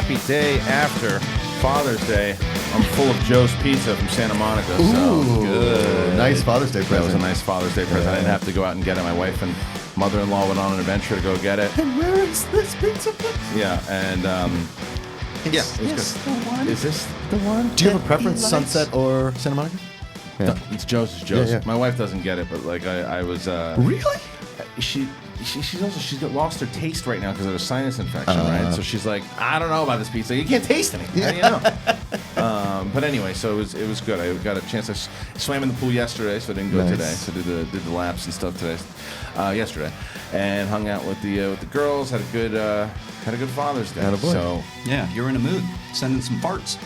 happy day after Father's Day. I'm full of Joe's Pizza from Santa Monica. Ooh, so good. Nice Father's Day present. That was a nice Father's Day present. I didn't have to go out and get it. My wife and mother-in-law went on an adventure to go get it. And where is this pizza place? Yeah, and yeah, it was this good. the one? Is this the one? Do you have a preference, Sunset or Santa Monica? Yeah. It's Joe's. It's Joe's. Yeah. My wife doesn't get it, but like I was. Really? She's lost her taste right now because of her sinus infection, right? So she's like, I don't know about this pizza. You can't taste anything. How do you know? But anyway, so it was good. I got a chance. I swam in the pool yesterday, so I didn't go today. So did the laps and stuff today, yesterday, and hung out with the girls. Had a good Father's Day. So yeah, you're in a mood. Sending some farts.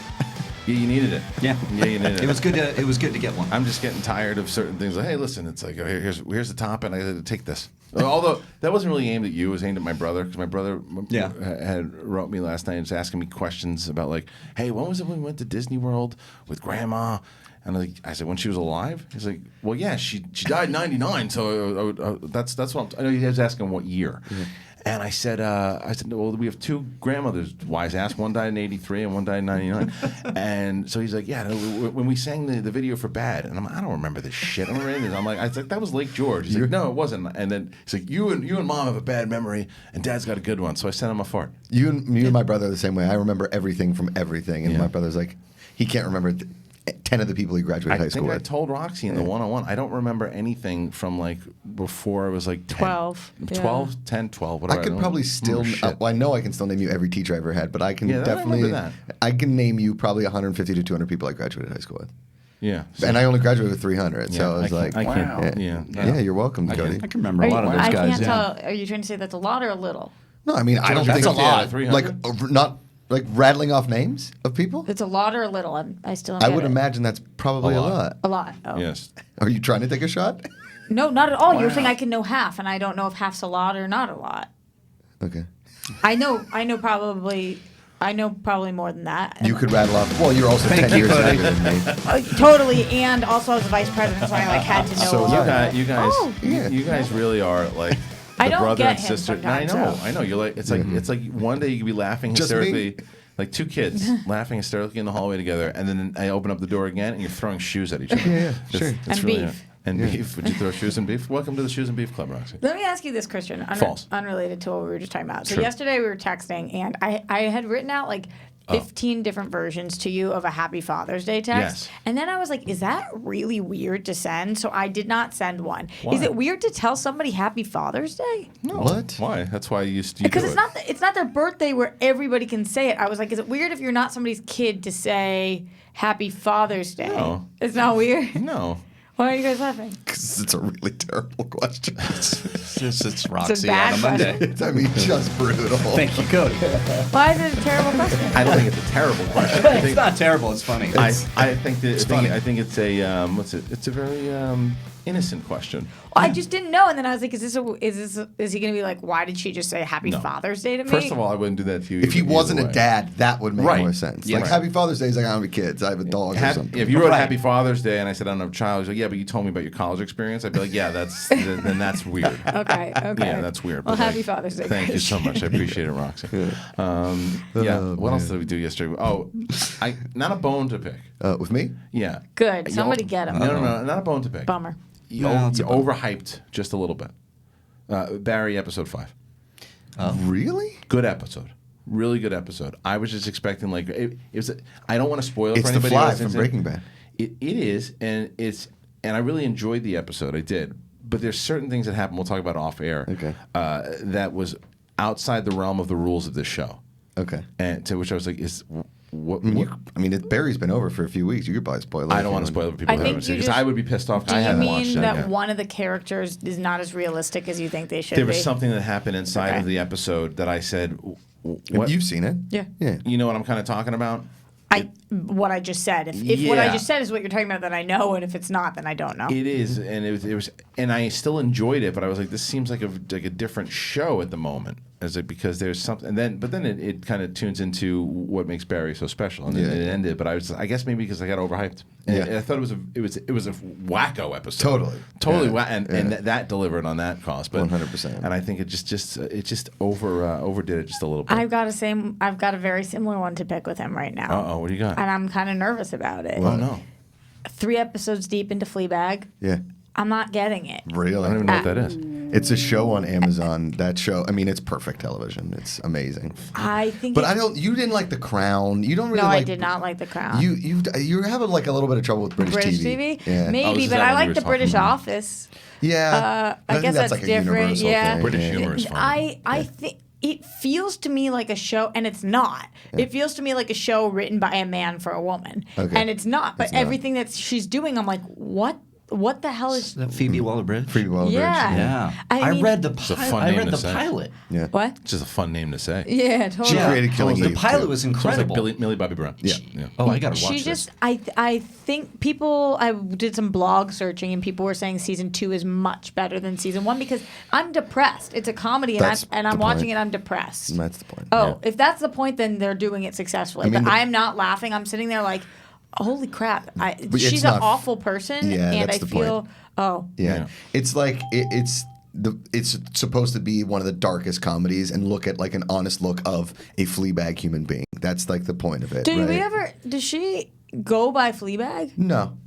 Yeah, you needed it. Yeah, you needed it. It was good to get one. I'm just getting tired of certain things. Like, hey, listen, it's like here's the top, and I got to take this. Although that wasn't really aimed at you, it was aimed at my brother, because my brother had wrote me last night and was asking me questions about like, hey, when was it when we went to Disney World with Grandma? And I said, when she was alive? He's like, well, yeah, she died in '99, so that's what I know. He was asking what year. Mm-hmm. And I said, well, we have two grandmothers. Wise ass. One died in '83 and one died in '99. And so he's like, yeah, when we sang the video for Bad, and I'm like, I don't remember this shit. I don't remember this. I was like, that was Lake George. He's like, no, it wasn't. And then he's like, you and Mom have a bad memory, and Dad's got a good one. So I sent him a fart. You and my brother are the same way. I remember everything from everything, and my brother's like, he can't remember 10 of the people he graduated high school with. I think I told Roxy in the one-on-one, I don't remember anything from like before I was like 10. 12. 12, whatever. I could probably still, I know I can still name you every teacher I ever had, but I can definitely, I can name you probably 150 to 200 people I graduated high school with. Yeah. And I only graduated with 300, so I was like, wow. Yeah, you're welcome, Cody. I can remember a lot of those guys. I can't tell. Are you trying to say that's a lot or a little? No, I mean, I don't think that's a lot. 300? Not like rattling off names of people? It's a lot or a little? I would imagine that's probably a lot. A lot. Oh. Yes. Are you trying to take a shot? No, not at all. You're saying I can know half, and I don't know if half's a lot or not a lot. Okay. I know probably more than that. You could rattle off. Well, you're also 10 years younger than me. Totally, and also as a vice president, so I had to know. So you guys really are like the brother and sister. I know. You're like it's like one day you could be laughing hysterically. Like two kids laughing hysterically in the hallway together, and then I open up the door again, and you're throwing shoes at each other. Yeah, sure. And really beef. And beef. Would you throw shoes and beef? Welcome to the Shoes and Beef Club, Roxy. Let me ask you this, Kristian. False. Unrelated to what we were just talking about. So yesterday we were texting, and I had written out like 15 different versions to you of a Happy Father's Day text. Yes. And then I was like, is that really weird to send? So I did not send one. Why? Is it weird to tell somebody Happy Father's Day? No. What? Why? That's why you do Because it's not their birthday where everybody can say it. I was like, is it weird if you're not somebody's kid to say Happy Father's Day? No. It's not weird? No. Why are you guys laughing? Because it's a really terrible question. It's Roxy It's a bad on a Monday. It's, just brutal. Thank you, Cody. Why is it a terrible question? I don't think it's a terrible question. It's not terrible. It's funny. I think it's a it's a very innocent question. Well, I just didn't know, and then I was like, is he going to be like, why did she just say Happy Father's Day to me? First of all, I wouldn't do that to you. If he wasn't a dad, that would make Right. more sense. Yeah, like, right. Happy Father's Day is like, I don't have kids. I have a dog or something. If you wrote Happy Father's Day and I said, I don't have a child, he's like, yeah, but you told me about your college experience, I'd be like, yeah, then that's weird. Okay. Yeah, that's weird. Well, But Happy Father's Day. Thank you so much. I appreciate it, Roxy. What else did we do yesterday? Oh, not a bone to pick. With me? Yeah. Good. Somebody get him. No, not a bone to pick. Bummer. You overhyped just a little bit. Barry, episode 5. Really? Good episode. Really good episode. I was just expecting like it was. I don't want to spoil it It's for the anybody Fly else. from Breaking Bad. It is, and I really enjoyed the episode. I did, but there's certain things that happen. We'll talk about off air. Okay. That was outside the realm of the rules of this show. Okay. And to which I was like, what? Barry's been over for a few weeks. You could probably spoil it. I don't want to spoil it for people who haven't seen it because I would be pissed off. Do I you haven't watched mean it that yet. one of the characters is not as realistic as you think they should be? There was something that happened inside of the episode that I said, what? You've seen it. Yeah. Yeah. You know what I'm kind of talking about? what I just said. If what I just said is what you're talking about, then I know, and if it's not, then I don't know. It is, and it was, and I still enjoyed it, but I was like, this seems like a different show at the moment, because there's something, but then it kind of tunes into what makes Barry so special, and then it ended. But I guess maybe because I got overhyped. And I thought it was a wacko episode. Totally, and that delivered on that cost. But 100%. And I think it just overdid it just a little bit. I've got a very similar one to pick with him right now. What do you got? And I'm kind of nervous about it. Oh no. 3 episodes deep into Fleabag. Yeah. I'm not getting it. Really? I don't even know what that is. It's a show on Amazon. That show, I mean, it's perfect television. It's amazing. But you didn't like The Crown. You don't really. No, I did not like The Crown. You're having like a little bit of trouble with British TV. Yeah. Maybe, but I like the British Office. Yeah. I guess that's like different. Yeah. British humor is fun. I think. It feels to me like a show, and it's not. Yeah. It feels to me like a show written by a man for a woman, and it's not. But everything that she's doing, I'm like, what? What the hell is that? Phoebe Waller-Bridge? Phoebe Waller-Bridge. Yeah. I read the pilot. Yeah. What? It's just a fun name to say. Yeah, totally. She created Killing Eve. The pilot was incredible. Like Millie Bobby Brown. Yeah. Oh, I gotta watch this. I think people. I did some blog searching, and people were saying season 2 is much better than season 1 because I'm depressed. It's a comedy, and I'm watching it. I'm depressed. That's the point. Oh, if that's the point, then they're doing it successfully. But I'm not laughing. I'm sitting there like, holy crap! She's an awful person, and I feel. Point. Yeah. It's like it's supposed to be one of the darkest comedies and look at like an honest look of a Fleabag human being. That's like the point of it. Does she go by Fleabag? No.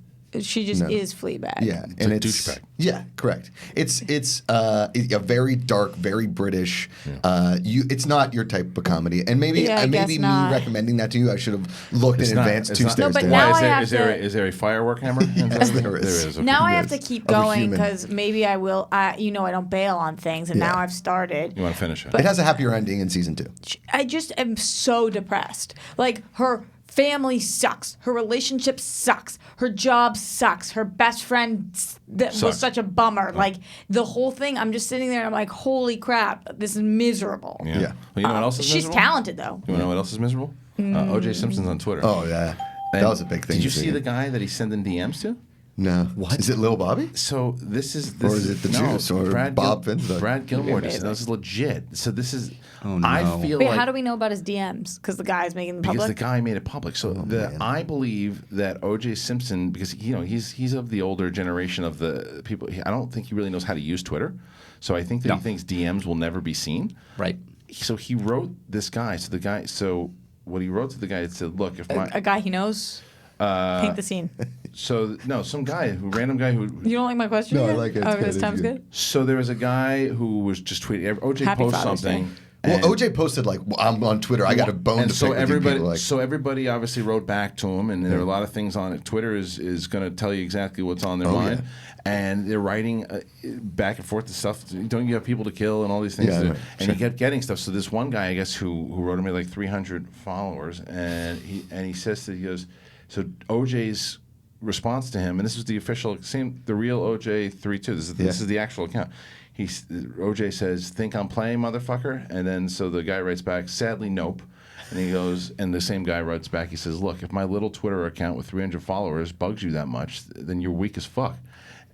She just is Fleabag. Yeah, and it's douchebag. Yeah, correct. It's a very dark, very British. It's not your type of comedy, and maybe me recommending that to you, I should have looked in advance 2 stairs. No, but down. now is there a firework hammer? Yes, there is. Okay. Now I have to keep going because maybe I will. I don't bail on things, and now I've started. You want to finish it? It has a happier ending in season 2. I just am so depressed. Like her family sucks. Her relationship sucks. Her job sucks. Her best friend was such a bummer. Like the whole thing, I'm just sitting there and I'm like, holy crap, this is miserable. Yeah. Well, you know what else is miserable? She's talented though. You want to know what else is miserable? O.J. Simpson's on Twitter. Oh, yeah. That was a big thing. Did you see the guy that he's sending DMs to? No. What? Is it Lil Bobby? So this is or is it the Juice or Bob Finstock? Brad Gilmore just this is legit. So this is I feel Wait, like how do we know about his DMs? Because the guy's making them public? Because the guy made it public. So I believe that O.J. Simpson, because he's of the older generation of the people. I don't think he really knows how to use Twitter. So I think that he thinks DMs will never be seen. Right. So he wrote this guy. So what he wrote to the guy, it said, "Look, if a guy he knows." Paint the scene. So no, random guy who. You don't like my question? No, I like it. Oh, this time's good. So there was a guy who was just tweeting. OJ posted something. Well, OJ posted like, I'm on Twitter. I got a bone to pick with you people. So everybody obviously wrote back to him, and there are a lot of things on it. Twitter is going to tell you exactly what's on their mind, and they're writing back and forth to stuff. Don't you have people to kill and all these things? And he kept getting stuff. So this one guy, I guess, who wrote him like 300 followers, and he says that he goes. So OJ's response to him, and this was the official, the real OJ 32. This is the actual account. OJ says, "Think I'm playing, motherfucker?" And then so the guy writes back, "Sadly, nope." And he goes, and the same guy writes back. He says, "Look, if my little Twitter account with 300 followers bugs you that much, then you're weak as fuck."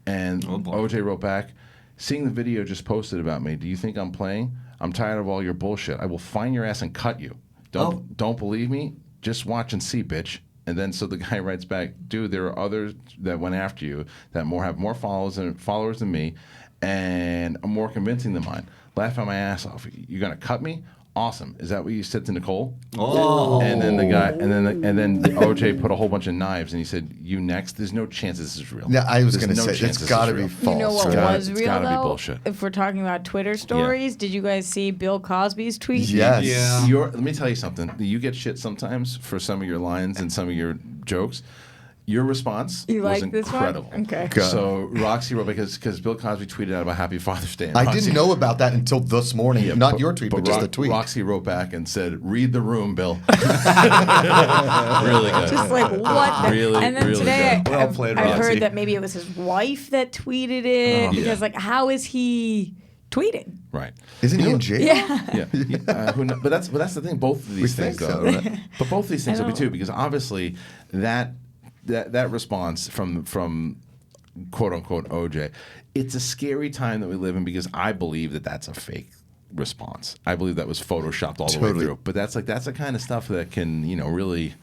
And OJ wrote back, "Seeing the video just posted about me, do you think I'm playing? I'm tired of all your bullshit. I will find your ass and cut you. Don't believe me? Just watch and see, bitch." And then so the guy writes back, "Dude, there are others that went after you that have more followers than me, and are more convincing than mine. Laughing my ass off. You're gonna cut me? Awesome. Is that what you said to Nicole?" Oh. And then the guy, and then OJ put a whole bunch of knives, and he said, "You next? There's no chance this is real." Yeah, I was going to say it's got to be false. You know what was real It's got to be though? bullshit. If we're talking about Twitter stories, did you guys see Bill Cosby's tweet? Yes. Yeah. Let me tell you something. You get shit sometimes for some of your lines and some of your jokes. Your response was incredible. One? Okay. So Roxy wrote because Bill Cosby tweeted out about Happy Father's Day. I didn't know about that until this morning. Not your tweet, but just the tweet. Roxy wrote back and said, "Read the room, Bill." Really good. Just like what? Really, and then really today good. Well played, I Roxy. heard that maybe it was his wife that tweeted it because like how is he tweeting. Right. Isn't he in jail? Yeah. Who knows? But that's the thing. Both of these things, though. Right? But both of these things will be too, because obviously that response from quote unquote OJ, it's a scary time that we live in, because I believe that that's a fake response. I believe that was photoshopped all the way through. But that's the kind of stuff that can really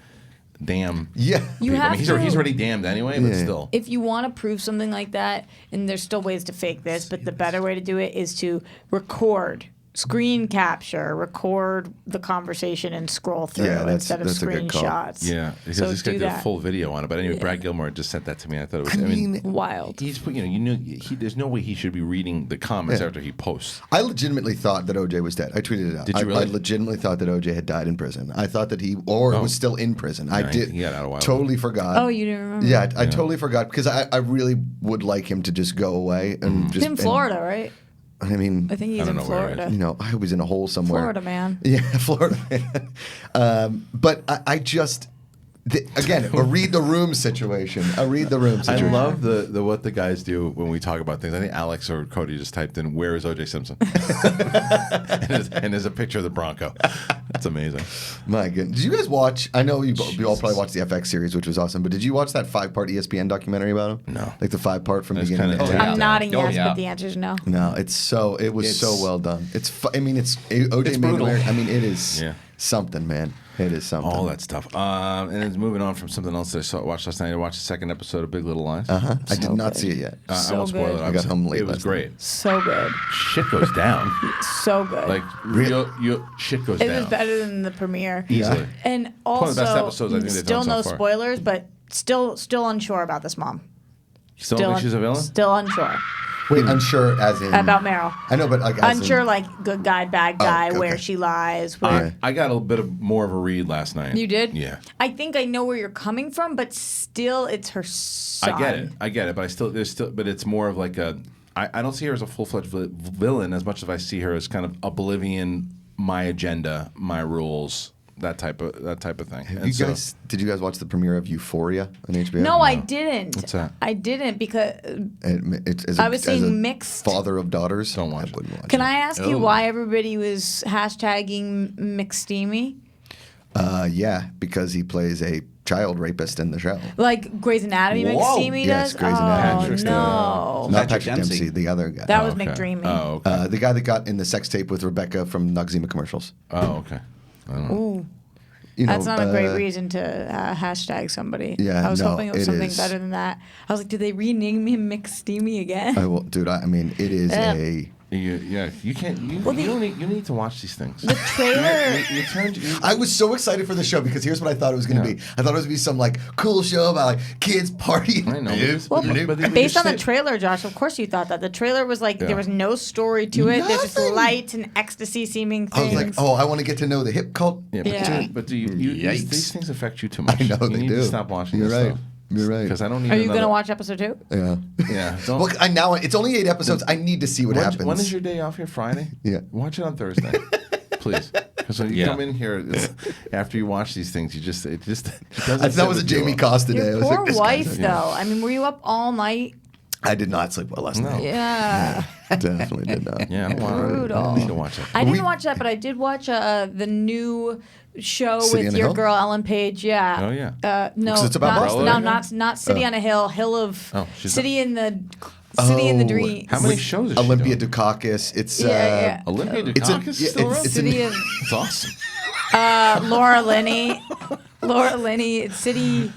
damn. Yeah. He's already damned anyway, but still. If you want to prove something like that, and there's still ways to fake this, but the better way to do it is to record, screen capture, record the conversation and scroll through instead of screenshots. Yeah, because he's got the full video on it. But anyway, Brad Gilmore just sent that to me. I thought it was. I mean wild. He's there's no way he should be reading the comments after he posts. I legitimately thought that OJ was dead. I tweeted it out. Did you really? I legitimately thought that OJ had died in prison. I thought that he was still in prison. I did. He got out a while totally forgot. Oh, you didn't remember? Yeah, I totally forgot, because I really would like him to just go away and He's in Florida, right? I mean, I think he's in Florida. I was in a hole somewhere. Florida man. Yeah, Florida man. But I just, again, a read the room situation. I love the what the guys do when we talk about things. I think Alex or Cody just typed in, "Where is O.J. Simpson?" and there's a picture of the Bronco. That's amazing. My goodness. Did you guys watch? I know you all probably watched the FX series, which was awesome. But did you watch that 5-part ESPN documentary about him? No. Like the 5-part from beginning to end. I'm nodding yes, but the answer is no. No, it was so well done. It's OJ made America. I mean, it is something, man. It is something. All that stuff. And it's moving on from something else that I watched last night. I watched the second episode of Big Little Lies. I did not see it yet. I won't spoil it. I got home late. It was great. So good. Shit goes down. So good. Like shit goes down. It was better than the premiere. Easily. And also, one of the best episodes I think they've done so far. Still no spoilers, but still unsure about this mom. Still think she's a villain? Still unsure. Wait, unsure as in about Meryl. I know, but like unsure, like good guy, bad guy, where she lies. I got a bit more of a read last night. You did? Yeah. I think I know where you're coming from, but still, it's her son. I get it, but it's more of like a. I don't see her as a full-fledged villain as much as I see her as kind of oblivion, my agenda, my rules. That type of thing. Did you guys watch the premiere of Euphoria on HBO? No, I didn't. What's that? I didn't because I was seeing mixed. Father of daughters. Don't watch it. Can I ask you why everybody was hashtagging McSteamy? Yeah, because he plays a child rapist in the show. Like Grey's Anatomy McSteamy does? Yes, Grey's Anatomy. No. Not Patrick Dempsey, the other guy. That was McDreamy. Oh, okay. The guy that got in the sex tape with Rebecca from Noxzema commercials. Oh, okay. I don't know. Ooh. That's not a great reason to hashtag somebody. Yeah, I was hoping it was something better than that. I was like, did they rename him McSteamy again? Dude, I mean, it is a... You can't. You need to watch these things. The trailer. I was so excited for the show because here's what I thought it was going to be. I thought it was going to be some like cool show about like kids partying. I know. Well, based on the trailer, Josh, of course you thought that. The trailer was like there was no story to it. There's just lights and ecstasy seeming things. I was like, I want to get to know the hip cult. But do you these things affect you too much? I know you need do. to stop watching. You're this right. Stuff. You're right. Because I don't need. Are you going to watch episode 2? Yeah. Yeah. Look, now it's only 8 episodes. I need to see what happens. When is your day off here? Friday. Yeah. Watch it on Thursday, please. Because when you come in here, after you watch these things, it doesn't. That was a Jamie Costa day. Your poor wife, though. I mean, were you up all night? I did not sleep well last night. Yeah. Definitely did not. Yeah. I need to watch that. I didn't watch that, but I did watch the new show City with your girl Ellen Page. Yeah. Oh yeah. No, it's about not City on a Hill. Hill of City in the Dream. How many shows? Is Olympia she doing? Dukakis. It's Olympia Dukakis is still around? It's awesome. Laura Linney. It's City.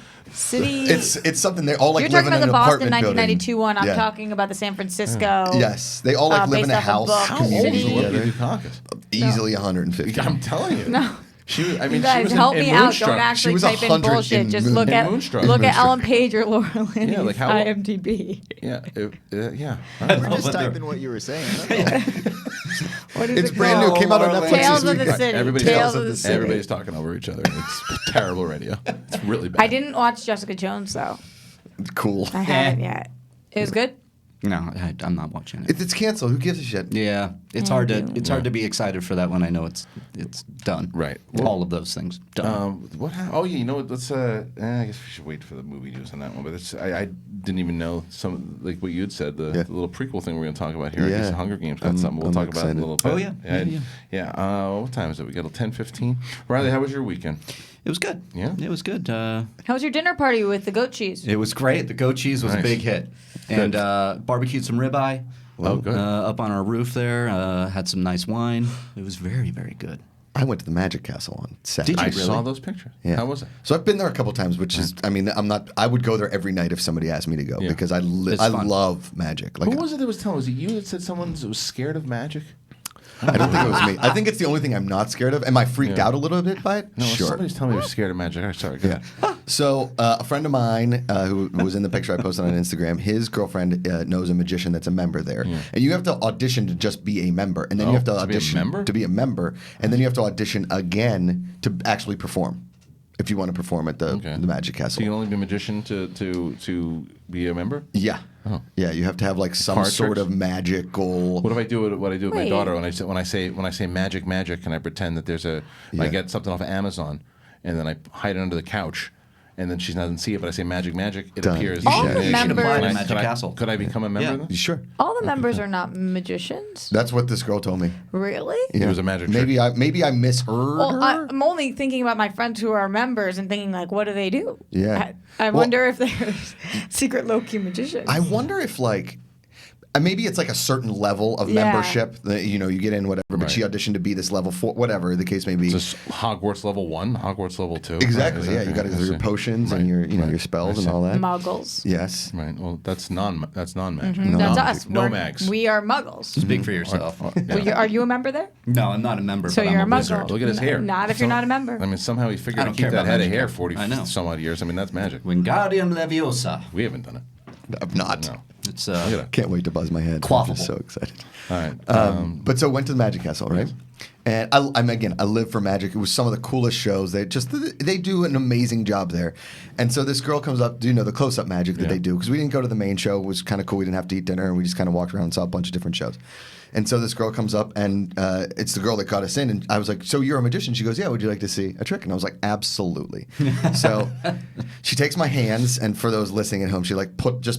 It's something they all like. You're talking live in about the an Boston apartment 1992 building. one. I'm talking about the San Francisco. Yes, they all like live in a house community Olympia together. Dukakis? Easily 150. I'm telling you. No. You guys, help me out. Don't actually type in bullshit. Just look at Ellen Page or Laura Linney's IMDb. Yeah, We're just typing what you were saying. What is it's it brand called? new. Came out on Netflix Tales this of week. the City. Everybody's talking over each other. It's terrible radio. It's really bad. I didn't watch Jessica Jones though. Cool. I haven't yet. It was good. No, I'm not watching it. It's canceled. Who gives a shit? Yeah, it's hard to be excited for that when I know it's done. Right. All of those things done. What happened? Oh, yeah, you know what? Let's. I guess we should wait for the movie news on that one. But I didn't even know some like what you had said. The little prequel thing we're going to talk about here. I guess the Hunger Games got something. We'll talk about it in a little bit. Oh yeah. What time is it? We got 10:15. Reilly, how was your weekend? It was good. Yeah? It was good. How was your dinner party with the goat cheese? It was great. The goat cheese was a big hit. And barbecued some ribeye. Oh, good. Up on our roof there. Had some nice wine. It was very, very good. I went to the Magic Castle on Saturday. Did you I really? saw those pictures. Yeah. How was it? So I've been there a couple times, which is, I mean, I would go there every night if somebody asked me to go because I fun. love magic. Like, Who was it that was telling? Was it you that said someone was scared of magic? I don't think it was me. I think it's the only thing I'm not scared of. Am I freaked out a little bit by it? No, sure. somebody's telling me you're scared of magic. I'm sorry. Go ahead. So a friend of mine who was in the picture I posted on Instagram, his girlfriend knows a magician that's a member there, and you have to audition to just be a member, and then you have to audition to be a member, and then you have to audition again to actually perform. If you want to perform at the Magic Castle, So you can only be a magician to be a member? Yeah. Oh. Yeah, you have to have like some sort of magical. What if I do what I do with my daughter when I say magic, and I pretend that there's I get something off of Amazon, and then I hide it under the couch, and then she doesn't see it, but I say magic, it Done. appears. All the members. Could I become a member then? Sure. All the members are not magicians. That's what this girl told me. Really? It was a magic trick. Maybe I misheard Well, her. I'm only thinking about my friends who are members and thinking like, what do they do? Yeah. I wonder if they're secret low-key magicians. I wonder if like. Maybe it's like a certain level of membership that you get in whatever, but she auditioned to be this level 4, whatever the case may be. Is this Hogwarts level 1, Hogwarts level 2? Exactly. Yeah, you got your potions and your your spells and all that. Muggles. Yes. Right. Well, that's non-magic. That's us. No mags. We are muggles. Speak for yourself. Well, are you a member there? No, I'm not a member. So but you're I'm a wizard. muggle. Look at his hair. Not if you're not a member. I mean, somehow he figured I to don't keep care that about head of magic hair hair. 40 I know. some odd years. I mean, that's magic. Wingardium Leviosa. We haven't done it. I'm not. No. It's Can't wait to buzz my head. I'm Quaffable. just so excited. All right. But so went to the Magic Castle, right? And I live for magic. It was some of the coolest shows. They do an amazing job there. And so this girl comes up. Do you know the close-up magic that they do? Because we didn't go to the main show. It was kind of cool. We didn't have to eat dinner, and we just kind of walked around and saw a bunch of different shows. And so this girl comes up, and it's the girl that got us in. And I was like, "So you're a magician?" She goes, "Yeah. Would you like to see a trick?" And I was like, "Absolutely." So she takes my hands, and for those listening at home, she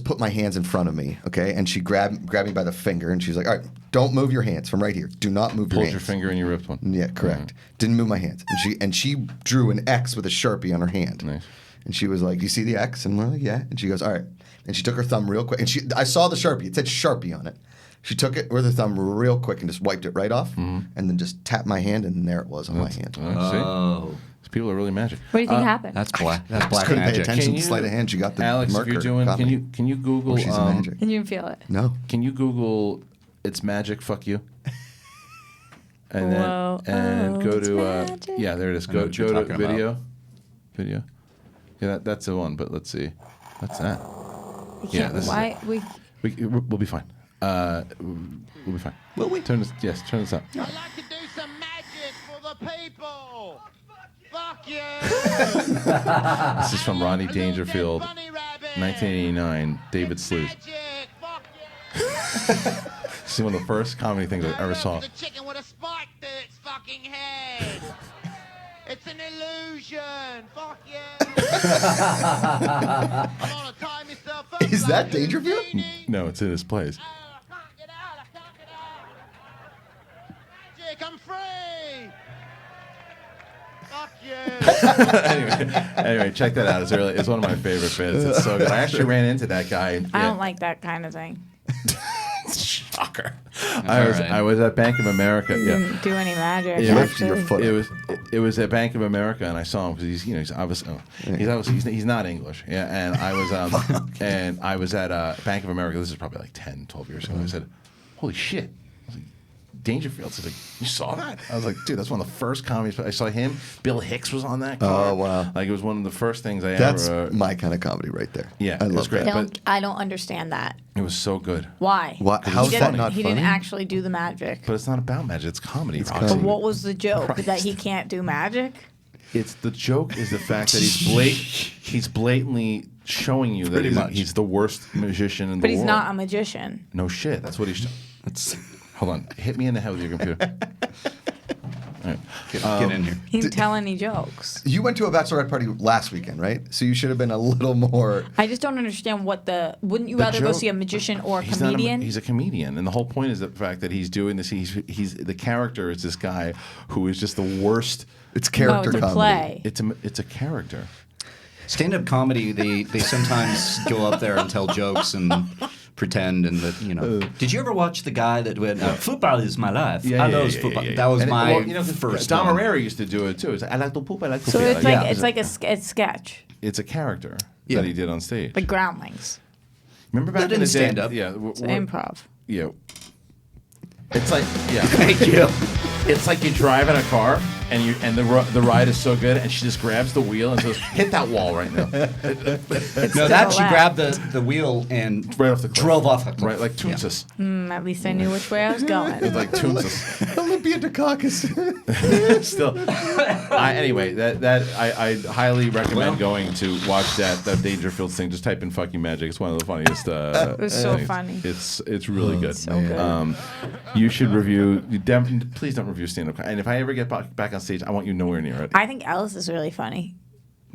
put my hands in front of me, okay? And she grabbed me by the finger, and she's like, "All right, don't move your hands from right here. Do not move your hands." Pulled your finger and you ripped one. Yeah, correct. Didn't move my hands. And she drew an X with a Sharpie on her hand. Nice. And she was like, "You see the X?" And we're like, "Yeah." And she goes, "All right." And she took her thumb real quick. And I saw the Sharpie. It said Sharpie on it. She took it with her thumb real quick and just wiped it right off. And then just tapped my hand, and there it was on my hand. Oh. These people are really magic. What do you think happened? That's black. That's Just black couldn't pay magic. attention. Sleight of hand. She got the Alex, marker. if you're doing, got me. can you Google? Oh, she's a magic. And you didn't feel it. No. Can you Google? It's magic. Fuck you. And then Whoa, go it's to magic. yeah, there it is. I know Go what you're to talking about. video. Yeah, that's the one. But let's see. What's that? Yeah, this is why we? We'll be fine. We'll be fine. Will we? Turn this up. I'd like to do some magic for the people. Fuck you. This is from Rodney Dangerfield, Bunny rabbit. 1989. David Sluice. Magic. Fuck you. This is one of the first comedy things I ever saw. The chicken with a spike to its fucking head. It's an illusion. Fuck you. I'm gonna tie myself up Is like that a Dangerfield? Houdini. No, it's in his plays. Oh, I can't get out. I can't get out. Magic, I'm free. Fuck you. Anyway, check that out. It's one of my favorite bits. It's so good. I actually ran into that guy. And, I don't like that kind of thing. Shocker. all right. I was at Bank of America. You Yeah. didn't do any magic. Yeah. Lift your actually. foot. It was at Bank of America, and I saw him because he's obviously he's not English. Yeah, and I was at Bank of America. This is probably like 10, 12 years ago. I said, "Holy shit!" I was like, Dangerfield. So like, you saw that? I was like, dude, that's one of the first comedies. I saw him. Bill Hicks was on that car. Oh, wow. Like it was one of the first things I That's ever. my kind of comedy right there. Yeah, I it was love great. that. I don't understand that. It was so good. Why? What? He How's didn't- that not He funny? didn't actually do the magic. But it's not about magic. It's comedy. Roxy. But what was the joke? That he can't do magic? It's the joke is the fact that he's blatantly showing you that he's the worst magician in the world. But he's not a magician. No shit. That's what he's. Hold on. Hit me in the head with your computer. All right. Get in here. He didn't tell any jokes. You went to a bachelorette party last weekend, right? So you should have been a little more. I just don't understand wouldn't you rather go see a magician or a comedian? He's a comedian, and the whole point is the fact that he's doing this. He's the character is this guy who is just the worst. It's character it's a comedy. play. It's a character. Stand-up comedy, they sometimes go up there and tell jokes and pretend and that, you know. Did you ever watch the guy that went, football is my life? I love football. That was my first Dom one. Herrera used to do it too. It's like, I like to poop, I like to So poop. it's like a sketch. It's a character that he did on stage. Like Groundlings. Remember back in the day? stand-up. Yeah. It's improv. Yeah. It's like, Thank you. It's like you drive in a car and the ride is so good and she just grabs the wheel and says, hit that wall right now. No, that she grabbed the wheel and Right off the cliff. drove off. A cliff. Right, like Toonsis. At least I knew which way I was going. It's like Toonsis. Olympia Dukakis. Still. Anyway, I highly recommend going to watch that Dangerfields thing. Just type in fucking magic. It's one of the funniest. It was so things. funny. It's really good. So good. You should review. Please don't review stand-up. And if I ever get back on stage, I want you nowhere near it. I think Ellis is really funny.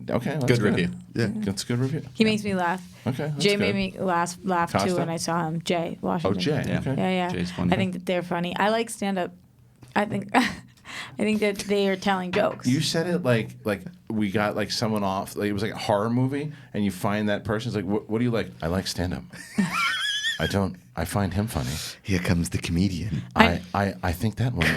Okay, that's Good review. Yeah, that's a good review. He makes me laugh. Okay, that's Jay good. made me laugh Costa? too when I saw him. Jay Washington. Oh, Jay. Yeah. Okay. Yeah. Jay's funny. I think that they're funny. I like stand up. I think that they are telling jokes. You said it like we got like someone off. Like it was like a horror movie, and you find that person's like, what do you like? I like stand-up. I don't. I find him funny. Here comes the comedian. I think that one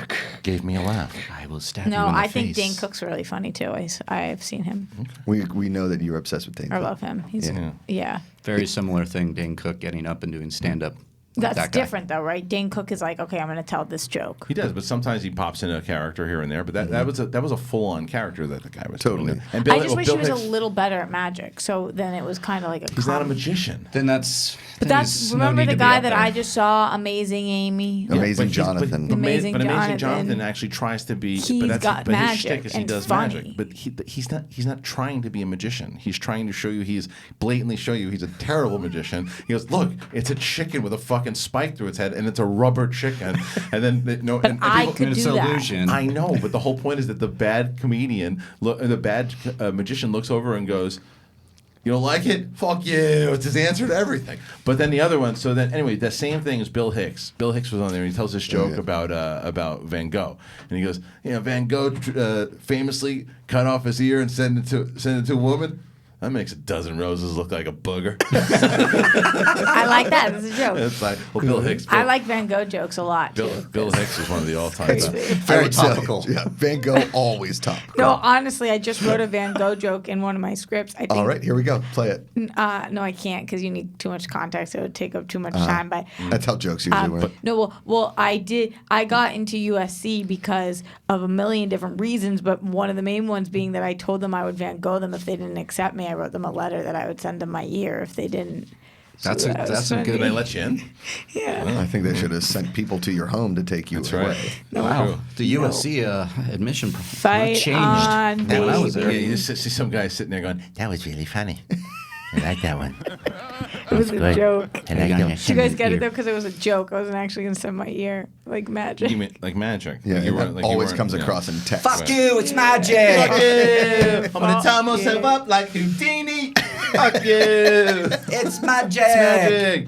gave me a laugh. I will stab you No, in the I think face. Dane Cook's really funny too. I've seen him. We know that you're obsessed with things. I love him. He's yeah. Very similar thing, Dane Cook getting up and doing stand-up. Like That's that guy. different though, right? Dane Cook is like, okay, I'm going to tell this joke. He does, but sometimes he pops in a character here and there. But that was a full-on character that the guy was Totally. doing. And I just wish Bill he was Hicks, a little better at magic. So then it was kind of like a. He's not a comedy. magician. Then that's. But then that's there's no remember need the to be guy up that there. I just saw, Amazing Amy. Amazing But Jonathan. Amazing Jonathan Jonathan actually tries to be. He's but that's, got but magic his shtick is he and does funny. magic. But he's not trying to be a magician. He's trying to show you. He's blatantly show you he's a terrible magician. He goes, look, it's a chicken with a fucking spike through its head, and it's a rubber chicken. And then But I could it's do that. illusion. I know, but the whole point is that the bad comedian, the bad magician looks over and goes, "You don't like it? Fuck you!" It's his answer to everything. But then the other one. So then, anyway, the same thing is Bill Hicks. Bill Hicks was on there, and he tells this joke about Van Gogh, and he goes, Van Gogh famously cut off his ear and sent it to a woman. That makes a dozen roses look like a booger. I like that. It's a joke. It's like, well, Bill Hicks. I like Van Gogh jokes a lot too. Bill Hicks is one of the all-time. Very topical. Yeah, Van Gogh always topical. No, honestly, I just wrote a Van Gogh joke in one of my scripts. I think, All right, here we go. Play it. No, I can't because you need too much context. It would take up too much time. But That's how jokes usually work. no, well, I did. I got into USC because of a million different reasons, but one of the main ones being that I told them I would Van Gogh them if they didn't accept me. I wrote them a letter that I would send them my ear if they didn't. That's So a that was that's a funny. good. Did they let you in? Yeah. I think they should have sent people to your home to take you That's away. right. Wow, the USC admission Fight changed on, when I was Yeah, there. you just see some guy sitting there going, "That was really funny. I like that one." It was a joke. And I Did you guys get it though? Because it was a joke. I wasn't actually gonna send my ear like magic. You mean like magic? Yeah, like and weren't- that you always weren't- comes yeah. across in text. Fuck you! It's magic. I'm gonna tie myself up like Houdini. Fuck you. It's magic. Magic.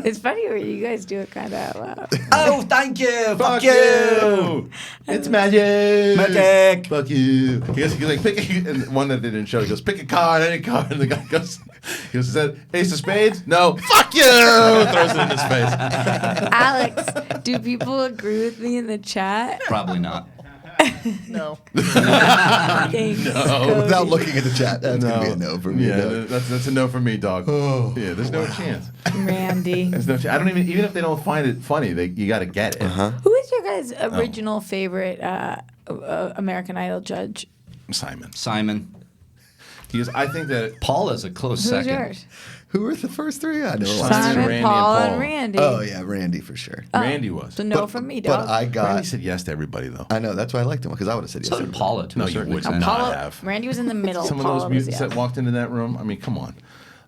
It's funny when you guys do it kind of out loud. Oh, thank you. Fuck you. It's magic. Magic. Fuck you. He goes like pick a, and one that they didn't show. He goes pick a card, any card, and the guy goes, is that Ace of Spades? No. Fuck you. Throws it in his face. Alex, do people agree with me in the chat? Probably not. No. Thanks, Cody. Without looking at the chat, that's going to be a no for me. Yeah, Doug. that's a no for me, dog. Yeah, there's no chance. Randy. There's no chance. I don't even if they don't find it funny, you got to get it. Who is your guys' original favorite American Idol judge? Simon. Simon. Because I think that Paula's a close Who's second. yours? Who were the first three? I never watched Simon, Randy, and Paul, and Paul. Randy. Oh yeah, Randy for sure. Randy was. So no from me, dog. But I got. Randy said yes to everybody, though. I know that's why I liked him because I would have said yes. So to did everybody. Paula to No, a you certain would extent. not. Paula, have. Randy was in the middle. Some of Paula those was, mutants yeah. that walked into that room. I mean, come on.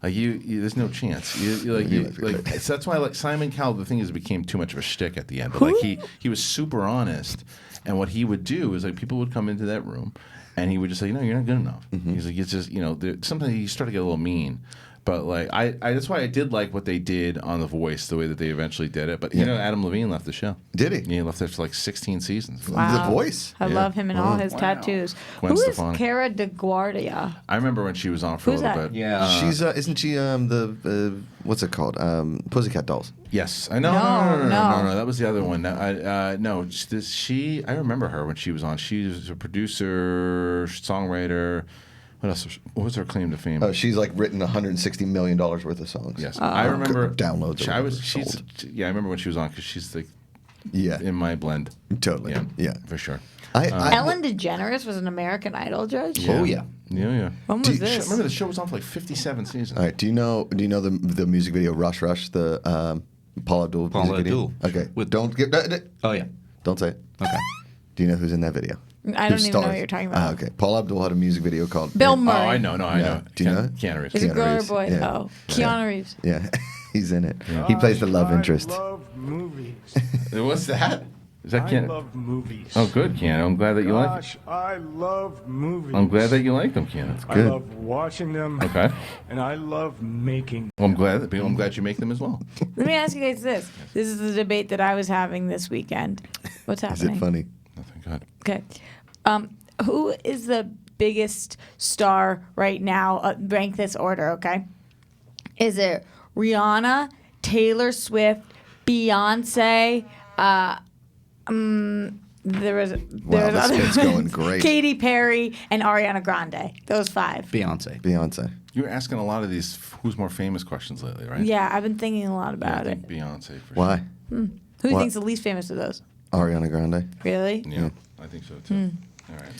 There's no chance. So that's why, like Simon Cowell, the thing is, it became too much of a shtick at the end. But like he was super honest, and what he would do is like people would come into that room, and he would just say, "No, you're not good enough." He's like, "It's just sometimes he started to get a little mean." But like I that's why I did like what they did on The Voice, the way that they eventually did it. But Adam Levine left the show. Did he? Yeah, he left there for like 16 seasons. Wow. The Voice. I love him and all his tattoos. Gwen Who Stefani. is Cara DeGuardia? I remember when she was on for Who's a little that? bit. Yeah. She's isn't she the what's it called? Pussycat Dolls. Yes, I know. No. That was the other one. No, she. I remember her when she was on. She was a producer, songwriter. What else? What was her claim to fame? Oh, she's like written $160 million worth of songs. Yes, I remember downloads. I remember when she was on because she's like Yeah. in my blend. Totally. Yeah. For sure. Ellen DeGeneres was an American Idol judge. Oh, yeah. Yeah. When was this? Remember the show was on for like 57 seasons. All right. Do you know the music video Rush Rush, the Paula Abdul Paula music video? Abdul. Okay. With- Don't get Oh, yeah. don't say it. Okay. Do you know who's in that video? I don't even know what you're talking about. Okay. Paula Abdul had a music video called Bill Oh, Murray. I know. I know. Do you know? Keanu Reeves. Is it Keanu girl or Reeves. boy? Yeah. Oh, Keanu Reeves. Yeah. He's in it. He plays the love interest. I love movies. What's that? Is that I Keanu? love movies. Oh, good, Keanu. I'm glad that you like it. Gosh, I love movies. I'm glad that you like them, Keanu. I good. love watching them. Okay. And I love making. Well, I'm glad you make them as well. Let me ask you guys this. This is the debate that I was having this weekend. What's Is happening? it funny? Nothing good. Okay. Who is the biggest star right now? Rank this order, okay? Is it Rihanna, Taylor Swift, Beyonce? There was this bit's going great. Katy Perry and Ariana Grande. Those five. Beyonce. You were asking a lot of these who's more famous questions lately, right? Yeah, I've been thinking a lot I about it. think Beyonce for Why? Who do you What? think's the least famous of those? Ariana Grande. Really? sure. Yeah, I think so too. All right.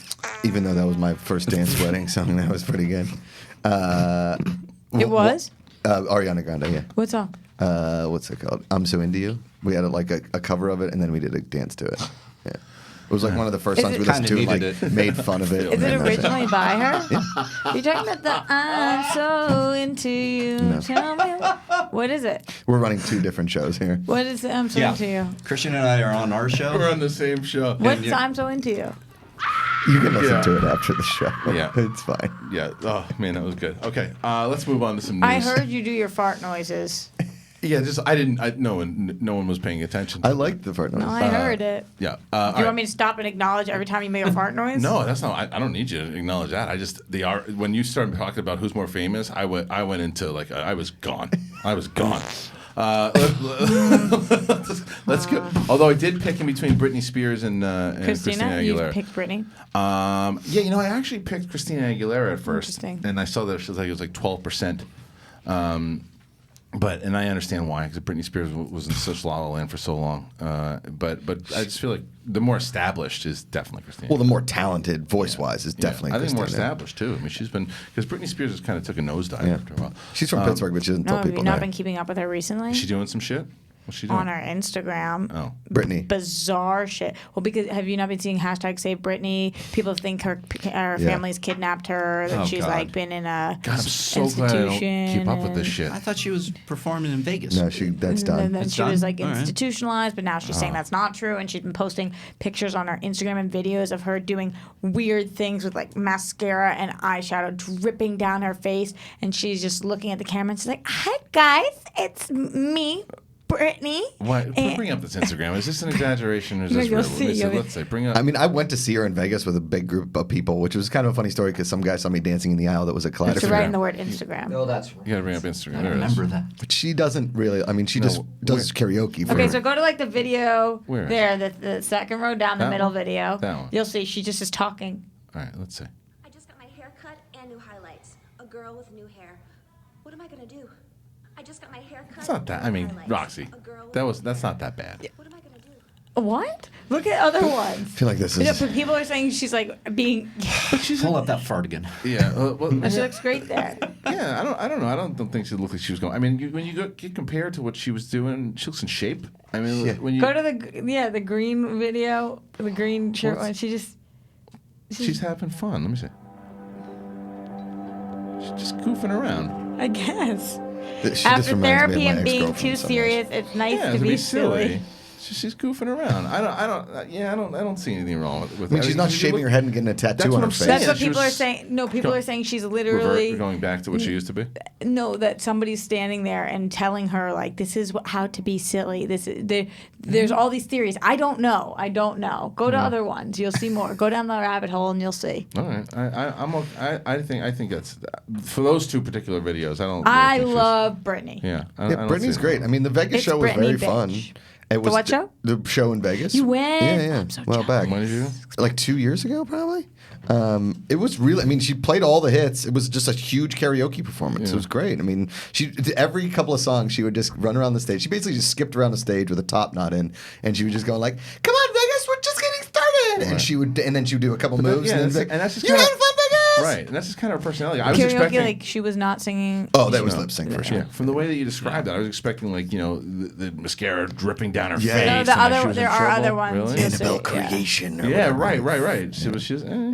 Even though that was my first dance wedding song, that was pretty good. It was? Ariana Grande, yeah. What song? What's it called? I'm So Into You. We had a cover of it, and then we did a dance to it. Yeah. It was like one of the first Is songs it- we listened to and Kinda like needed made fun of it. Is and it then that's originally by her? You're talking about the I'm so into you. No. Tell me what is it? We're running two different shows here. What is it? I'm so into you. Christian and I are on our show. We're on the same show. What's I'm so into you? You can listen Yeah. to it after the show. Yeah. It's fine. Yeah. Oh man, that was good. Okay. Let's move on to some news. I heard you do your fart noises. Yeah. No one was paying attention. I liked the fart noise. No, I heard it. Yeah. Do you want me to stop and acknowledge every time you make a fart noise? No, that's not. I don't need you to acknowledge that. I just when you started talking about who's more famous, I went into like I was gone. I was gone. Let's go. Although I did pick in between Britney Spears and Christina Aguilera. You picked Britney. Yeah, I actually picked Christina Aguilera at first, Interesting. and I saw that it was like 12%. But I understand why, because Britney Spears was in such la la land for so long. But I just feel like the more established is definitely Christina. Well, the more talented voice-wise is definitely I think more Christina. established too. I mean, she's been because Britney Spears just kind of took a nosedive after a while. She's from Pittsburgh, but she doesn't No, tell have you people not that. been keeping up with her recently? Is she doing some shit? What's she doing? On her Instagram. Oh. Brittany. Bizarre shit. Well, because have you not been seeing hashtag Save Britney? People think her family's kidnapped her. That Oh, she's God. like been in a God, I'm so glad I don't keep up with this shit. I thought she was performing in Vegas. No, that's And done. then It's she was done? like All right. institutionalized, but now she's saying that's not true. And she's been posting pictures on her Instagram and videos of her doing weird things with like mascara and eyeshadow dripping down her face. And she's just looking at the camera and she's like, "Hi guys, it's me, Britney." Why? And- Bring up this Instagram. Is this an exaggeration or is No, this you'll real? see, you'll- Let's say bring up. I mean, I went to see her in Vegas with a big group of people, which was kind of a funny story because some guy saw me dancing in the aisle that was a To Kaleidoscope. write in the word Instagram. No, that's right. You gotta bring up Instagram. I There it is. remember that. But she doesn't really. I mean, she just does karaoke. For Okay, so go to like the video Where? there, the second row down the That middle one? video. That one. You'll see she just is talking. All right, let's see. I just got my hair cut and new highlights. A girl with new hair. What am I gonna do? I just got my hair cut. It's not that. I and mean, highlights. Roxy, A girl with that's not that bad. What am I gonna do? What? Look at other ones. I feel like this is. But people are saying she's like being. Pull up that fart again. Yeah. She looks great there. Yeah, I don't know. I don't think she looked like she was going. I mean, when you get compared to what she was doing, she looks in shape. I mean, when you go to the green video, the green shirt one. She's having fun. Let me see. She's just goofing around. I guess. She After therapy and being too serious, it's nice to be silly. She's goofing around. I don't see anything wrong with. I mean, she's not shaving her head and getting a tattoo on her face. That's what people are saying. No, people are saying she's literally going back to what she used to be. No, that somebody's standing there and telling her like, this is how to be silly. There's all these theories. I don't know. Go to other ones. You'll see more. Go down the rabbit hole and you'll see. All right. I think that's for those two particular videos. I love Britney. Yeah. Britney's great. I mean, the Vegas show was very fun. It was the what show? The show in Vegas. You went? Yeah. I'm so well back. When did you? Like 2 years ago, probably. It was really. I mean, she played all the hits. It was just a huge karaoke performance. It was great. I mean, every couple of songs she would just run around the stage. She basically just skipped around the stage with a top knot in, and she would just go like, "Come on, Vegas, we're just getting started." Right. And then she would do a couple moves, and that's just you having fun, Vegas? Right, and that's just kind of her personality. I was Karaoke, expecting like she was not singing. Oh, that was lip sync for sure. Yeah, from the way that you described that, I was expecting like the mascara dripping down her face. No, there are other ones. Really? Annabelle Creation. Yeah, right. She was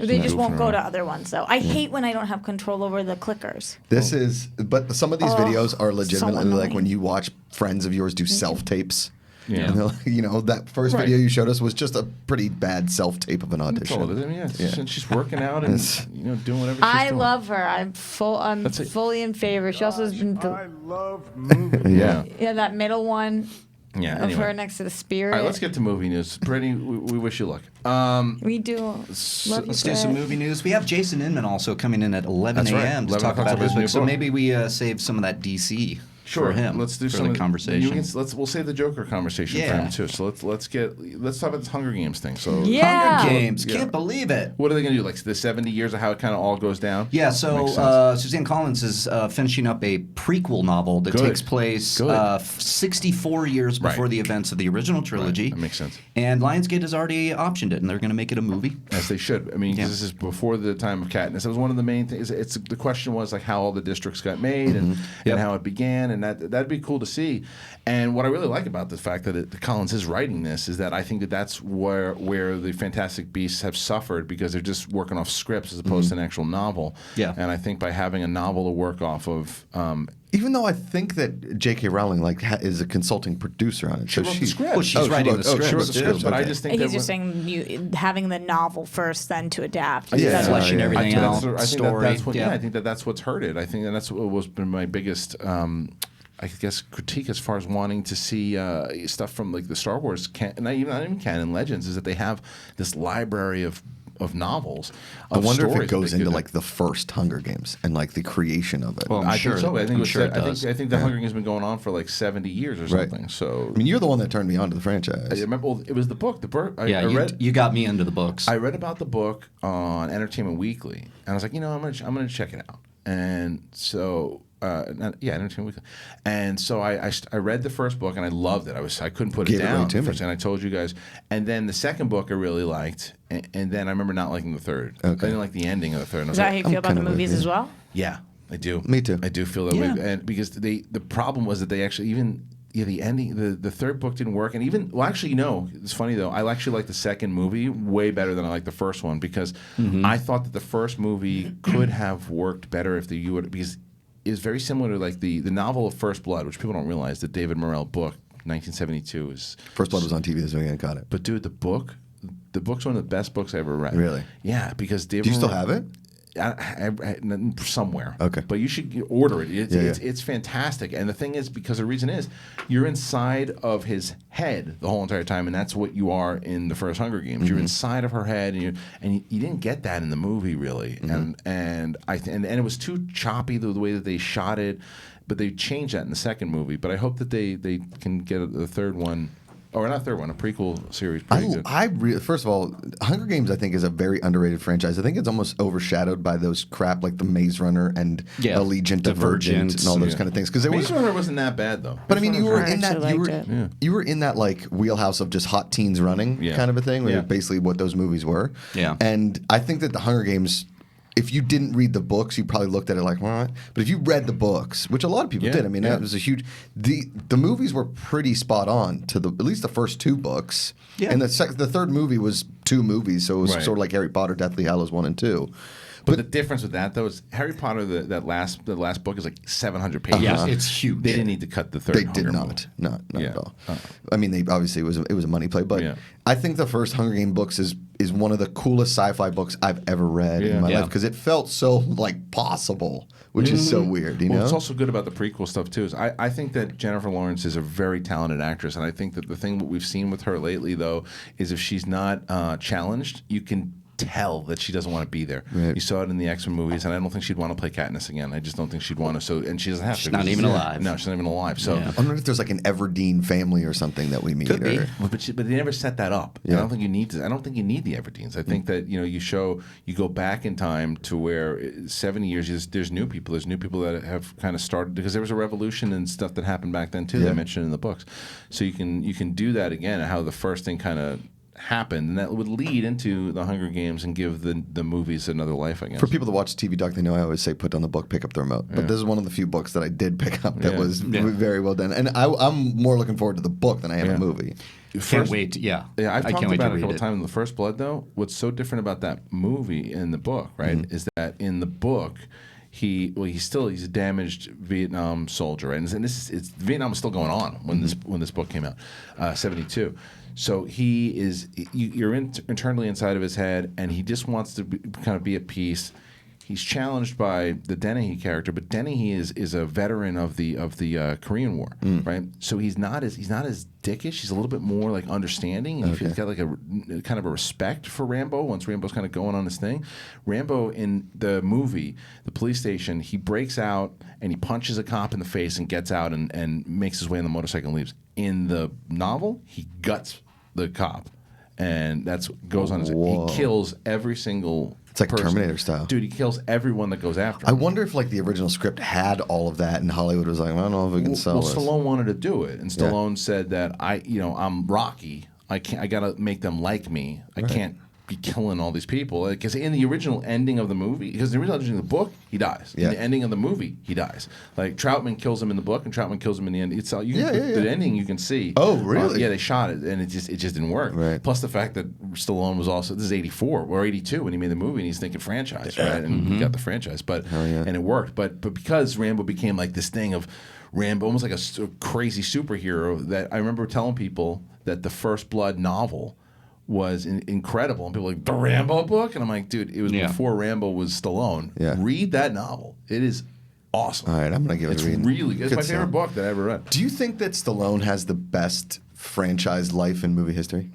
they just won't go to other ones though. I hate when I don't have control over the clickers. But some of these videos are legitimately so like when you watch friends of yours do self tapes. Yeah. That first video you showed us was just a pretty bad self tape of an audition. She's working out and doing whatever she's doing. I love her. I'm fully in favor. She also has been. I love movies. Yeah, that middle one. Yeah, of her next to the spirit. All right, let's get to movie news. Brittany, we wish you luck. We do. Let's do some movie news. We have Jason Inman also coming in at 11 a.m. to talk about his book. So maybe we save some of that DC for him. Let's do some conversation. We'll save the Joker conversation for him too. So let's talk about this Hunger Games thing. So Hunger Games, can't believe it. What are they gonna do? Like the 70 years of how it kind of all goes down? Yeah. So Suzanne Collins is finishing up a prequel novel that takes place 64 years before the events of the original trilogy. Right. That makes sense. And Lionsgate has already optioned it, and they're going to make it a movie. As they should. I mean, this is before the time of Katniss. That was one of the main things. The question was like how all the districts got made and how it began, and that'd be cool to see. And what I really like about the fact that Collins is writing this is that I think that's where the Fantastic Beasts have suffered because they're just working off scripts as opposed to an actual novel. Yeah. And I think by having a novel to work off of. Even though I think that J.K. Rowling is a consulting producer on it, she wrote the script. She's writing the script. She wrote the script, but I just think he's just saying having the novel first, then to adapt. Fleshing everything out. I think that's what's hurt it. I think that's what was been my biggest. I guess critique as far as wanting to see stuff from like the Star Wars, not even canon Legends, is that they have this library of novels. I wonder if it goes into like the first Hunger Games and like the creation of it. Well, I think so. I think the Hunger Games has been going on for like 70 years or something. Right. So I mean, you're the one that turned me on to the franchise. I remember it was the book. You got me into the books. I read about the book on Entertainment Weekly, and I was like, I'm gonna check it out. And so. Entertainment Weekly, and so I read the first book and I loved it. I couldn't put it down. And I told you guys. And then the second book I really liked, and then I remember not liking the third. Okay. I didn't like the ending of the third. And Is that how you feel about the movies as well? Yeah, I do. Me too. I do feel that way, and because the problem was that they actually the ending, the third book didn't work, and it's funny though. I actually like the second movie way better than I like the first one because I thought that the first movie could have worked better if because. Is very similar to like the novel of First Blood, which people don't realize. The David Morrell book, 1972 is. First Blood was on TV this weekend. Got it. But dude, the book's one of the best books I ever read. Really? Yeah, because David. Do you still have it? Somewhere. Okay. But you should order it. It's fantastic. And the thing is, because the reason is, you're inside of his head the whole entire time, and that's what you are in the first Hunger Games. You're inside of her head, and you didn't get that in the movie really. And it was too choppy the way that they shot it, but they changed that in the second movie. But I hope that they can get the third one. Or not third one, a prequel series. Pretty good. First of all, Hunger Games I think is a very underrated franchise. I think it's almost overshadowed by those crap like the Maze Runner and Allegiant, Divergent, and all those kind of things. Because Maze Runner wasn't that bad though. But I mean, you were in that. You were in that like wheelhouse of just hot teens running kind of a thing. Where basically what those movies were. Yeah. And I think that the Hunger Games. If you didn't read the books, you probably looked at it like, what? But if you read the books, which a lot of people did, I mean, that was a huge. The movies were pretty spot on to at least the first 2 books. Yeah. And the third movie was 2 movies, so it was sort of like Harry Potter, Deathly Hallows 1 and 2. But the difference with that though is Harry Potter, the last book is like 700 pages. Yeah, it's huge. They didn't need to cut the third. They did not, not at all. I mean, obviously it was a money play, but I think the first Hunger Game books is one of the coolest sci-fi books I've ever read in my life because it felt so like possible, which is so weird. You know, what's also good about the prequel stuff too is I think that Jennifer Lawrence is a very talented actress, and I think that the thing that we've seen with her lately though is if she's not challenged, you can tell that she doesn't want to be there. Right. You saw it in the X-Men movies, and I don't think she'd want to play Katniss again. I just don't think she'd want to. So, and she doesn't have to. She's not even alive. No, she's not even alive. So, I wonder if there's like an Everdeen family or something that we meet. Could be. But they never set that up. Yeah. I don't think you need to. I don't think you need the Everdeens. I think that you go back in time to where 70 years. There's new people. There's new people that have kind of started because there was a revolution and stuff that happened back then too. They mentioned in the books. So you can do that again. How the first thing kind of happened, and that would lead into the Hunger Games and give the movies another life, I guess. For people that watch TV Doc, they know I always say put down the book, pick up the remote. But this is one of the few books that I did pick up that was very well done. And I'm more looking forward to the book than I am the movie. Can't wait. I've talked about it a couple times in The First Blood, though. What's so different about that movie and the book, right, is that in the book, he's a damaged Vietnam soldier, right? And Vietnam was still going on when this book came out, 1972. So you're internally inside of his head, and he just wants to kind of be at peace. He's challenged by the Dennehy character, but Dennehy is a veteran of the Korean War, right? So he's not as dickish. He's a little bit more like understanding. And he's got like a kind of a respect for Rambo. Once Rambo's kind of going on his thing, Rambo in the movie, the police station, he breaks out and he punches a cop in the face and gets out and makes his way on the motorcycle and leaves. In the novel, he guts the cop, and goes on. He kills every single. It's like Terminator style. Dude, he kills everyone that goes after him. I wonder if like the original script had all of that and Hollywood was like, I don't know if we can sell this. Stallone wanted to do it, and Stallone said that I'm Rocky. I gotta make them like me. I can't be killing all these people. Because in the original ending of the movie, because the original ending of the book, he dies. In the ending of the movie, he dies. Like Troutman kills him in the book, and Troutman kills him in the end. It's the ending you can see. Oh, really? They shot it, and it just didn't work. Right. Plus the fact that Stallone was also, this is 84 or 82 when he made the movie, and he's thinking franchise, right? And he got the franchise, and it worked. But because Rambo became like this thing of Rambo, almost like a crazy superhero, that I remember telling people that the First Blood novel was incredible, and people were like, the Rambo book, and I'm like, dude, it was before Rambo was Stallone. Read that novel; it is awesome. All right, I'm gonna give it a read. It's really good. It's my favorite book that I ever read. Do you think that Stallone has the best franchise life in movie history?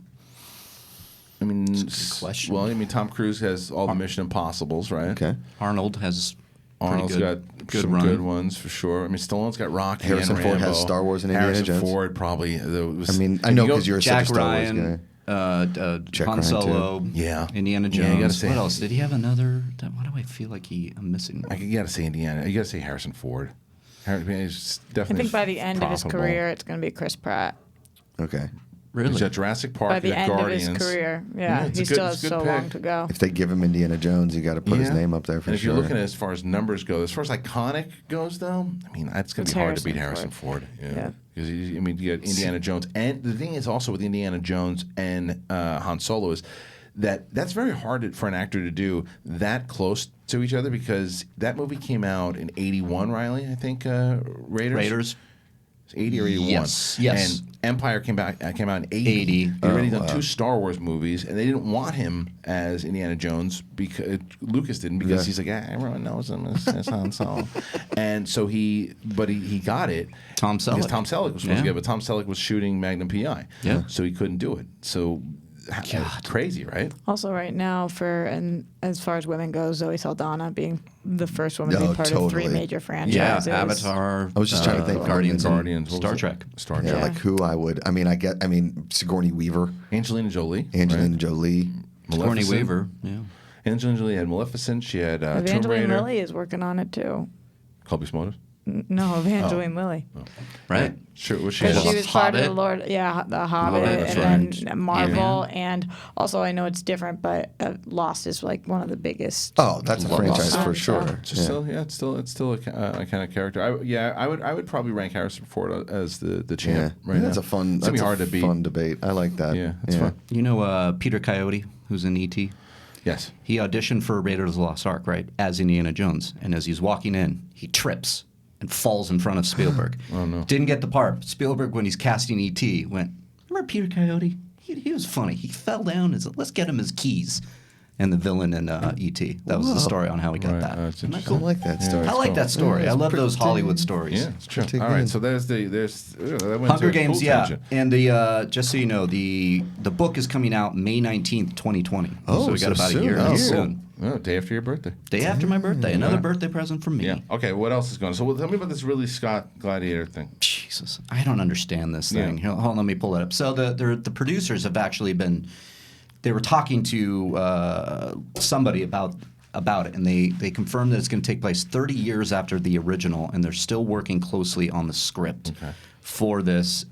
I mean, that's a good question. Well, I mean, Tom Cruise has all the Mission Impossibles, right? Okay. Arnold's got some good ones for sure. I mean, Stallone's got Rocky. Harrison and Ford Rambo. has Star Wars and Indiana Jones. Harrison Ford probably. I know because you're a Jack Star Ryan, Wars guy. Han Solo, Indiana Jones. Yeah, you gotta say, what else? Did he have another? Why do I feel like I'm missing one? You gotta say Indiana. You gotta say Harrison Ford. I think by the end of his career, it's gonna be Chris Pratt. Okay. Really? He's got Jurassic Park. By the end Guardians. of his career, he still has so long to go. If they give him Indiana Jones, you got to put his name up there for and if sure. you're looking at as far as numbers go, as far as iconic goes, though, I mean, it's going to be hard to beat Harrison Ford. Yeah. Because you got Indiana Jones, and the thing is also with Indiana Jones and Han Solo is that's very hard for an actor to do that close to each other, because that movie came out in '81, Reilly, I think. Raiders. 80 or 81. Yes. And Empire came out in 80. He'd already done 2 Star Wars movies, and they didn't want him as Indiana Jones, because Lucas didn't, because he's like, everyone knows him as Han Solo. And so he got it. Tom Selleck. Because Tom Selleck was supposed to get it, but Tom Selleck was shooting Magnum P.I. Yeah. So he couldn't do it. So crazy, right? Also, right now, as far as women go, Zoe Saldana being the first woman to be part of 3 major franchises. Yeah, Avatar. I was just trying to think. Guardians, Star Trek. Yeah, like who I would. I mean, Sigourney Weaver. Angelina Jolie. Sigourney Weaver. Yeah. Angelina Jolie had Maleficent. She had Tomb Evangeline Raider. Lilly is working on it too. Colby Smulders? No, Evangeline Lilly. Right. Sure. Was she? Because she was part of Hobbit? the Lord, the Hobbit, that's and right. then Marvel, and also I know it's different, but Lost is like one of the biggest. Oh, that's a franchise for sure. It's still a kind of character. I would probably rank Harrison Ford as the champ. Yeah, Right that's now. a fun. It's gonna be That's hard a to beat. fun debate. I like that. Yeah, it's fun. You know Peter Coyote, who's in E.T.? Yes. He auditioned for Raiders of the Lost Ark, right, as Indiana Jones. And as he's walking in, he trips and falls in front of Spielberg. Oh, no. Didn't get the part. Spielberg, when he's casting E.T., went, remember Peter Coyote? He was funny. He fell down and said, let's get him his keys. And the villain in E.T. That was the story on how he got that. Isn't that I like that story. I like that story. I love those Hollywood pretty- stories. Yeah, it's true. Take All it right, in. so that went Hunger to a Games, cool yeah. tangent. And the just so you know, the book is coming out May 19th, 2020. Oh, so we got so about soon. a year. Oh, Soon. Oh, day after your birthday. Day after my birthday. Another birthday present from me. Yeah. Okay. What else is going on? So tell me about this Ridley Scott Gladiator thing. Jesus, I don't understand this thing. Yeah. Hold on, let me pull it up. So the producers have actually been, they were talking to somebody about it, and they confirmed that it's going to take place 30 years after the original, and they're still working closely on the script for this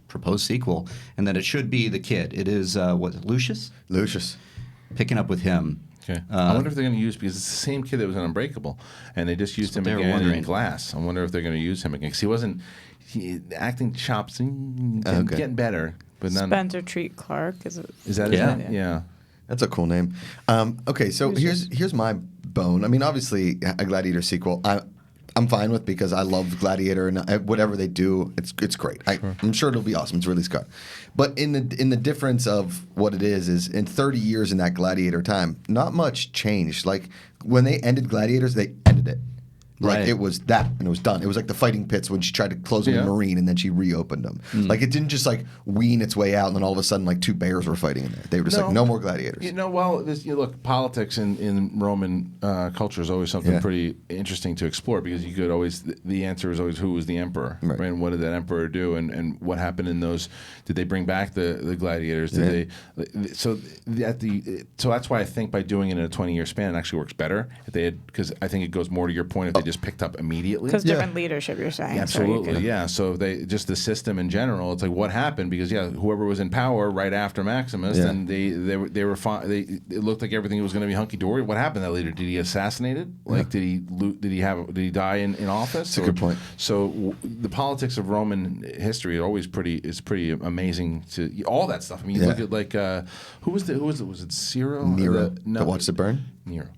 proposed sequel, and that it should be the kid. It is Lucius? Lucius. Picking up with him. Okay. I wonder if they're going to use, because it's the same kid that was in Unbreakable, and they just used him again in Glass. I wonder if they're going to use him again, because he wasn't acting chops, getting better. But Spencer Treat Clark is that his name? Yeah. That's a cool name. Okay, so here's my bone. I mean, obviously, a Gladiator sequel, I'm fine with, because I love Gladiator, and whatever they do, it's great. I'm sure it'll be awesome. It's Ridley Scott. But in the difference of what it is in 30 years in that Gladiator time, not much changed. Like when they ended Gladiators, they ended it. Like it was that, and it was done. It was like the fighting pits when she tried to close them in Marine, and then she reopened them. Like it didn't just like wean its way out, and then all of a sudden like 2 bears were fighting in there. They were just like, no more gladiators. Look, politics in Roman culture is always something pretty interesting to explore, because you could always, the answer is always who was the emperor, right? And what did that emperor do, and what happened in those? Did they bring back the gladiators? Did they? So that's why I think by doing it in a 20-year span, it actually works better if they had, because I think it goes more to your point if they just picked up immediately. Because different leadership, you're saying. Yeah, absolutely, So if they just the system in general, it's like what happened, because whoever was in power right after Maximus, and they were fine. It looked like everything was going to be hunky dory. What happened that leader? Did he assassinate it? Like did he die in office? That's a good point. So the politics of Roman history is pretty amazing to all that stuff. I mean, you look at like who was it? Was it Ciro? Nero. That watched it burn. Nero.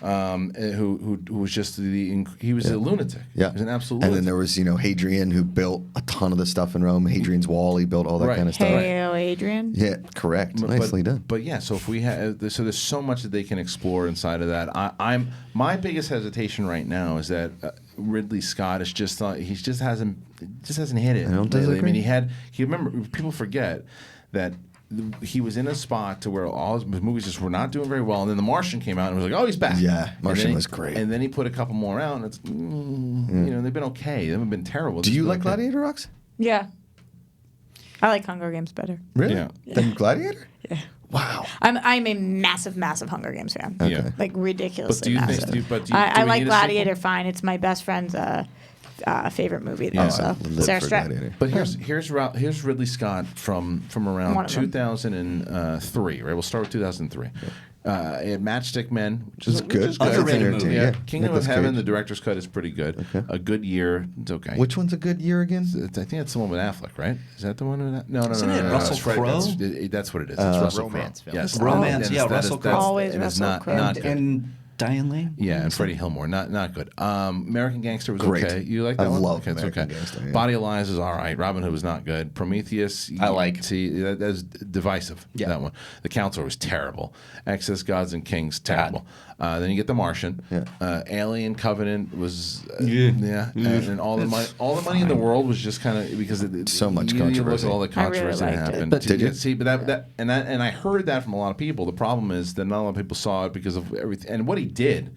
Who was just he was a lunatic. Yeah, he was an absolute And lunatic. then there was Hadrian, who built a ton of the stuff in Rome. Hadrian's Wall, he built all that kind of stuff. Hail Adrian. Yeah, correct. Nicely done. But so if we have, so there's so much that they can explore inside of that. My biggest hesitation right now is that Ridley Scott is just hasn't hit it. I don't lately. disagree. I mean, remember, people forget that he was in a spot to where all his movies just were not doing very well, and then The Martian came out and was like, oh, he's back. Yeah, Martian was great. And then he put a couple more out, and it's they've been okay. They haven't been terrible. Do you like Gladiator, Rox? Yeah. I like Hunger Games better. Really? Yeah. Than Gladiator? Yeah. Wow. I'm a massive Hunger Games fan. Okay. Yeah. Like ridiculously But do massive. you think? I like Gladiator fine. It's my best friend's favorite movie. Yeah. Also, Live Sarah for Strap. Gladiator. But here's Ridley Scott from around 2003. Right, we'll start with 2003. Matchstick Men, which is good. Underrated It's movie. Yeah. Yeah. Kingdom Nicolas of Heaven, Cage. the director's cut is pretty good. Okay. A Good Year, it's okay. Which one's a good year again? I think it's the one with Affleck, right? Is that the one with that? No. Isn't it no, Russell it's Fred- Crowe? That's what it is. It's Russell romance Crowe. film. Yes. Romance, And yeah, that is- Russell Crowe. that's- Always and it's Russell not Crowe. not good. And Diane Lane? Yeah, and Freddie Highmore. Not good. American Gangster was Great. okay. You like that I one? love okay, it's American okay. Gangster, yeah. Body of Lies is all right. Robin Hood was not good. Prometheus. I like. See, that's divisive. Yeah. That one. The Counselor was terrible. Excess Gods and Kings, terrible. Then you get The Martian. Yeah. Alien Covenant was and all the money in the world was just kind of because so much you look controversy. at all the controversy liked that it. happened. But did you? See, but and I heard that from a lot of people. The problem is that not a lot of people saw it because of everything and what he did.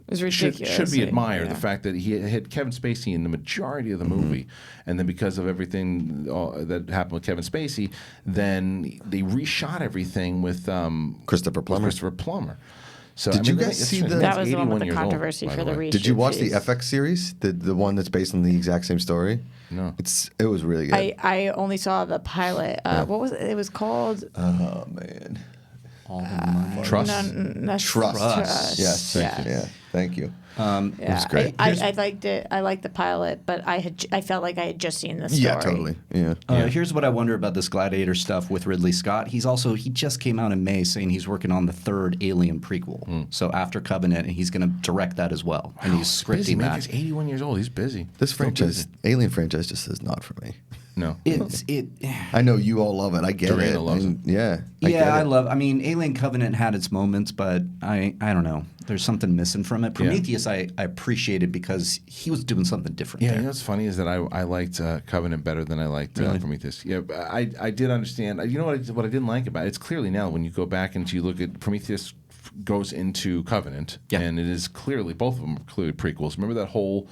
It was ridiculous. Should be admired. Yeah. The fact that he had Kevin Spacey in the majority of the movie, and then because of everything that happened with Kevin Spacey, then they reshot everything with Christopher Plummer. So Did you guys see the? That was the one with the controversy for the reshoot. Did you watch the fees. FX series, the one that's based on the exact same story? No. It was really good. I only saw the pilot. What was it? It was called Oh man. All the money. Trust. Trust. Yes. Thank you. Yeah. Thank you. It was great. I liked it. I liked the pilot, but I felt like I had just seen the story. Yeah, totally. Yeah. Here's what I wonder about this Gladiator stuff with Ridley Scott. He just came out in May saying he's working on the third Alien prequel. So after Covenant, and he's going to direct that as well. And he's scripting busy, man. that. He's 81 years old. He's busy. This Still franchise, busy. Alien franchise, just is not for me. No. I know you all love it. I get Dorena it. loves it. Yeah. I mean, Alien Covenant had its moments, but I don't know. There's something missing from it. Prometheus, I appreciated because he was doing something different. Yeah, there. you know what's funny is that I liked Covenant better than I liked Prometheus. Yeah, I did understand. You know what I didn't like about it? It's clearly now when you go back and you look at Prometheus goes into Covenant, and it is clearly both of them are clearly prequels. Remember that whole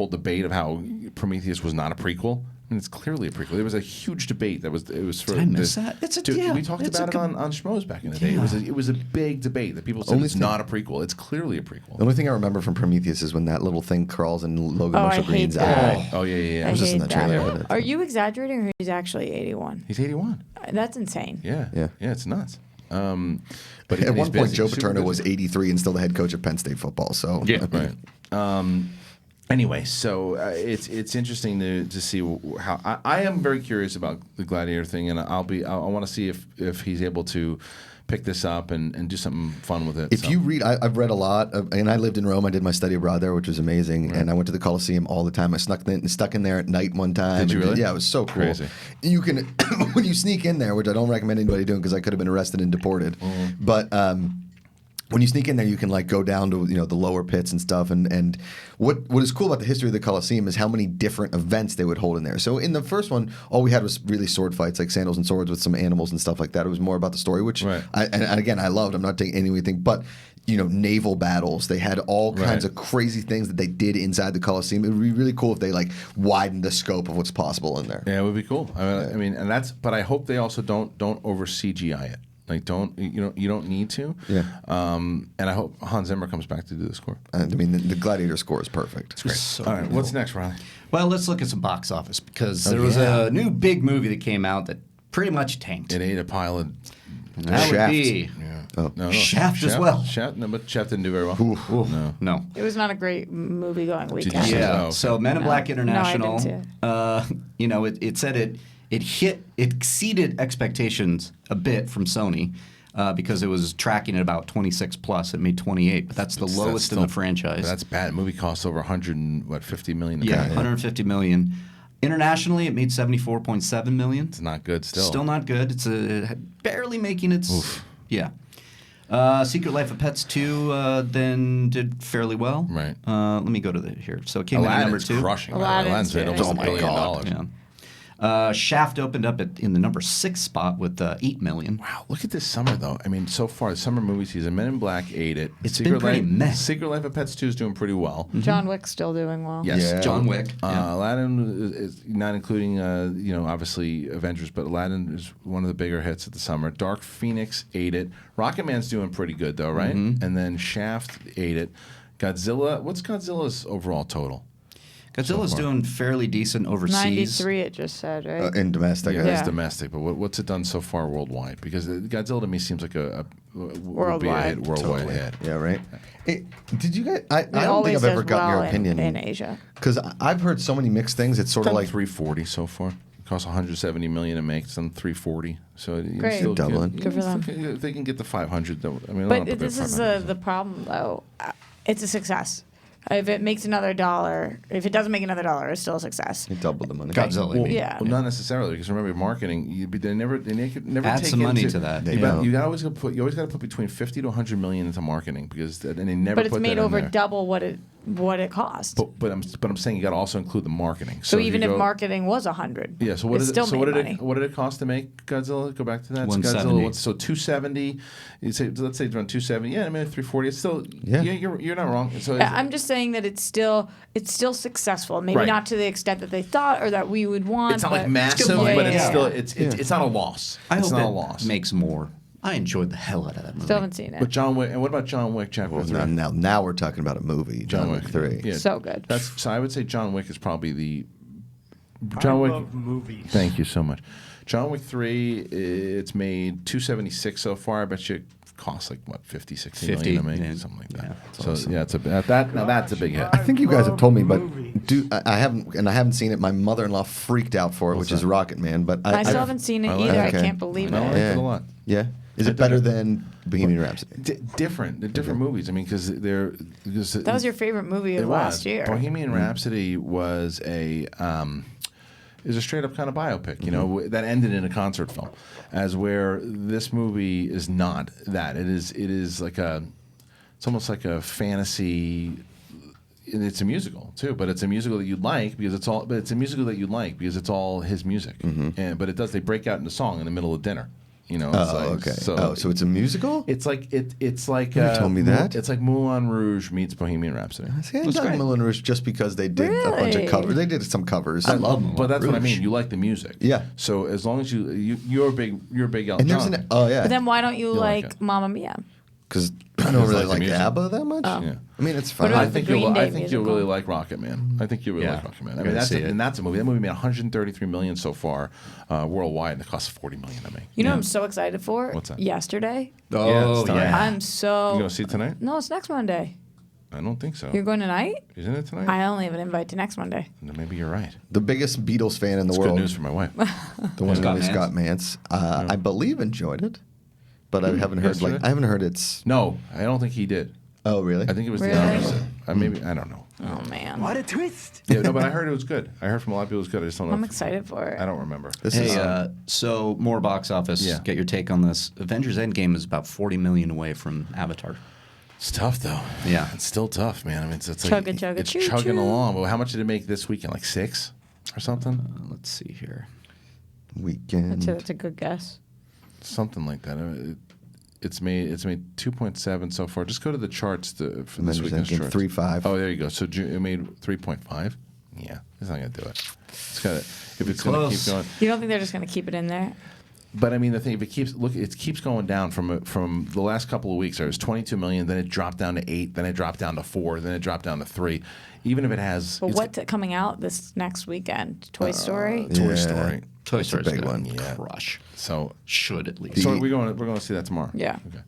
debate of how Prometheus was not a prequel? I mean, it's clearly a prequel. There was a huge debate it was for. Did I miss that? We talked about it on Schmoes back in the day. It was a big debate that people said it's not a prequel. It's clearly a prequel. The only thing I remember from Prometheus is when that little thing crawls in Logan I Marshall hate Green's that. eye. Oh yeah. I was just in the hate that. trailer. Are you exaggerating, or he's actually 81? He's 81. That's insane. Yeah. It's nuts. But At one point, busy. Joe Super Paterno busy. was 83 and still the head coach of Penn State football. So right. Anyway, so it's interesting to see how I am very curious about the Gladiator thing, and I want to see if he's able to pick this up and do something fun with it. If you read, I've read a lot, and I lived in Rome. I did my study abroad there, which was amazing. Right. And I went to the Colosseum all the time. I stuck in there at night one time. Did you really? Yeah, it was so cool. Crazy. You can when you sneak in there, which I don't recommend anybody doing because I could have been arrested and deported. But when you sneak in there, you can like go down to the lower pits and stuff. And what is cool about the history of the Colosseum is how many different events they would hold in there. So in the first one, all we had was really sword fights, like sandals and swords with some animals and stuff like that. It was more about the story, which and again I loved. I'm not taking anything, but naval battles. They had all kinds of crazy things that they did inside the Colosseum. It would be really cool if they like widened the scope of what's possible in there. Yeah, it would be cool. I mean, and that's. But I hope they also don't over CGI it. Like you don't need to. Yeah. And I hope Hans Zimmer comes back to do the score. I mean, the Gladiator score is perfect. It's great. So all right, what's next, Riley? Well, let's look at some box office because there was a new big movie that came out that pretty much tanked. It ate a pile of. That would be Shaft as well. Shaft, no, but Shaft didn't do very well. No. It was not a great movie going weekend. Yeah. okay. So Men in Black International. No, I didn't see it said it exceeded expectations a bit from Sony. Because it was tracking at about 26 plus, it made 28, but that's the lowest in the franchise. That's bad. The movie costs over $150 million. Yeah, $150 million. Internationally, it made $74.7 million. It's not good. Still not good. It's barely making its. Oof. Yeah. Secret Life of Pets 2 then did fairly well. Right. Let me go to here. So it came in at number 2. Crushing. Aladdin's made almost $1 billion. Yeah. Shaft opened up in the number 6 spot with $8 million. Wow, look at this summer though. I mean, so far the summer movie season, Men in Black ate it. It's been pretty meh. Secret Life of Pets 2 is doing pretty well. John Wick's still doing well. Yes, Yeah. John Wick. Aladdin is not including obviously Avengers, but Aladdin is one of the bigger hits of the summer. Dark Phoenix ate it. Rocket Man's doing pretty good though, right? And then Shaft ate it. Godzilla. What's Godzilla's overall total? Godzilla's doing fairly decent overseas. 93, it just said, right? In domestic. Yeah, I it's Yeah. domestic, but what's it done so far worldwide? Because Godzilla to me seems like a Worldwide. worldwide hit. Yeah, right. Did you guys? I It don't think always I've ever does gotten well your opinion in Asia. Because I've heard so many mixed things. It's sort of Done like 340 so far. cost $170 million to make. It's on $340. So great, still doubling. Good for them. If they can get the $500, though. I mean, but this is the problem, though. It's a success. If it makes another $1, if it doesn't make another $1, it's still a success. It doubled the money. Godzilla. Well, not necessarily, because remember, marketing. They could never add take some money into, to that. You always got to put between $50 to $100 million into marketing, because and they never. But it's put made that over in there. double what it cost. But I'm saying you got to also include the marketing. So even if marketing was 100, yeah. So what did it cost to make Godzilla? Go back to that. 170. So 270. Let's say it's around 270. Yeah, I mean 340. It's still. Yeah. You're not wrong. So I'm just saying that it's still successful. Maybe not to the extent that they thought or that we would want. It's not but like massive, Yeah, but yeah, it's yeah. still it's not a loss. It's not a loss. Makes more. I enjoyed the hell out of that movie. Still haven't seen it. But John Wick. And what about John Wick Chapter 3? Now we're talking about a movie. John Wick 3. Yeah. So good. So I would say John Wick is probably the. I love movies. Thank you so much. John Wick 3. It's made $276 so far. I bet you it costs like what 60 million to make, something like that. Yeah, so awesome. yeah, that's a big hit. I think you guys have told me, but I haven't seen it. My mother-in-law freaked out for it, which is Rocket Man. But I still haven't seen it I like either. it. I Okay. can't believe I like it. it a lot. Yeah. Is it better than Bohemian Rhapsody? Different. They're different movies. I mean, because That was your favorite movie of last year. Bohemian Rhapsody was a straight up kind of biopic, you know, that ended in a concert film, as where this movie is not that. It is like it's almost like a fantasy. And it's a musical too, but it's a musical that you like because it's all. But it's a musical that you like because it's all his music. But they break out into song in the middle of dinner. You know. Okay. So it's a musical? It's like it's like. You told me that. It's like Moulin Rouge meets Bohemian Rhapsody. See, I dug Moulin Rouge just because they did a bunch of covers. They did some covers. I love Moulin But that's what I Rouge. mean. You like the music. Yeah. So as long as you're a big Elton And there's John. But then why don't you like like it. Mamma Mia? Because I don't really like the like music. ABBA that much. Yeah. I mean, it's What fine. about I think the Green Day you'll musical? really like Rocket Man. I think you really like Rocket Man. I mean, that's a movie. That movie made 133 million so far worldwide, and it costs 40 million to make. You know what I'm so excited for? What's that? Yesterday. Oh, it's tonight. yeah. I'm so. You gonna see it tonight? No, it's next Monday. I don't think so. You're going tonight? Isn't it tonight? I only have an invite to next Monday. No, maybe you're right. The biggest Beatles fan in the It's world. good news for my wife. The one Scott named Mantz? Scott Mantz. I believe enjoyed it, but I haven't heard Yesterday? I haven't heard it's. No, I don't think he did. Oh really? I think it was Really? the opposite. I don't know. Oh man. What a twist! Yeah, no, but I heard it was good. I heard from a lot of people it was good. I just don't know. I'm if- excited for it. I don't remember. This Hey, is so more box office. Yeah. Get your take on this. Avengers Endgame is about 40 million away from Avatar. It's tough though. Yeah. it's still tough, man. I mean, it's Chugga, like chugga, it's choo, chugging choo. along. But how much did it make this weekend? Like 6 or something? Let's see here. weekend. That's a good guess. Something like that. It's made 2.7 so far. Just go to the charts for this Avengers weekend's Endgame, charts. 3.5. Oh, there you go. So it made 3.5. Yeah, it's not gonna do it. It's got if it's gonna keep Close. going. You don't think they're just going to keep it in there? But I mean, the thing, if it keeps going down from the last couple of weeks. It was 22 million, then it dropped down to 8, then it dropped down to 4, then it dropped down to 3. Even if it has, But what's coming out this next weekend? Toy Story? Toy Yeah. Story. Toy That's a Story's big gonna one. Yeah. crush. So Should at least. we're going to see that tomorrow. Yeah. Okay.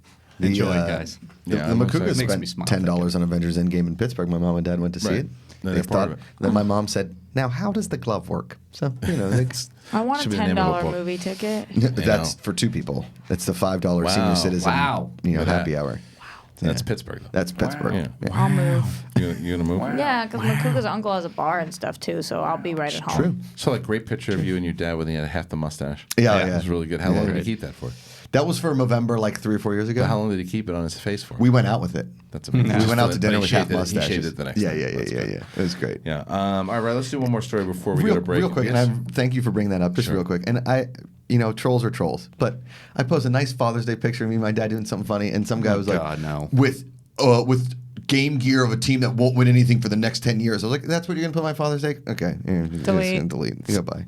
Enjoy it, guys. The I'm Macuga excited. Makes me spent smile, $10 on Avengers Endgame in Pittsburgh. My mom and dad went to see Right. it. No, They they're part thought. of it. Then my mom said, "Now, how does the glove work?" So it's I want a Should be the name of a $10 book. movie ticket. that's know. for 2 people. That's the $5 senior Wow. citizen. Wow. Happy that. hour. That's Yeah. Pittsburgh. Though. That's Pittsburgh. Yeah. Yeah. I'll move. You gonna move? Yeah, because Macuga's uncle has a bar and stuff too, so I'll be right at home. True. Saw that great picture of you and your dad when he had half the mustache. Yeah, It was really good. How long did he Right. keep that for? That was for November, like 3 or 4 years ago. How long did he keep it on his face for? We went out with it. That's amazing. We went out to But dinner he with shaved half it- mustaches. He shaved it the next yeah, time. yeah. That's good. It was great. Yeah. All right. Let's do one more story before we go to break. Real quick, Yes. and thank you for bringing that up. Just Sure. real quick, and trolls are trolls, but I posted a nice Father's Day picture of me and my dad doing something funny, and some guy was like, God, no. with game gear of a team that won't win anything for the next 10 years. I was like, that's what you're gonna put my Father's Day? Okay, Delete. delete. Goodbye.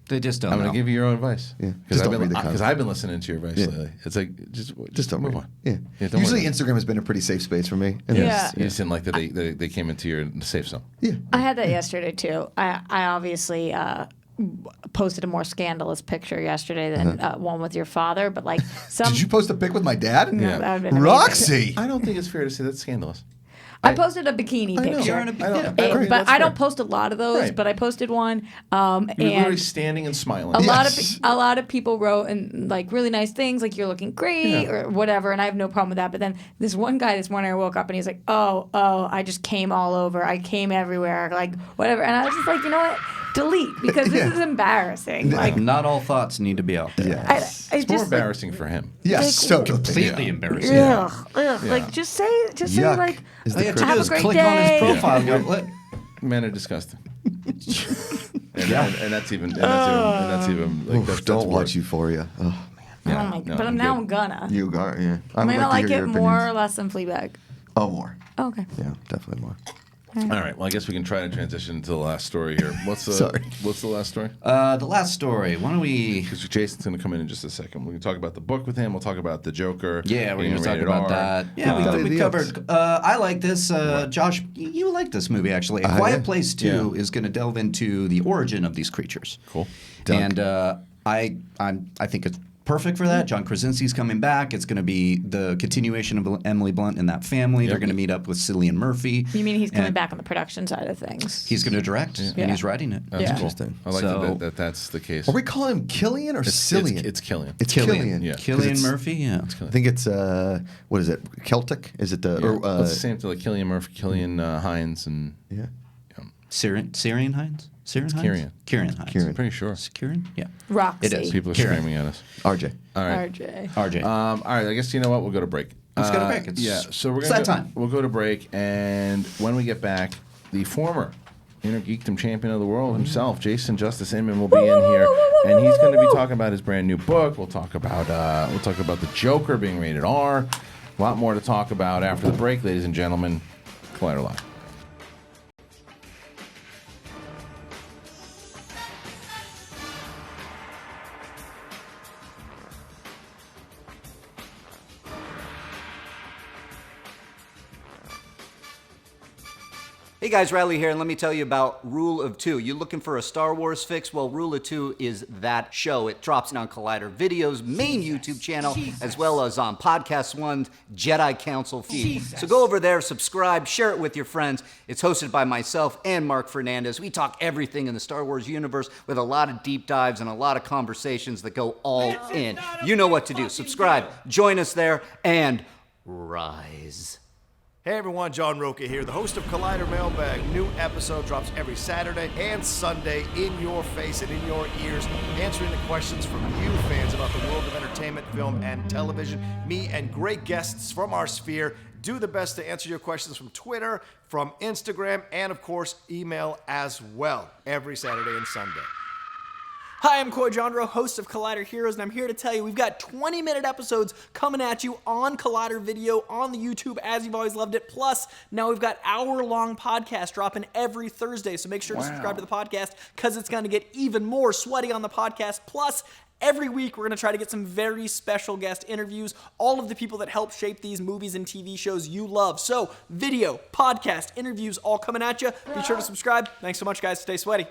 They just don't I'm know. going to give you your own advice. Yeah. Because Just don't read the comments. I've been listening to your advice Yeah. lately. It's like just Don't move worry. on. Yeah. don't Usually worry. Instagram has been a pretty safe space for me. And Yeah. You just didn't like that they came into your safe zone. Yeah. I had that yesterday too. I obviously posted a more scandalous picture yesterday than one with your father, but like some. Did you post a pic with my dad? No, that would've been amazing. Roxy. I don't think it's fair to say that's scandalous. I posted a bikini picture. But I don't post a lot of those. Right. But I posted one. You're literally standing and smiling. A lot of people wrote and like really nice things, like you're looking great or whatever, and I have no problem with that. But then this one guy this morning I woke up and he's like, oh, I just came all over. I came everywhere, like whatever. And I was just like, you know what? Delete, because this is embarrassing. Like, not all thoughts need to be out there. Yes. It's more embarrassing for him. Yes, like, completely embarrassing. Like just say like, have a great click day. On his profile. Men are disgusting. and that's even like that's don't watch Euphoria. Oh man. Yeah, oh my god! But I'm gonna. You are, yeah. I'm gonna like it more or less than Fleabag. Oh, more. Oh, okay. Yeah, definitely more. All right. Well, I guess we can try to transition to the last story here. What's the last story? The last story. Why don't we? Because Jason's going to come in just a second. We can talk about the book with him. We'll talk about the Joker. Yeah, we're going to talk about that. Yeah, we covered. I like this. Josh, you like this movie actually. A Quiet Place 2 is going to delve into the origin of these creatures. Cool. And I think it's perfect for that. John Krasinski's coming back. It's going to be the continuation of Emily Blunt and that family. They're going to meet up with Cillian Murphy. You mean he's coming back on the production side of things? He's going to direct, and he's writing it. That's interesting. I like that's the case. Are we calling him Killian or Cillian? It's Killian. It's Killian. Yeah. Cillian Murphy, yeah. I think it's, what is it, Celtic? Is it the... Yeah. It's the same thing, like Cillian Murphy, Killian Hines, and... Yeah. Syrian Hines? Kieran Hines. I'm pretty sure. It's Kieran? Yeah. Roxy. It is. People are screaming at us. RJ. All right. RJ. All right. I guess you know what? We'll go to break. Let's go to break. So we're gonna time. We'll go to break, and when we get back, the former Inner Geekdom champion of the world himself, Jason Justice Inman, will be in here, and he's going to be talking about his brand new book. We'll talk about the Joker being rated R. A lot more to talk about after the break, ladies and gentlemen. Collider Live. Hey guys, Reilly here, and let me tell you about Rule of Two. You looking for a Star Wars fix? Well, Rule of Two is that show. It drops on Collider Video's main YouTube channel, as well as on Podcast One's Jedi Council feed. So go over there, subscribe, share it with your friends. It's hosted by myself and Mark Fernandez. We talk everything in the Star Wars universe with a lot of deep dives and a lot of conversations that go all in. You know what to do. Subscribe, join us there, and rise. Hey everyone, John Roca here, the host of Collider Mailbag. New episode drops every Saturday and Sunday in your face and in your ears, answering the questions from you fans about the world of entertainment, film, and television. Me and great guests from our sphere do the best to answer your questions from Twitter, from Instagram, and of course, email as well, every Saturday and Sunday. Hi, I'm Coy Jandro, host of Collider Heroes, and I'm here to tell you we've got 20-minute episodes coming at you on Collider Video, on the YouTube, as you've always loved it. Plus, now we've got hour-long podcasts dropping every Thursday, so make sure to subscribe to the podcast, because it's going to get even more sweaty on the podcast. Plus, every week, we're going to try to get some very special guest interviews, all of the people that help shape these movies and TV shows you love. So, video, podcast, interviews, all coming at you. Be sure to subscribe. Thanks so much, guys. Stay sweaty.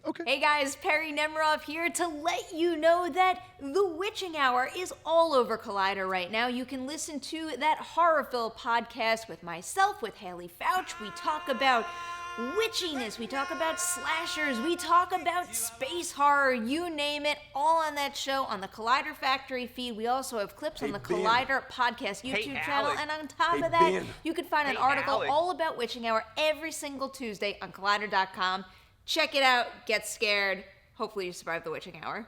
Okay. Hey guys, Perry Nemrov here to let you know that The Witching Hour is all over Collider right now. You can listen to that Horrorville podcast with myself, with Haley Fouch. We talk about witchiness, we talk about slashers, we talk about space horror, you name it, all on that show on the Collider Factory feed. We also have clips on the Collider Podcast YouTube channel, and on top of that, you can find an article all about Witching Hour every single Tuesday on Collider.com. Check it out, get scared. Hopefully you survive the witching hour.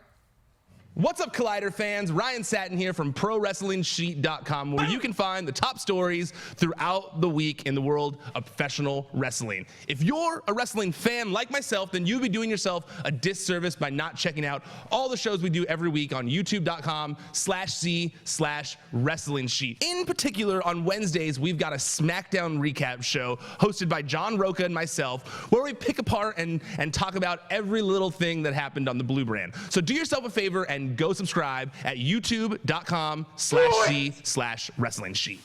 What's up, Collider fans? Ryan Satin here from ProWrestlingSheet.com, where you can find the top stories throughout the week in the world of professional wrestling. If you're a wrestling fan like myself, then you'd be doing yourself a disservice by not checking out all the shows we do every week on YouTube.com/C/Wrestling Sheet. In particular, on Wednesdays, we've got a SmackDown recap show hosted by John Roca and myself, where we pick apart and talk about every little thing that happened on the Blue Brand. So do yourself a favor and go subscribe at youtube.com/C/Wrestling Sheet.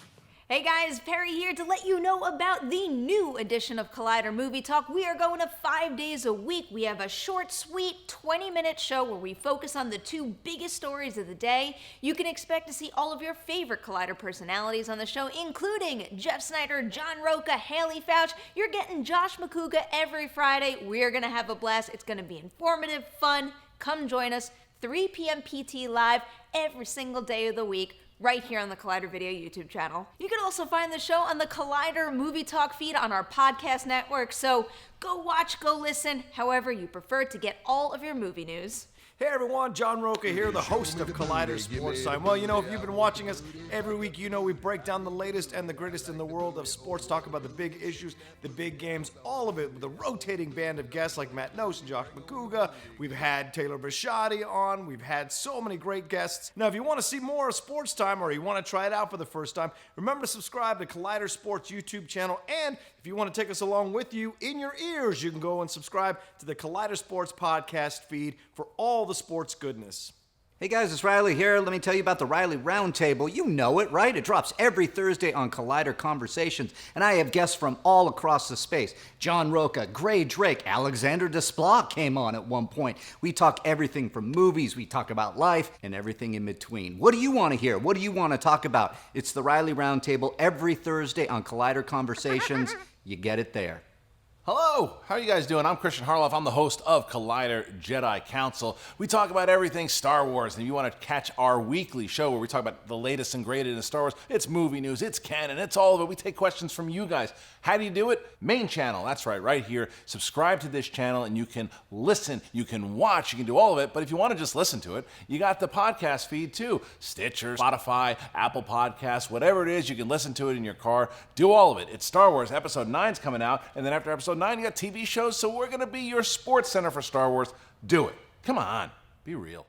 Hey guys, Perry here to let you know about the new edition of Collider Movie Talk. We are going to 5 days a week. We have a short, sweet 20-minute show where we focus on the 2 biggest stories of the day. You can expect to see all of your favorite Collider personalities on the show, including Jeff Snyder, John Roca, Haley Fouch. You're getting Josh Macuga every Friday. We're going to have a blast. It's going to be informative, fun. Come join us, 3 p.m. PT Live every single day of the week, right here on the Collider Video YouTube channel. You can also find the show on the Collider Movie Talk feed on our podcast network, so go watch, go listen, however you prefer to get all of your movie news. Hey everyone, John Roca here, the host of Collider Sports Time. Well, you know, if you've been watching us every week, you know we break down the latest and the greatest in the world of sports, talk about the big issues, the big games, all of it with a rotating band of guests like Matt Nose and Josh Macuga. We've had Taylor Bisciotti on. We've had so many great guests. Now, if you want to see more of Sports Time or you want to try it out for the first time, remember to subscribe to Collider Sports YouTube channel. And if you want to take us along with you in your ears, you can go and subscribe to the Collider Sports podcast feed for all the sports goodness. Hey guys, it's Reilly here. Let me tell you about the Reilly Roundtable. You know it, right? It drops every Thursday on Collider Conversations, and I have guests from all across the space. John Roca, Gray Drake, Alexander Desplat came on at one point. We talk everything from movies, we talk about life, and everything in between. What do you want to hear? What do you want to talk about? It's the Reilly Roundtable every Thursday on Collider Conversations. You get it there. Hello, how are you guys doing? I'm Kristian Harloff. I'm the host of Collider Jedi Council. We talk about everything Star Wars, and if you want to catch our weekly show where we talk about the latest and greatest in Star Wars, it's movie news, it's canon, it's all of it. We take questions from you guys. How do you do it? Main channel, that's right here. Subscribe to this channel, and you can listen, you can watch, you can do all of it, but if you want to just listen to it, you got the podcast feed too. Stitcher, Spotify, Apple Podcasts, whatever it is, you can listen to it in your car. Do all of it. It's Star Wars. Episode 9's coming out, and then after Episode 9, you got TV shows, so we're going to be your sports center for Star Wars. Do it. Come on. Be real.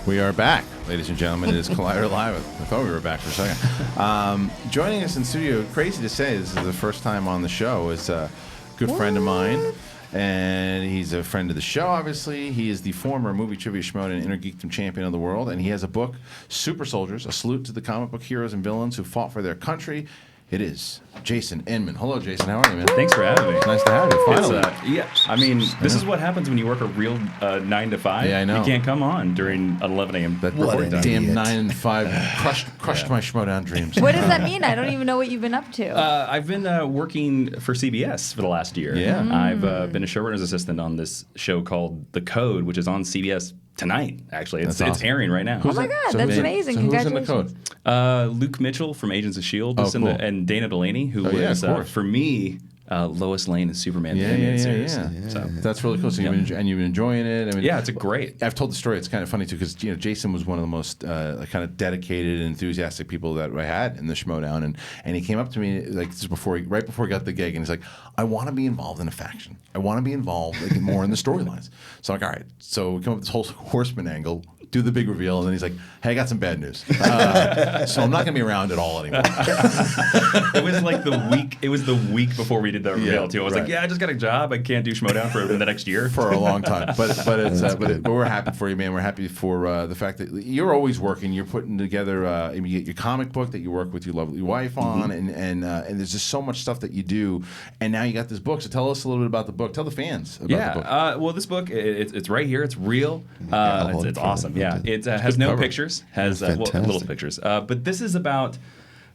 We are back, ladies and gentlemen. It is Collider Live. I thought we were back for a second. Joining us in studio, crazy to say, this is the first time on the show, is a good friend of mine. And he's a friend of the show, obviously. He is the former Movie Trivia Schmoed and Intergeekdom champion of the world. And he has a book, Super Soldiers, a salute to the comic book heroes and villains who fought for their country. It is Jason Inman. Hello, Jason. How are you, man? Thanks for having me. Nice to have you, finally. Yeah, I mean, this is what happens when you work a real 9 to 5. Yeah, I know. You can't come on during 11 a.m. That damn 9 and 5 crushed my Schmoedown dreams. What does that mean? I don't even know what you've been up to. I've been working for CBS for the last year. Yeah. I've been a showrunner's assistant on this show called The Code, which is on CBS tonight, actually. It's airing right now. Oh my God, that's amazing. Congratulations. Who's in The Code? Luke Mitchell from Agents of S.H.I.E.L.D. Cool. And Dana Delaney, who was, for me, Lois Lane is Superman. Yeah. So that's really cool. So you've been enjoying it. I mean, yeah, it's great. I've told the story. It's kind of funny too because Jason was one of the most kind of dedicated and enthusiastic people that I had in the Schmoedown, and he came up to me like just right before he got the gig, and he's like, "I want to be involved in a faction. I want to be involved more in the storylines." So I'm like, all right. So we come up with this whole Horseman angle. Do the big reveal, and then he's like, "Hey, I got some bad news. So I'm not going to be around at all anymore." It was like the week. It was the week before we did the reveal too. I was like, "Yeah, I just got a job. I can't do Schmoedown for the next year for a long time." But we're happy for you, man. We're happy for the fact that you're always working. You're putting together you get your comic book that you work with your lovely wife on, and there's just so much stuff that you do. And now you got this book. So tell us a little bit about the book. Tell the fans about the book. Well, this book it's right here. It's real. It's awesome. Yeah, it has no pictures, has little pictures. But this is about,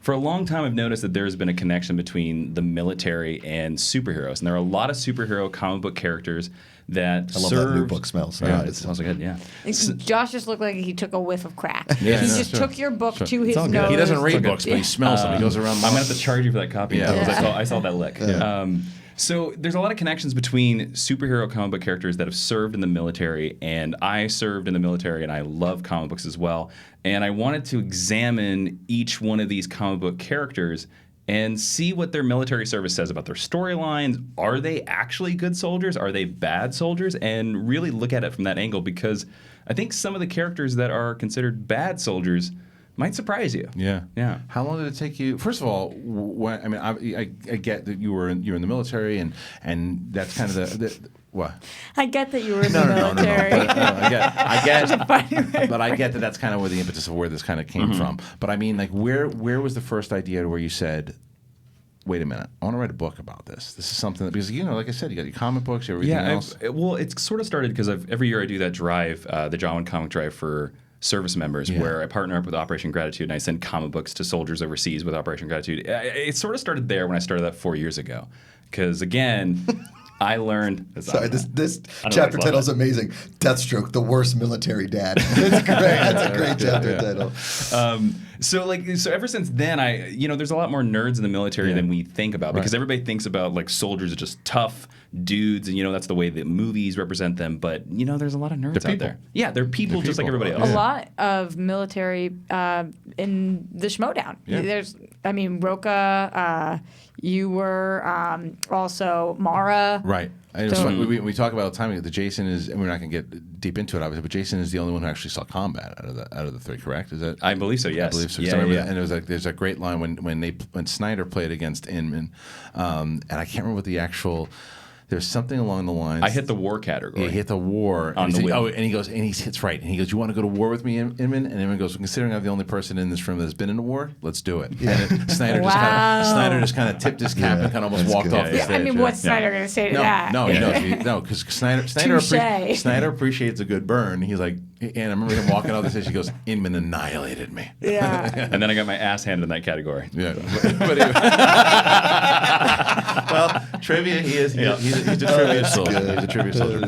for a long time I've noticed that there's been a connection between the military and superheroes. And there are a lot of superhero comic book characters that I love that new book smells. Yeah, it smells good, yeah. Josh just looked like he took a whiff of crack. Yeah, he just took your book to his nose. He doesn't read books, but he smells them. He goes around. I'm going to have to charge you for that copy. Yeah. I saw that lick. Yeah. So there's a lot of connections between superhero comic book characters that have served in the military, and I served in the military, and I love comic books as well. And I wanted to examine each one of these comic book characters and see what their military service says about their storylines. Are they actually good soldiers? Are they bad soldiers? And really look at it from that angle, because I think some of the characters that are considered bad soldiers might surprise you. Yeah. How long did it take you? First of all, I get that you're in the military, and that's kind of What? I get that you were in the military. No. I get, but I get that that's kind of where the impetus of where this kind of came from. But I mean, like, where was the first idea where you said, wait a minute, I want to write a book about this. This is something that, because, like I said, you got your comic books, everything else. Well, it's sort of started because every year I do that drive, the John Comic Drive for service members, where I partner up with Operation Gratitude and I send comic books to soldiers overseas with Operation Gratitude. It sort of started there when I started that 4 years ago. Because, again, I learned... Sorry, this chapter title is amazing. Deathstroke, the worst military dad. That's great. That's a great chapter title. So ever since then, there's a lot more nerds in the military than we think about, because everybody thinks about like soldiers are just tough dudes, and that's the way that movies represent them. But there's a lot of nerds out there. Yeah, they're people just like everybody else. A lot of military in the Schmodown. Yeah. There's, Roca. You were also Mara. Right. We talk about all the time that Jason is, and we're not going to get deep into it, obviously, but Jason is the only one who actually saw combat out of the three, correct? Is that? I believe so. Yes. I believe so. Yeah, And it was like there's a great line when Snyder played against Inman, and I can't remember what the actual. There's something along the lines. I hit the war category. Yeah, he hit the war. On the wheel. And he goes, and he hits right. And he goes, you want to go to war with me, Inman? And Inman goes, considering I'm the only person in this room that's been in a war, let's do it. Yeah. And Snyder just kind of tipped his cap and kind of almost walked off the stage. What's Snyder going to say to that? No, because Snyder appreciates a good burn. He's like, and I remember him walking off the stage. He goes, Inman annihilated me. Yeah. And then I got my ass handed in that category. Yeah. Well, trivia. He's a trivia soldier. He's a trivia soldier.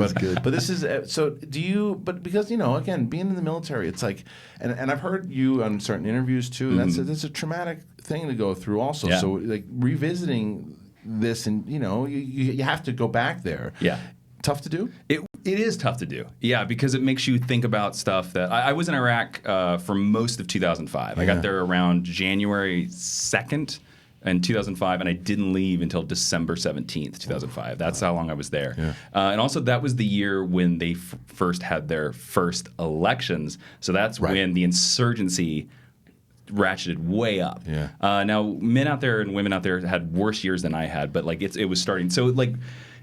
But this is so. Do you? But because again, being in the military, it's like, and I've heard you on certain interviews too. Mm-hmm. That's a traumatic thing to go through. Also, so like revisiting this, and you have to go back there. Yeah. Tough to do? It is tough to do. Yeah, because it makes you think about stuff that... I was in Iraq for most of 2005. Yeah. I got there around January 2nd in 2005, and I didn't leave until December 17th, 2005. That's how long I was there. Yeah. And also, that was the year when they first had their first elections. So that's when the insurgency ratcheted way up. Yeah. Now, men out there and women out there had worse years than I had, but it was starting. So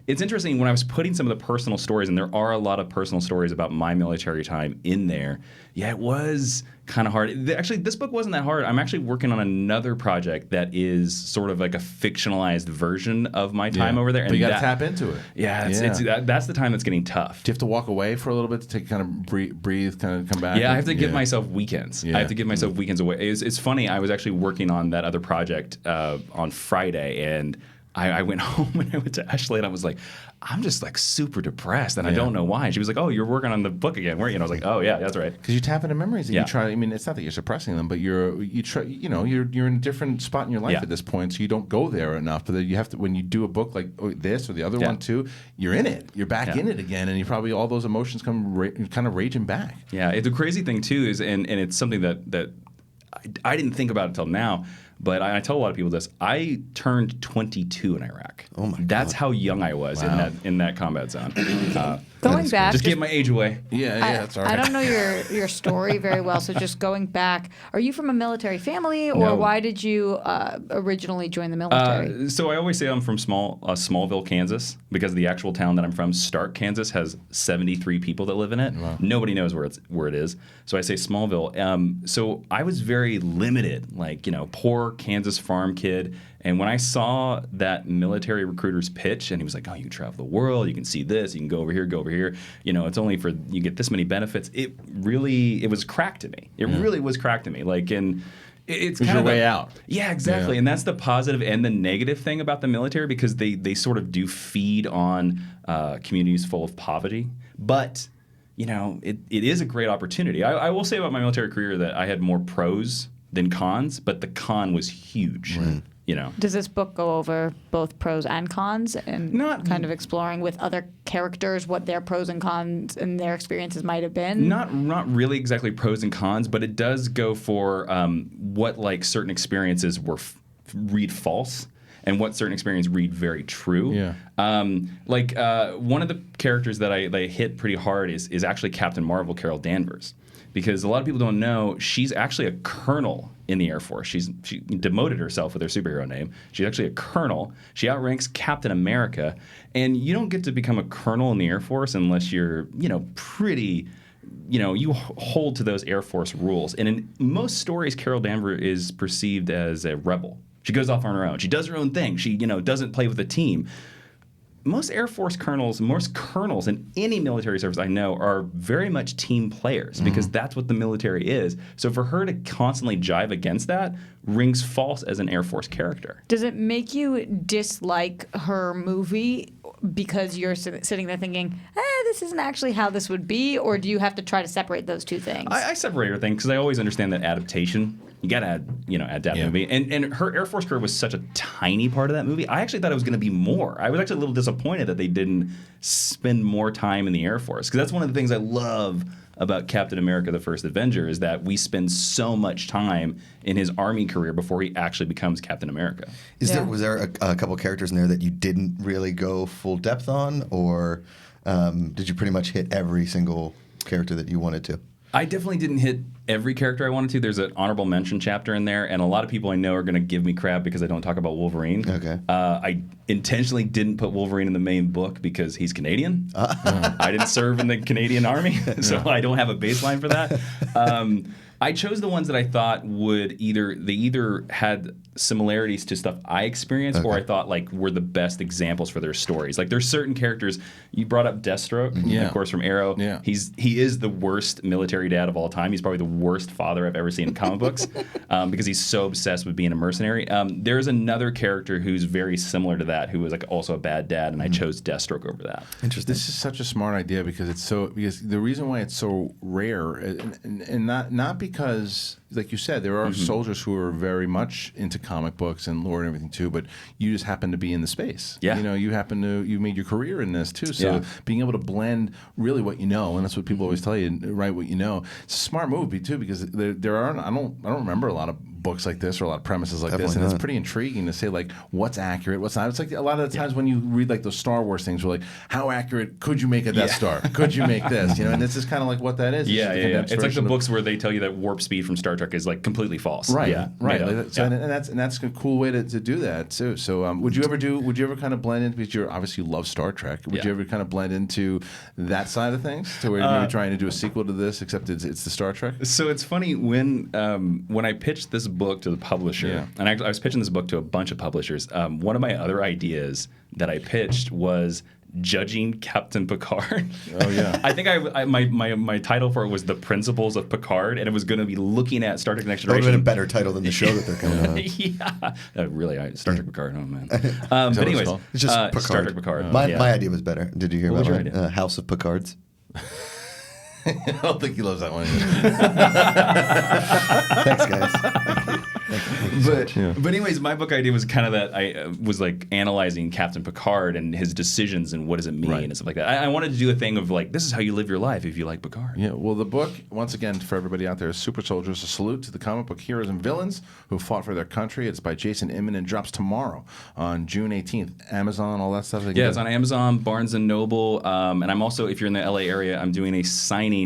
it's interesting when I was putting some of the personal stories, and there are a lot of personal stories about my military time in there. Yeah, it was kind of hard. Actually, this book wasn't that hard. I'm actually working on another project that is sort of like a fictionalized version of my time over there. But you got to tap into it. Yeah, that's the time that's getting tough. Do you have to walk away for a little bit to take kind of breathe, kind of come back? Yeah, I have to give myself weekends. Yeah. I have to give myself weekends away. It's funny. I was actually working on that other project on Friday, and I went home and I went to Ashley and I was like, I'm just super depressed and I don't know why. And she was like, oh, you're working on the book again, weren't you? And I was like, oh yeah, that's right. Because you tap into memories that you try. I mean, it's not that you're suppressing them, but you're in a different spot in your life at this point, so you don't go there enough. But you have to, when you do a book like this or the other one too, you're in it. You're back in it again, and you probably all those emotions come kind of raging back. Yeah, the crazy thing too is, and it's something that I didn't think about until now. But I tell a lot of people this. I turned 22 in Iraq. Oh my God! That's how young I was in that combat zone. Going back, just give my age away. Yeah, that's all right. I don't know your story very well, so just going back, are you from a military family, or why did you originally join the military? So I always say I'm from Smallville, Kansas, because the actual town that I'm from, Stark, Kansas, has 73 people that live in it. Wow. Nobody knows where it is, so I say Smallville. So I was very limited, poor Kansas farm kid. And when I saw that military recruiter's pitch, and he was like, oh, you can travel the world, you can see this, you can go over here, it's only for, you get this many benefits. It was crack to me. It really was crack to me. It's kind of your way out. Yeah, exactly. Yeah. And that's the positive and the negative thing about the military, because they sort of do feed on communities full of poverty. But, it is a great opportunity. I will say about my military career that I had more pros than cons, but the con was huge. Right. Does this book go over both pros and cons, and kind of exploring with other characters what their pros and cons and their experiences might have been? Not really exactly pros and cons, but it does go for what certain experiences read false and what certain experiences read very true. Yeah. One of the characters that I hit pretty hard is actually Captain Marvel, Carol Danvers. because a lot of people don't know she's actually a colonel in the Air Force. She demoted herself with her superhero name. She's actually a colonel. She outranks Captain America, and you don't get to become a colonel in the Air Force unless you're, pretty, you hold to those Air Force rules. And in most stories, Carol Danvers is perceived as a rebel. She goes off on her own. She does her own thing. She, doesn't play with a team. Most Air Force colonels, most colonels in any military service I know are very much team players because that's what the military is. So for her to constantly jive against that rings false as an Air Force character. Does it make you dislike her movie because you're sitting there thinking, this isn't actually how this would be, or do you have to try to separate those two things? I separate her thing because I always understand that adaptation. You got to adapt the movie. And her Air Force career was such a tiny part of that movie. I actually thought it was going to be more. I was actually a little disappointed that they didn't spend more time in the Air Force, because that's one of the things I love about Captain America: The First Avenger is that we spend so much time in his army career before he actually becomes Captain America. Was there a couple characters in there that you didn't really go full depth on, or did you pretty much hit every single character that you wanted to? I definitely didn't hit every character I wanted to. There's an honorable mention chapter in there, and a lot of people I know are going to give me crap because I don't talk about Wolverine. Okay. I intentionally didn't put Wolverine in the main book because he's Canadian. I didn't serve in the Canadian Army, so I don't have a baseline for that. I chose the ones that I thought would either had similarities to stuff I experienced, or I thought were the best examples for their stories. Like there's certain characters. You brought up Deathstroke, of course, from Arrow. Yeah. He is the worst military dad of all time. He's probably the worst father I've ever seen in comic books because he's so obsessed with being a mercenary. There's another character who's very similar to that, who was also a bad dad, and I chose Deathstroke over that. Interesting. This is such a smart idea because the reason why it's so rare, and not because, like you said, there are soldiers who are very much into comic books and lore and everything too, but you just happen to be in the space. Yeah. You made your career in this too. So being able to blend really what you know, and that's what people always tell you, write what you know. It's a smart move too, because there aren't, I don't remember a lot of books like this or a lot of premises like this, and it's pretty intriguing to say what's accurate, what's not. It's like a lot of the times when you read those Star Wars things, we're like, how accurate could you make a Death Star? Could you make this? And this is kind of like what that is. It's like the books where they tell you that warp speed from Star Trek is completely false. Right. And that's a cool way to do that too. So would you ever kind of blend in, because you obviously love Star Trek, would you ever kind of blend into that side of things, to where you're maybe trying to do a sequel to this, except it's the Star Trek? So it's funny when I pitched this book to the publisher, and I was pitching this book to a bunch of publishers. One of my other ideas that I pitched was judging Captain Picard. Oh yeah. I think my title for it was The Principles of Picard, and it was going to be looking at Star Trek Next Generation. That would have been a better title than the show that they're coming out. Really, Star Trek Picard. Oh man. But anyways, it's just Picard. Star Trek Picard. My idea was better. Did you hear What about was my House of Picards? I don't think he loves that one. Thanks, guys. But anyways, my book idea was kind of that I was analyzing Captain Picard and his decisions and what does it mean and stuff like that. I wanted to do a thing of this is how you live your life if you like Picard. Yeah, well, the book, once again, for everybody out there, is Super Soldiers, a salute to the comic book heroes and villains who fought for their country. It's by Jason Inman and drops tomorrow on June 18th. Amazon, all that stuff. It's on Amazon, Barnes & Noble, and I'm also, if you're in the LA area, I'm doing a signing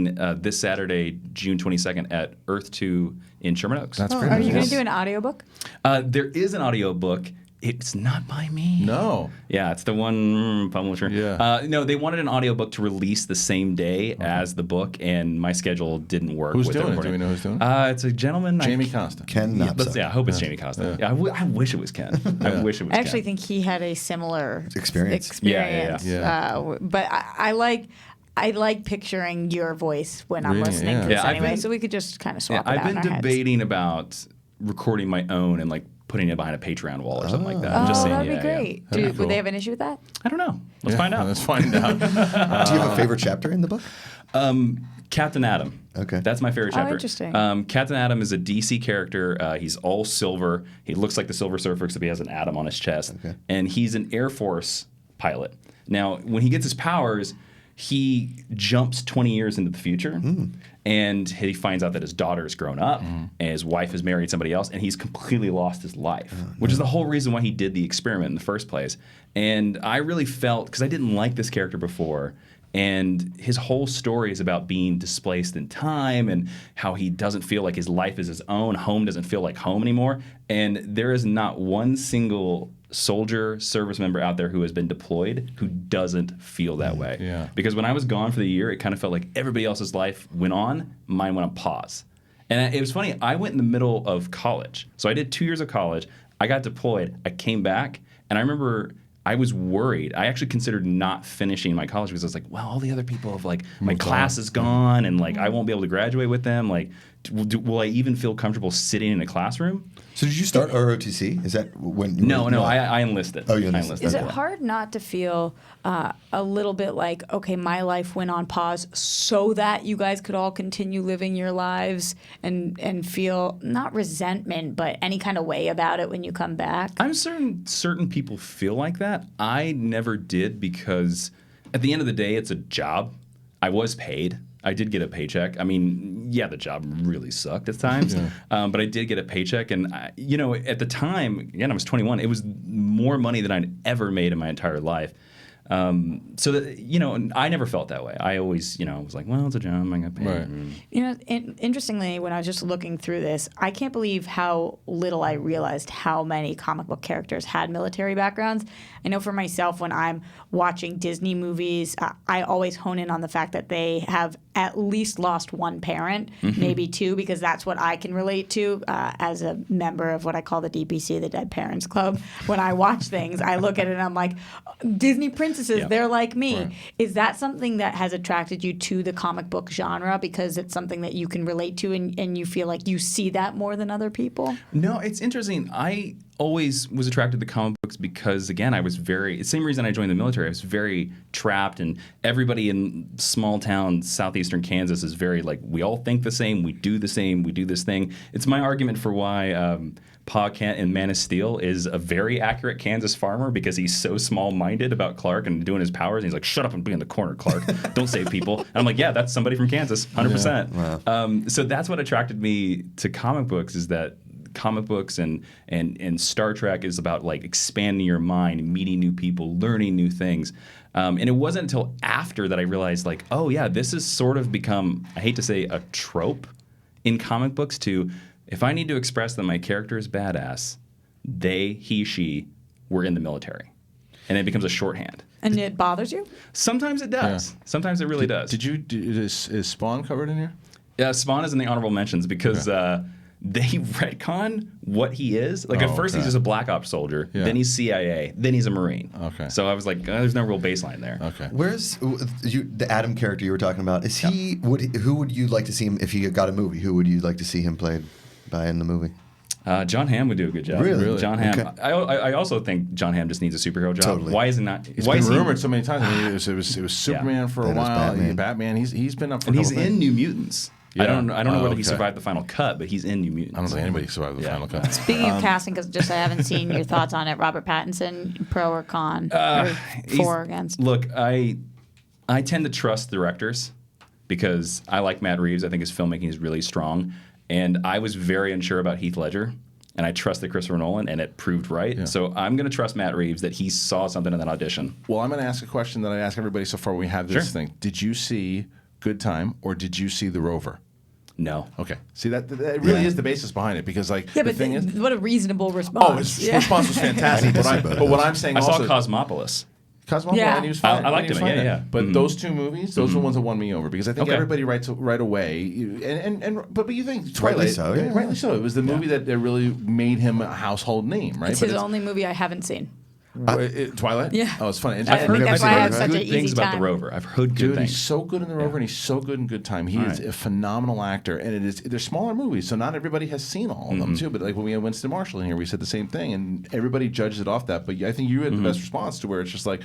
this Saturday, June 22nd at Earth 2 in Sherman Oaks. That's great. Are you going to do an audiobook? There is an audiobook. It's not by me. No. Yeah, it's the one publisher. Yeah. No, they wanted an audiobook to release the same day as the book, and my schedule didn't work. Who's doing it? Do we know who's doing it? It's a gentleman. Jamie Costa. Ken Knopfler. I hope it's Jamie Costa. Yeah, I wish it was Ken. I wish it was Ken. I actually think he had a similar experience. Yeah. But I like picturing your voice when I'm listening to this anyway, so we could just kind of swap it out in our I've been heads. debating about recording my own and putting it behind a Patreon wall or something like that. I'm just saying, that'd be great. Would they have an issue with that? I don't know. Let's find out. Let's find out. Do you have a favorite chapter in the book? Captain Atom. Okay. That's my favorite chapter. Oh, interesting. Captain Atom is a DC character. He's all silver. He looks like the Silver Surfer except he has an atom on his chest. Okay. And he's an Air Force pilot. Now, when he gets his powers, he jumps 20 years into the future, and he finds out that his daughter's grown up, and his wife has married somebody else, and he's completely lost his life, which is the whole reason why he did the experiment in the first place. And I really felt, because I didn't like this character before, And his whole story is about being displaced in time and how he doesn't feel like his life is his own. Home doesn't feel like home anymore. And there is not one single soldier, service member out there who has been deployed who doesn't feel that way. Yeah. Because when I was gone for the year, it kind of felt like everybody else's life went on, mine went on pause. And it was funny, I went in the middle of college. So I did 2 years of college. I got deployed. I came back, and I remember I was worried. I actually considered not finishing my college because I was like, well, all the other people have, like, my class is gone, and, like, I won't be able to graduate with them. Like, will I even feel comfortable sitting in a classroom? So did you start ROTC? Is that when? No, I enlisted. Oh, you enlisted. Is it hard not to feel a little bit like, okay, my life went on pause so that you guys could all continue living your lives and feel not resentment, but any kind of way about it when you come back? I'm certain people feel like that. I never did because at the end of the day, it's a job. I was paid. I did get a paycheck. I mean, yeah, the job really sucked at times, but I did get a paycheck. And, at the time, again, I was 21. It was more money than I'd ever made in my entire life. So that, I never felt that way. I always, was like, well, it's a job. I got paid. Right. Interestingly, when I was just looking through this, I can't believe how little I realized how many comic book characters had military backgrounds. I know for myself, when I'm watching Disney movies, I always hone in on the fact that they have at least lost one parent, maybe two, because that's what I can relate to as a member of what I call the DPC, the Dead Parents Club. When I watch things, I look at it and I'm like, Disney princesses, they're like me. Right. Is that something that has attracted you to the comic book genre because it's something that you can relate to and you feel like you see that more than other people? No, it's interesting. I always was attracted to comic books because, again, I was same reason I joined the military. I was very trapped, and everybody in small town southeastern Kansas is very, like, we all think the same, we do the same, we do this thing. It's my argument for why Pa Kent in Man of Steel is a very accurate Kansas farmer because he's so small-minded about Clark and doing his powers. And he's like, shut up and be in the corner, Clark. Don't save people. And I'm like, yeah, that's somebody from Kansas, 100%. Yeah. Wow. So that's what attracted me to comic books, is that comic books and Star Trek is about, like, expanding your mind, meeting new people, learning new things. And it wasn't until after that I realized, like, oh, yeah, this has sort of become, I hate to say, a trope in comic books to, if I need to express that my character is badass, he, she were in the military. And it becomes a shorthand. And it bothers you? Sometimes it does. Yeah. Sometimes it really does. Is Spawn covered in here? Yeah, Spawn is in the honorable mentions because they retcon what he is. Like, at first he's just a Black Ops soldier, then he's CIA, then he's a Marine. Okay. So I was like, there's no real baseline there. Okay. Where's the Adam character you were talking about? Is he? Who would you like to see him if he got a movie? Who would you like to see him played by in the movie? John Hamm would do a good job. Really? John Hamm. Okay. I also think John Hamm just needs a superhero job. Totally. Why is it not? It's been rumored so many times. I mean, it was Superman for a while. Batman. He's been up for. And he's in New Mutants. Yeah. I don't know whether he survived the final cut, but he's in New Mutants. I don't think anybody survived the final cut. Speaking of casting, because I haven't seen your thoughts on it, Robert Pattinson, pro or con, or for or against? Look, I tend to trust directors because I like Matt Reeves. I think his filmmaking is really strong. And I was very unsure about Heath Ledger, and I trusted Christopher Nolan, and it proved right. Yeah. So I'm going to trust Matt Reeves that he saw something in that audition. Well, I'm going to ask a question that I ask everybody so far. We have this thing. Did you see Good Time, or did you see The Rover? No. Okay. See, that really is the basis behind it, because, like, the thing is, what a reasonable response. Oh, his response was fantastic. but what I'm saying, I also, saw Cosmopolis. And he was fine. I liked him. Yeah. But those two movies, those are the ones that won me over, because I think everybody writes right away. But you think Twilight? Rightly so. Yeah. Rightly so. It was the movie that really made him a household name, right? It's his only movie I haven't seen. Twilight? Yeah. Oh, it's funny. I think that's why I have such an easy things about time. The Rover. I've heard good things. He's so good in The Rover, and he's so good in Good Time. He is a phenomenal actor, and they're smaller movies, so not everybody has seen all of them too. But like when we had Winston Marshall in here, we said the same thing, and everybody judged it off that. But I think you had the best response to where it's just like,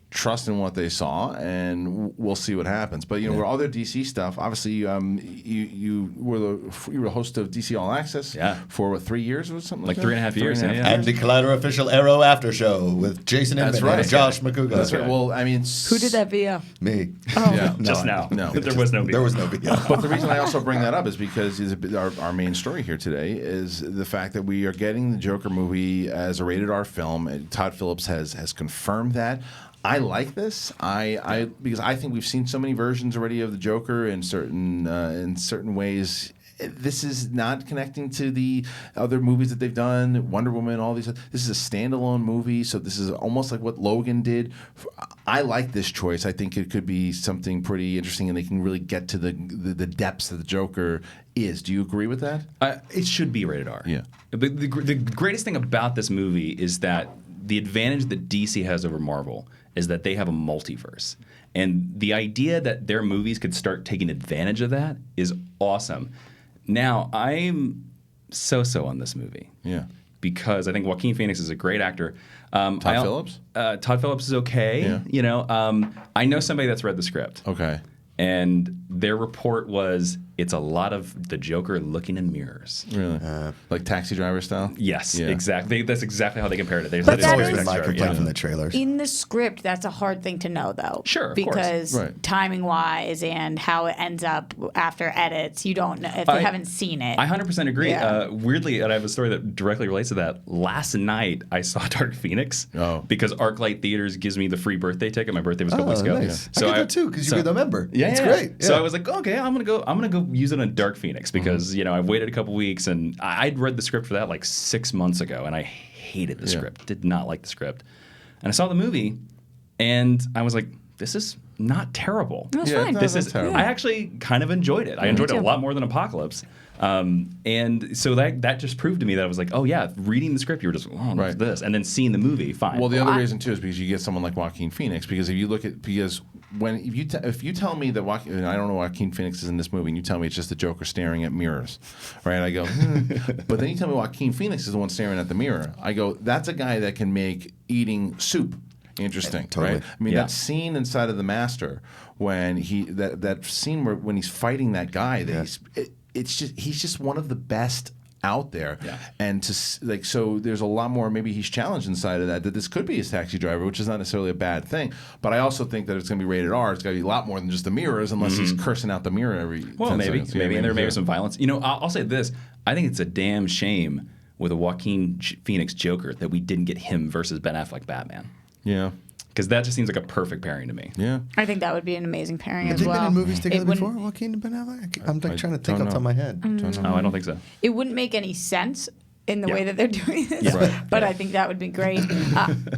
trust in what they saw, and we'll see what happens. But we're all their DC stuff. Obviously, you were the host of DC All Access for 3 years or something like 3.5 years. And the Collider official Arrow After Show with Jason Inman and Josh Macuga. That's right. Well, I mean, who did that VO? Me. Oh, No, there was no VO. There was no VO. But the reason I also bring that up is because our main story here today is the fact that we are getting the Joker movie as a rated R film. And Todd Phillips has confirmed that. I like this. Because I think we've seen so many versions already of the Joker in certain ways. This is not connecting to the other movies that they've done, Wonder Woman, all these. This is a standalone movie, so this is almost like what Logan did. I like this choice. I think it could be something pretty interesting, and they can really get to the depths that the Joker is. Do you agree with that? It should be rated R. Yeah. The greatest thing about this movie is that the advantage that DC has over Marvel is that they have a multiverse. And the idea that their movies could start taking advantage of that is awesome. Now, I'm so-so on this movie. Yeah. Because I think Joaquin Phoenix is a great actor. Todd Phillips? Todd Phillips is okay. Yeah. I know somebody that's read the script. Okay. And their report was, it's a lot of the Joker looking in mirrors. Really? Like Taxi Driver style? Yes, exactly. That's exactly how they compared it. That's always been my complaint from the trailers. In the script, that's a hard thing to know, though. Sure, of because course. timing-wise and how it ends up after edits, you don't know if you haven't seen it. I 100% agree. Yeah. Weirdly, and I have a story that directly relates to that. Last night, I saw Dark Phoenix because ArcLight Theaters gives me the free birthday ticket. My birthday was a couple weeks ago. Nice. So I get that too because you're the member. Yeah, it's great. So I was like, okay, I'm gonna go use it on Dark Phoenix because I've waited a couple weeks and I'd read the script for that like 6 months ago and I hated the script, did not like the script, and I saw the movie and I was like, this is not terrible. That's fine. This is terrible. I actually kind of enjoyed it. I enjoyed it a lot more than Apocalypse. And so that just proved to me that I was like, oh yeah, reading the script, you were just this, and then seeing the movie, fine. Well, the other reason too is because you get someone like Joaquin Phoenix. Because if you look at if you tell me that I don't know Joaquin Phoenix is in this movie, and you tell me it's just the Joker staring at mirrors, right? I go, but then you tell me Joaquin Phoenix is the one staring at the mirror. I go, that's a guy that can make eating soup interesting, totally. Right? I mean, that scene inside of The Master when that scene when he's fighting that guy, he's just one of the best out there, and so there's a lot more. Maybe he's challenged inside of that this could be his Taxi Driver, which is not necessarily a bad thing. But I also think that it's going to be rated R. It's got to be a lot more than just the mirrors, unless he's cursing out the mirror every. Well, 10 maybe, seconds. and there may be some violence. I'll say this: I think it's a damn shame with a Joaquin Phoenix Joker that we didn't get him versus Ben Affleck Batman. Yeah. Because that just seems like a perfect pairing to me. Yeah. I think that would be an amazing pairing as Have well. they been in movies together before, Joaquin and Ben Affleck? I'm like trying to think off the top of my head. I don't think so. It wouldn't make any sense in the way that they're doing this, Yeah. but I think that would be great.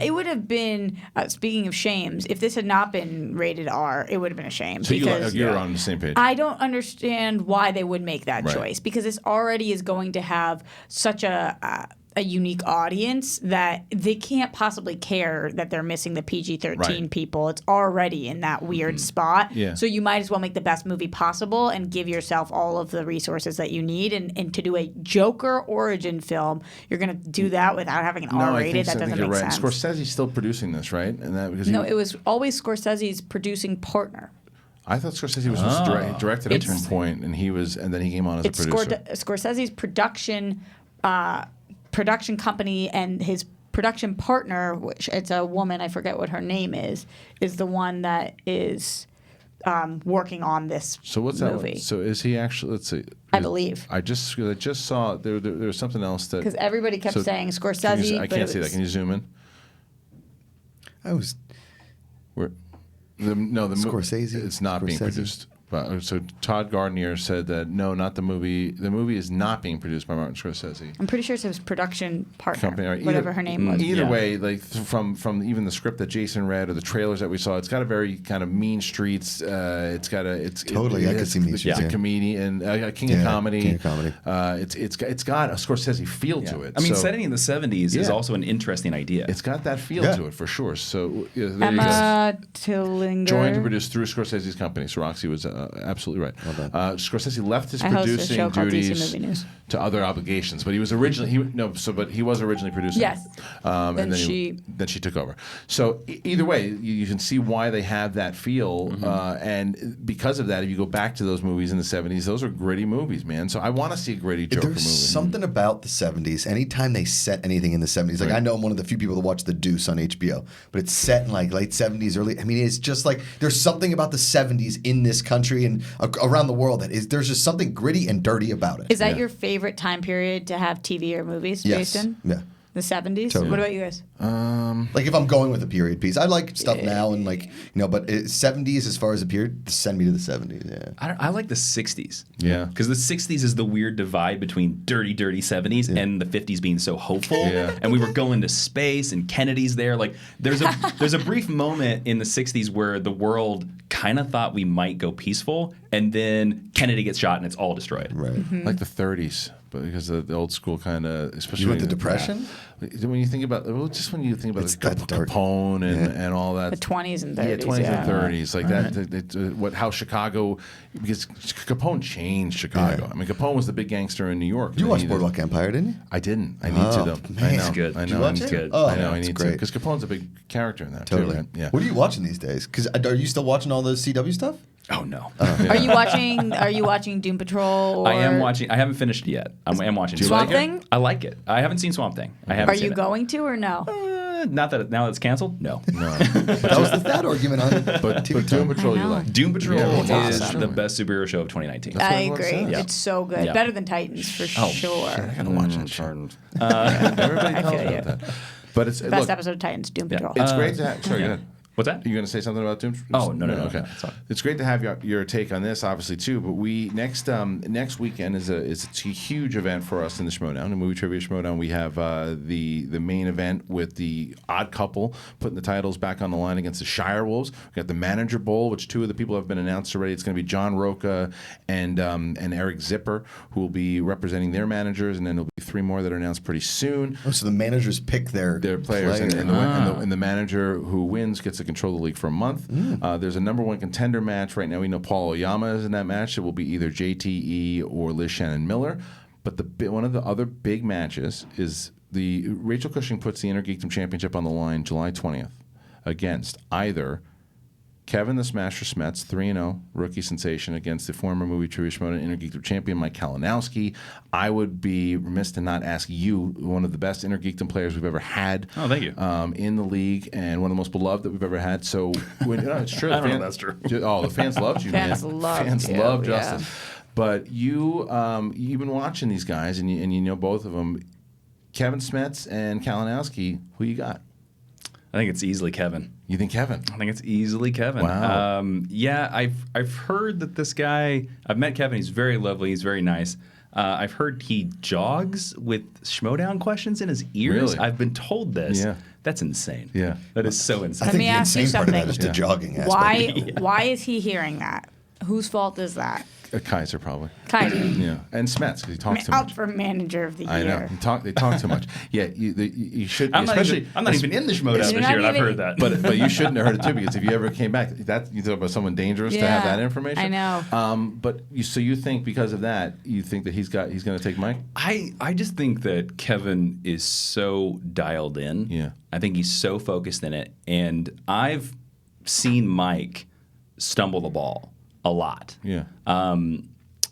It would have been, speaking of shames, if this had not been rated R, it would have been a shame. So because you're on the same page. I don't understand why they would make that choice, because this already is going to have such a unique audience that they can't possibly care that they're missing the PG-13 people. It's already in that weird spot. Yeah. So you might as well make the best movie possible and give yourself all of the resources that you need. And to do a Joker origin film, you're going to do that without having an R-rated? That doesn't make sense. Scorsese's still producing this, right? And that because it was always Scorsese's producing partner. I thought Scorsese was supposed to direct it at one point, and then he came on as a producer. Scorsese's production company, and his production partner, which it's a woman, I forget what her name is the one that is working on this movie. So is he actually? Let's see. I believe. I just saw there was something else that because everybody kept saying Scorsese. I can't see that. Can you zoom in? Scorsese. It's not being produced. So Todd Gardner said that no, not the movie. The movie is not being produced by Martin Scorsese. I'm pretty sure it's his production partner, company, whatever her name was. Either way, like from even the script that Jason read or the trailers that we saw, it's got a very kind of mean streets. I could see mean streets. It's a comedian, a king of comedy. King of comedy. It's got a Scorsese feel to it. I mean, setting in the 70s is also an interesting idea. It's got that feel to it for sure. So Emma Tillinger joined to produce through Scorsese's company. So Roxy was absolutely right. Well Scorsese left his producing duties to other obligations, but he was originally producing. Yes. And then she took over. So either way, you can see why they have that feel, and because of that, if you go back to those movies in the 70s, those are gritty movies, man. So I want to see a gritty Joker movie. There's something about the 70s. Anytime they set anything in the 70s, like I know I'm one of the few people that watch The Deuce on HBO, but it's set in like late 70s, early. I mean, it's just like there's something about the 70s in this country and around the world there's just something gritty and dirty about it. Is that your favorite time period to have TV or movies, Jason? Yeah. The 70s? Totally. What about you guys? Like if I'm going with a period piece, I like stuff now and like, but 70s as far as a period, send me to the 70s. Yeah. I like the 60s. Yeah. Because the 60s is the weird divide between dirty 70s and the 50s being so hopeful. Yeah. And we were going to space and Kennedy's there. Like there's a brief moment in the 60s where the world kind of thought we might go peaceful, and then Kennedy gets shot and it's all destroyed. Right. Mm-hmm. Like the 30s, but because of the old school kind of, especially You want the Depression? When you think about, just when you think about It's like that dark. Capone and all that. The 20s and 30s. Yeah, 20s and 30s, like Right. that. How Chicago, because Capone changed Chicago. Yeah. I mean, Capone was the big gangster in New York. You watched Boardwalk Empire, didn't you? I didn't. I need to though. Man. I know. It's good. I know. Did you watch I it? need to. Oh, I know. I it's need to great. because Capone's a big character in that Totally. too. Right? Yeah. What are you watching these days? Because are you still watching all the CW stuff? Oh no. Are you watching Doom Patrol? Or I am watching. I haven't finished it yet. I am watching. Swamp Thing? I like it. I haven't seen Swamp Thing. I haven't. Are seen you it. going to or no? Not that now that it's canceled. No. No. That was that argument on But TV Doom Time. Patrol, you like? Doom Patrol Yeah, is awesome. the best superhero show of 2019. I what everyone agree. says. Yeah. It's so good. Yeah. Better than Titans for sure. I gotta watch that shit. Everybody I tells feel me you. about that. But it's Best look, episode of Titans, Doom Patrol. it's great to have. Sorry, go ahead. What's that? Are you going to say something about Doom? Oh, no. Okay. It's great to have your take on this, obviously too. But we next weekend is a huge event for us in the Schmodown, the Movie Trivia Schmodown. We have the main event with the Odd Couple putting the titles back on the line against the Shire Wolves. We got the Manager Bowl, which two of the people have been announced already. It's going to be John Roca and Eric Zipper, who will be representing their managers, and then there'll be three more that are announced pretty soon. Oh, so the managers pick their players, and the manager who wins gets to control the league for a month. There's a number one contender match right now. We know Paul Oyama is in that match. It will be either JTE or Liz Shannon Miller. But one of the other big matches is the Rachel Cushing puts the Intergeekdom Championship on the line July 20th against either Kevin the Smasher Smets, 3-0, rookie sensation, against the former Movie Trivia Schmodown Intergeekdom champion Mike Kalinowski. I would be remiss to not ask you, one of the best Intergeekdom players we've ever had. Oh, thank you. In the league, and one of the most beloved that we've ever had. So, it's true. I don't know if that's true. Oh, the fans loved you, man. Fans loved you, love yeah. Justice. But you've been watching these guys, and you know both of them. Kevin Smets and Kalinowski, who you got? I think it's easily Kevin. You think Kevin? I think it's easily Kevin. Wow. Yeah, I've heard that this guy. I've met Kevin. He's very lovely. He's very nice. I've heard he jogs with Schmodown questions in his ears. Really? I've been told this. Yeah. That's insane. Yeah. That is so insane. Let me ask you insane part of something. that is the jogging aspect. Why is he hearing that? Whose fault is that? Kaiser, probably. Kaiser. Yeah. And Smets, because he talks too Out much. for manager of the year. I know. They talk too much. Yeah, you should. I'm not especially. even in the Schmodown this You're year, not and I've even- heard that. But you shouldn't have heard it too, because if you ever came back, you talk about someone dangerous to have Yeah, that information. I know. But you think because of that, you think that he's going to take Mike? I just think that Kevin is so dialed in. Yeah. I think he's so focused in it. And I've seen Mike stumble the ball a lot. Yeah. And,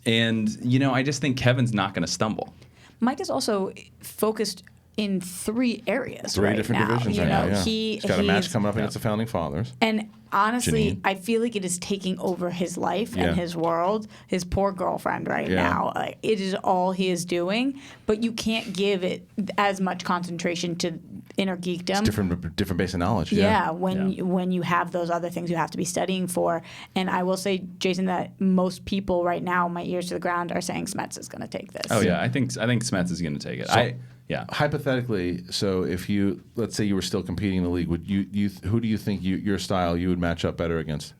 I just think Kevin's not going to stumble. Mike is also focused in three areas Three right different now. divisions You right know, now. Yeah. he's got a match coming up against the Founding Fathers. And honestly, Janine. I feel like it is taking over his life Yeah. and his world. His poor girlfriend right Yeah. now. It is all he is doing, but you can't give it as much concentration to inner geekdom. It's different base of knowledge. Yeah, when you have those other things you have to be studying for. And I will say, Jason, that most people right now, my ears to the ground, are saying Smets is going to take this. Oh, yeah. I think Smets is going to take it. So, Yeah. Hypothetically, so if let's say you were still competing in the league, would who do you think your style you would match up better against?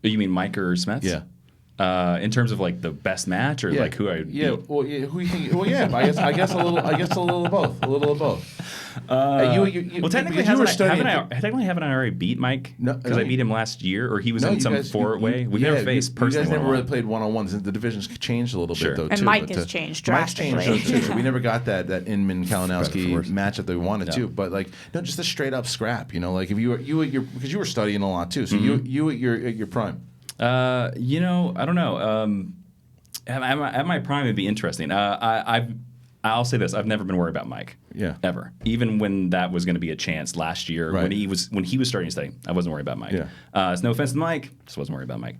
You mean Mike or Smets? Yeah. In terms of like the best match, or like who I would beat? Well, who you think? Well, yeah. I guess a little of both. A little of both. Well, technically, haven't I already beat Mike? No, because I beat him last year, or he was in some four-way. We never faced personally. You guys never one-on-one. really played one-on-ones. The divisions changed a little bit though And too. Mike has changed drastically. Mike's changed too, so we never got that Inman Kalinowski Better for worse. matchup that we wanted to. But just a straight up scrap. Like if you because you were studying a lot too, so you at your prime. I don't know. At my prime, it'd be interesting. I'll say this: I've never been worried about Mike. Yeah. Ever. Even when that was going to be a chance last year, Right. when he was starting to study, I wasn't worried about Mike. Yeah. It's no offense to Mike, just wasn't worried about Mike.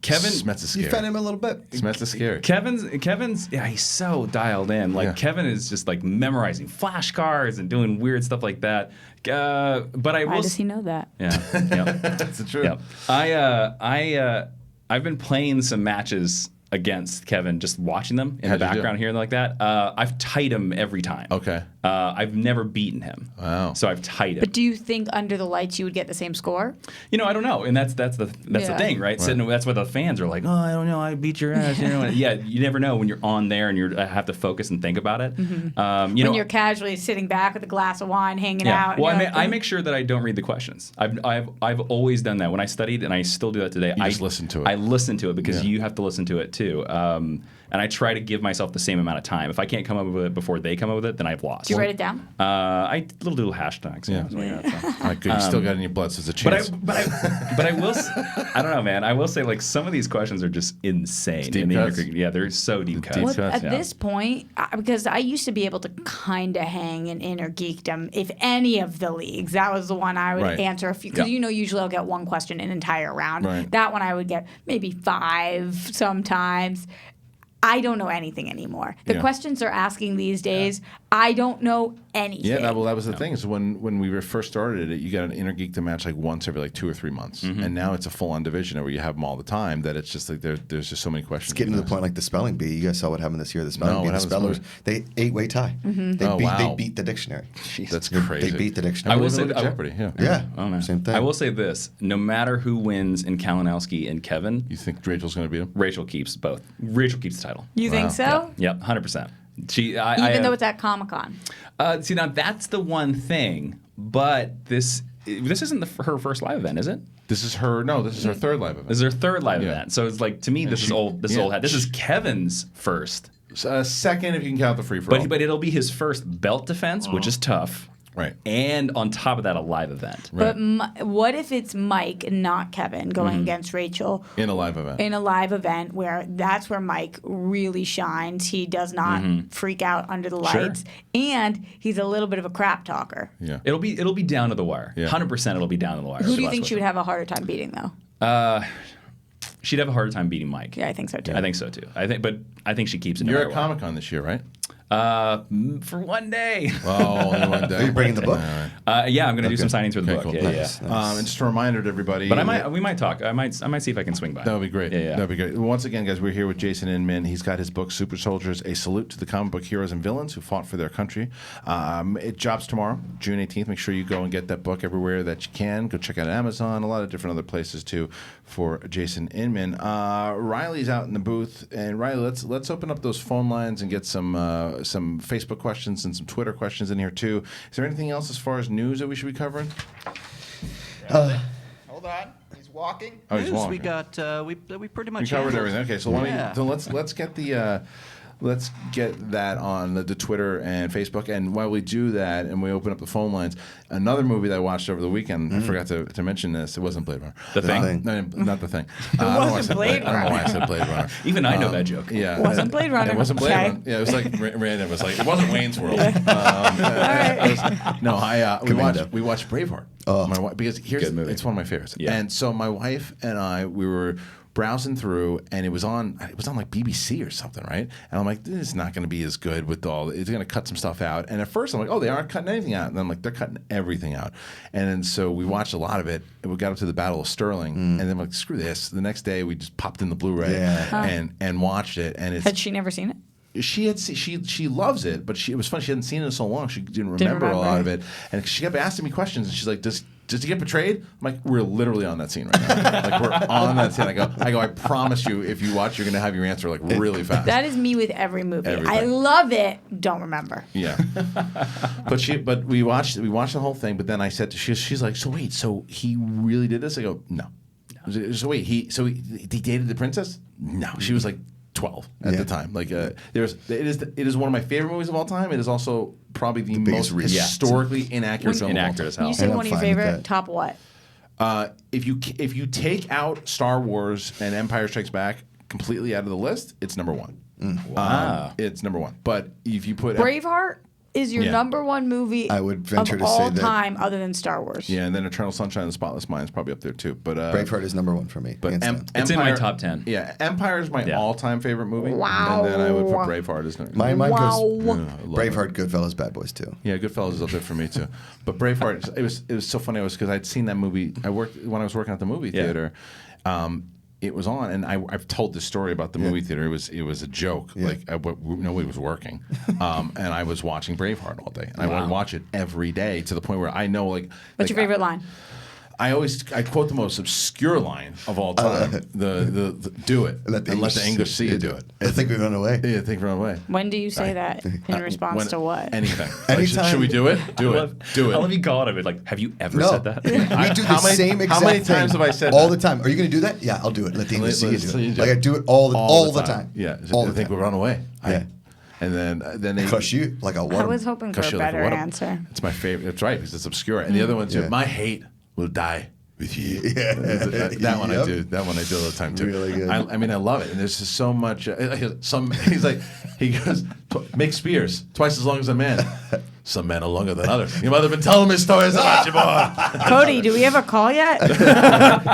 Smets is scary. You fed him a little bit. Smets is scary. Kevin's yeah, he's so dialed in. Like Kevin is just like memorizing flashcards and doing weird stuff like that. But I will. Why does he know that? Yeah, that's the truth. Yeah. I've been playing some matches against Kevin, just watching them in the background here and like that. I've tied him every time. Okay. I've never beaten him. Wow. So I've tied him. But do you think under the lights you would get the same score? I don't know, and that's the thing, right? Sitting, that's what the fans are like. Oh, I don't know, I beat your ass. Yeah, you never know when you're on there and you have to focus and think about it. Mm-hmm. When you're casually sitting back with a glass of wine, hanging out. Well, I make sure that I don't read the questions. I've always done that when I studied, and I still do that today. I just listen to it. I listen to it because you have to listen to it too. And I try to give myself the same amount of time. If I can't come up with it before they come up with it, then I've lost. Do you write it down? I little hashtags. Yeah. All right, good. You still got it in your blood, so it's a chance. But I will. I don't know, man. I will say, like, some of these questions are just insane. Deep cuts. Yeah, they're so deep cuts. At this point, because I used to be able to kind of hang in inner geekdom, if any of the leagues, that was the one I would answer a few. Because usually I'll get one question an entire round. Right. That one I would get maybe 5 sometimes. I don't know anything anymore. The questions they're asking these days, I don't know anything. Yeah, that was the thing. So when we first started it, you got an Inner Geekdom match like once every like 2 or 3 months, and now it's a full-on division where you have them all the time. That it's just like there's just so many questions. It's getting to the point like the spelling bee. You guys saw what happened this year. The spelling bee, the spellers, they 8-way tie. They beat the dictionary. That's crazy. They beat the dictionary. I will say Jeopardy. Yeah, same thing. I will say this: no matter who wins in Kalinowski and Kevin, you think Rachel's going to beat him? Rachel keeps both. Rachel keeps the title. You think so? Yep, 100%. Even though it's at Comic-Con. See, now that's the one thing, but this isn't her first live event, is it? This is her third live event. This is her third live event. So it's like, to me, this is old hat. This is Kevin's first. Second, if you can count the free-for-all. But it'll be his first belt defense, which is tough. Right. And on top of that, a live event. But what if it's Mike and not Kevin going against Rachel? In a live event. In a live event where that's where Mike really shines. He does not freak out under the lights. And he's a little bit of a crap talker. Yeah. It'll be down to the wire. Yeah. 100% it'll be down to the wire. Who do you think she would have a harder time beating, though? She'd have a harder time beating Mike. Yeah, I think so, too. I think so, too. I think she keeps it. You're at Comic-Con this year, right? For one day. Oh, only one day. Are you bringing the book? Yeah, I'm going to do some signings for the book. Cool. Yeah, nice. yeah. And just a reminder to everybody. But we might talk. I might see if I can swing by. That would be great. Yeah. That would be great. Once again, guys, we're here with Jason Inman. He's got his book, Super Soldiers, A Salute to the Comic Book Heroes and Villains Who Fought for Their Country. It drops tomorrow, June 18th. Make sure you go and get that book everywhere that you can. Go check out Amazon, a lot of different other places, too, for Jason Inman. Reilly's out in the booth. And, Reilly, let's open up those phone lines and get some Facebook questions and some Twitter questions in here too. Is there anything else as far as news that we should be covering? Hold on, he's walking. Oh, he's walking. We got we pretty much covered handled. everything. Okay, so let's get the let's get that on the Twitter and Facebook. And while we do that and we open up the phone lines, another movie that I watched over the weekend, I forgot to mention this. It wasn't Blade Runner. The Thing? No, not The Thing. It wasn't Blade Runner. I don't know why I said Blade Runner. Even I know that joke. Yeah. It wasn't Blade Runner. It wasn't Blade Runner. Yeah, it was like random. It was like, it wasn't Wayne's World. We watched Braveheart. My wife, because it's one of my favorites. Yeah. And so my wife and I, we were browsing through, and it was on like BBC or something, right? And I'm like, this is not going to be as good with it's going to cut some stuff out. And at first I'm like, oh, they aren't cutting anything out. And I'm like, they're cutting everything out. And then so we watched a lot of it, and we got up to the Battle of Stirling, and then I'm like, screw this. The next day we just popped in the Blu-ray and watched it. And had she never seen it? She loves it, but it was funny. She hadn't seen it in so long. She didn't remember a lot of it, and she kept asking me questions. And she's like, "Does he get betrayed?" I'm like, "We're literally on that scene right now. Like we're on that scene." I go. I promise you, if you watch, you're gonna have your answer like really fast. That is me with every movie. Everything. I love it. Don't remember. Yeah. But we watched the whole thing. But then I said she's like, so he really did this? I go, no. So wait, he dated the princess? No. She was like 12 at the time. Like it is one of my favorite movies of all time. It is also probably the most historically inaccurate film. Inaccurate as hell. You said one of your favorite. Top what? If you take out Star Wars and Empire Strikes Back completely out of the list, it's number one. Wow. It's number one. But if you put Braveheart. is your number one movie I would venture of to all say that, time other than Star Wars. Yeah, and then Eternal Sunshine of the Spotless Mind is probably up there too. But Braveheart is number one for me. But it's in my top 10. Yeah, Empire is my all-time favorite movie. Wow. And then I would put Braveheart as mine goes Braveheart, Goodfellas, Bad Boys 2. Yeah, Goodfellas is up there for me too. But Braveheart, it was so funny. It was because I'd seen that movie. When I was working at the movie theater. It was on, and I've told this story about the movie theater. It was a joke. Like nobody was working, and I was watching Braveheart all day. And I would watch it every day to the point where I know What's your favorite line? I quote the most obscure line of all time. The do it let the English see you do it. I think we run away. Yeah, I think we run away. When do you say that in response to what? Anything. Anytime. Should we do it? Do it. I love you call it. Like, have you ever said that? We do the same exact How many thing times have I said all that? the time? Are you going to do that? Yeah, I'll do it. Let the English see you do it. do Like I do it all the time. Yeah, all I the think time. we'll run away. Yeah. And then they crush you like a I was hoping for a better answer. It's my favorite. It's right because it's obscure. And the other one too. My hate will die with you. Yeah. That one I do. That one I do all the time too. Really good. I mean, I love it. And there's just so much. He goes, make spears twice as long as a man. Some men are longer than others. Your mother been telling me stories about you, boy. Cody, do we have a call yet?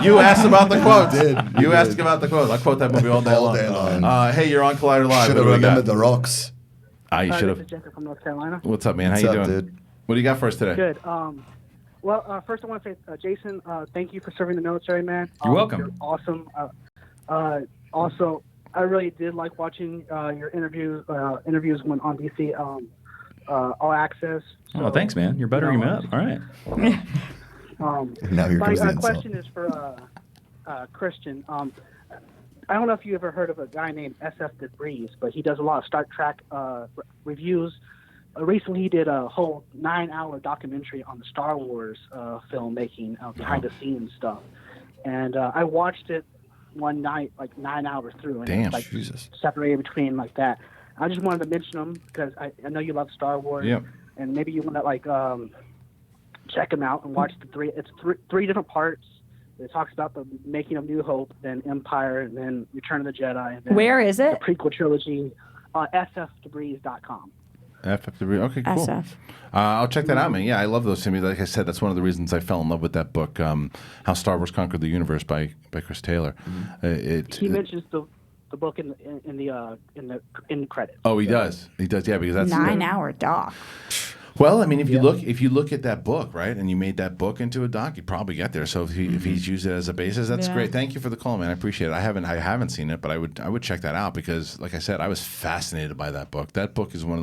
You asked about the quote. You asked about the quote. I quote that movie all day long. Hey, you're on Collider Live. Should have remembered the rocks. You should have. This is Jacob from North Carolina. What's up, man? How you doing? Dude? What do you got for us today? Good. Well, first I want to say, Jason, thank you for serving the military, man. You're welcome. You're awesome. Also, I really did like watching your interviews when on DC All Access. So, thanks, man. You're buttering me up. All right. Now here comes the my insult. question is for Kristian. I don't know if you ever heard of a guy named SF Debris, but he does a lot of Star Trek reviews. Recently, he did a whole 9-hour documentary on the Star Wars filmmaking, behind-the-scenes stuff. And I watched it one night, like 9 hours through, and Damn, like Jesus. separated between like that. I just wanted to mention them because I know you love Star Wars, and maybe you want to check them out and watch the three. It's three different parts. It talks about the making of New Hope, then Empire, and then Return of the Jedi. And then Where is it? The prequel trilogy, sfdebris.com. FFW. Okay, cool. SF. I'll check that out, man. Yeah, I love those. I mean, like I said, that's one of the reasons I fell in love with that book, How Star Wars Conquered the Universe by Chris Taylor. He mentions the book in the credits. Oh, he does. He does. Yeah, because that's 9-hour doc. Well, I mean, if you look at that book, right, and you made that book into a doc, you'd probably get there. So if he's used it as a basis, that's great. Thank you for the call, man. I appreciate it. I haven't seen it, but I would check that out because, like I said, I was fascinated by that book. That book is one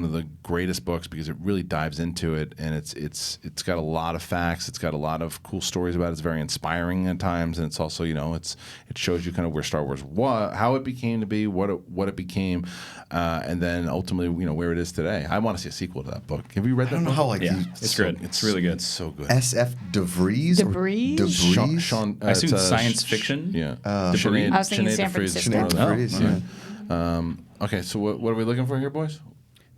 of the greatest books because it really dives into it, and it's got a lot of facts. It's got a lot of cool stories about it. It's very inspiring at times, and it's also it shows you kind of where Star Wars was, how it became to be, what it became, and then ultimately where it is today. I want to see a sequel to that book. Have you read that? I don't know how it's good. It's really good. It's so good. SF Debris? Debris? Sean, I assume science fiction. Yeah. Debris. I was thinking San Francisco. Okay, so what are we looking for here, boys?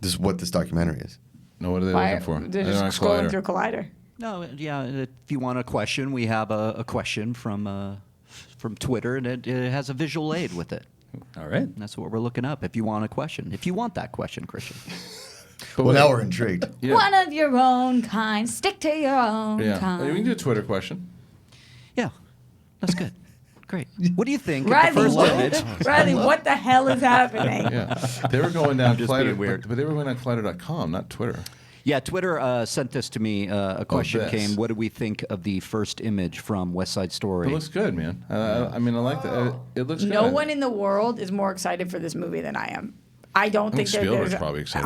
This is what this documentary is. No, what are they looking for? They're just scrolling through Collider. No, yeah. If you want a question, we have a question from Twitter, and it has a visual aid with it. All right. That's what we're looking up. If you want a question, if you want that question, Kristian. Well, now we're intrigued. Yeah. One of your own kind. Stick to your own kind. We can do a Twitter question. Yeah, that's good. Great. What do you think? Riley, what the hell is happening? Yeah, they were going down just Collider, being weird. but they were going on Collider.com, not Twitter. Yeah, Twitter sent this to me. A question came. What do we think of the first image from West Side Story? It looks good, man. I mean, I like that. It looks good. No one in the world is more excited for this movie than I am. I don't think Spielberg's probably excited.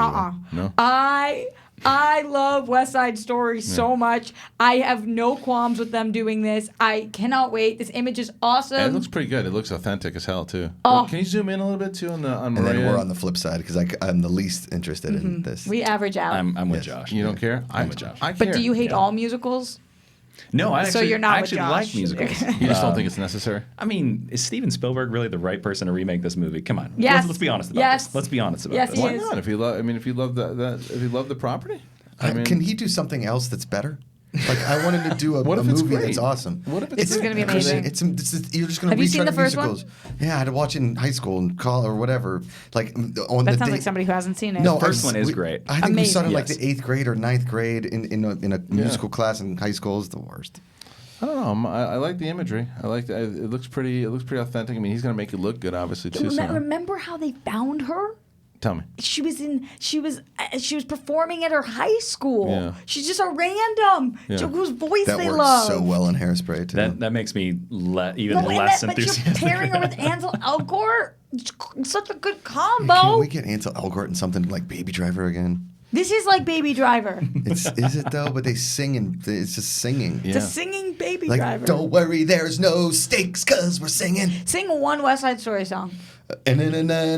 No. I love West Side Story so much. I have no qualms with them doing this. I cannot wait. This image is awesome. Yeah, it looks pretty good. It looks authentic as hell too. Oh. Can you zoom in a little bit too on Maria? And then we're on the flip side because I'm the least interested in this. We average out. I'm with Josh. You don't care? I'm with Josh. I care. But do you hate all musicals? No, I So actually, you're not I with actually Josh. like musicals. You just don't think it's necessary? I mean, is Steven Spielberg really the right person to remake this movie? Come on. Yes. Let's be honest about this. Let's be honest about this. He Why is. not? If you love the property, Can he do something else that's better? Like I wanted to do a movie that's awesome. What if This is going to be amazing. You're just going to Have you seen retry the first musicals. one? Yeah, I had to watch it in high school and college or whatever. Like on That the sounds day. like somebody who hasn't seen it. No, The first one is great. I think we saw it in like Yes. the 8th grade or 9th grade in a musical class in high school. Is the worst. I don't know. I like the imagery. I like it. It looks pretty authentic. I mean, he's going to make it look good, obviously too. So. Remember how they found her? Tell me. She was performing at her high school. Yeah. She's just a random whose voice That they works love. so well in Hairspray too. That makes me even No, less but you're enthusiastic. pairing her with Ansel Elgort. It's such a good combo. Can we get Ansel Elgort in something like Baby Driver again? This is like Baby Driver. Is it though? But they sing and it's just singing. It's a singing Baby Like, Driver. don't worry, there's no stakes, cause we're singing. Sing one West Side Story song. In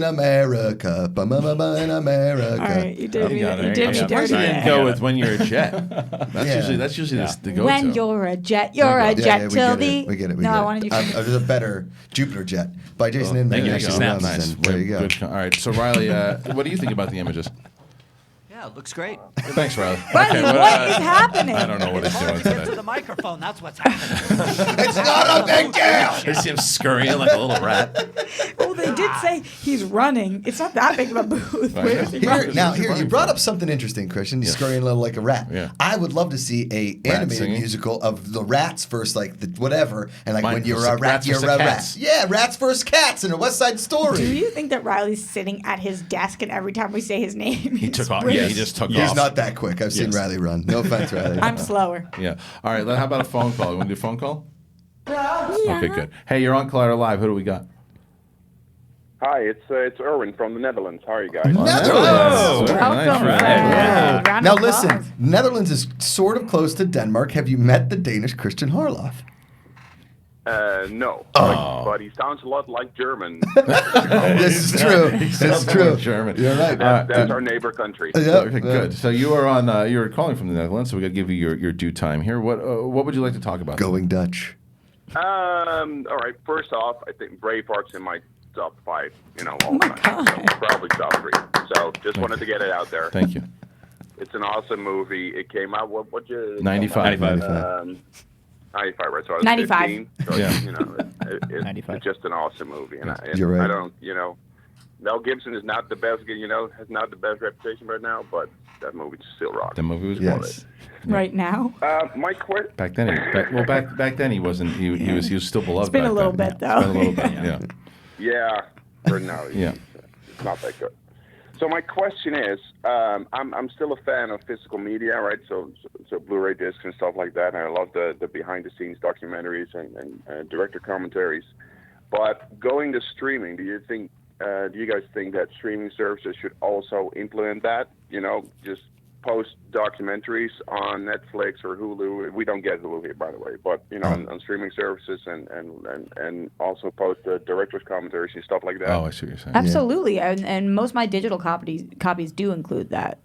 America, in America. All right, you did me I'm dirty surprised you didn't there. go with When You're a Jet. That's usually the go-to. When you're a jet, you're a jet till the. We get it. No, I wanted you to. There's a better Jupiter Jet by Jason Inman. Thank you. Actually, Nice. There you go. Good. All right. So Reilly, what do you think about the images? Yeah, it looks great. Thanks, Reilly. Reilly, what is happening? I don't know what he's doing Get to today. the microphone. That's what's happening. It's not a big deal. I see him scurrying like a little rat. Oh, they did say he's running. It's not that big of a booth. Where is he running? Here, you brought up something interesting, Kristian. You're scurrying a little like a rat. Yeah. I would love to see a animated singing? musical of the rats versus like the whatever, and like Mine when you're versus- a rat, rats you're a versus rat. cats. Yeah, rats versus cats in a West Side Story. Do you think that Riley's sitting at his desk and every time we say his name, He took off. sprints? Yeah, he just took He's off. not that quick. I've seen Riley run. No offense, Riley. I'm slower. Yeah. All right. How about a phone call? You want to do a phone call? Yeah. Okay, good. Hey, you're on Collider Live. Who do we got? Hi, it's Erwin from the Netherlands. How are you guys? Netherlands. Oh, very Welcome, nice. friend. Yeah. Round Now of listen, applause. Netherlands is sort of close to Denmark. Have you met the Danish Kristian Harloff? No, but he sounds a lot like German. This is true. This is true. German. You're right. That's our neighbor country. Okay, good. So you are on. You were calling from the Netherlands, so we got to give you your due time here. What would you like to talk about? Going Dutch. All right. First off, I think Braveheart's in my top 5. All time. So probably top 3. So just wanted to get it out there. Thank you. It's an awesome movie. It came out. What year? 95. 95, right? So I was 95. 15. So Yeah. 95. It's just an awesome movie, and You're right. I don't. Mel Gibson is not the best. Has not the best reputation right now, but that movie still rocks. The movie was Yes. Right now. My question. back then. Back then he wasn't. He was still beloved. It's been back a little then. bit, though. It's been a little bit. Yeah. Yeah, for now. Yeah. It's not that good. So my question is, I'm still a fan of physical media, right? So Blu-ray discs and stuff like that, and I love the behind-the-scenes documentaries and director commentaries. But going to streaming, do you guys think that streaming services should also implement that? Just post documentaries on Netflix or Hulu. We don't get Hulu here, by the way, but on streaming services and also post the director's commentaries and stuff like that. Oh, I see what you're saying. Absolutely, and most of my digital copies do include that.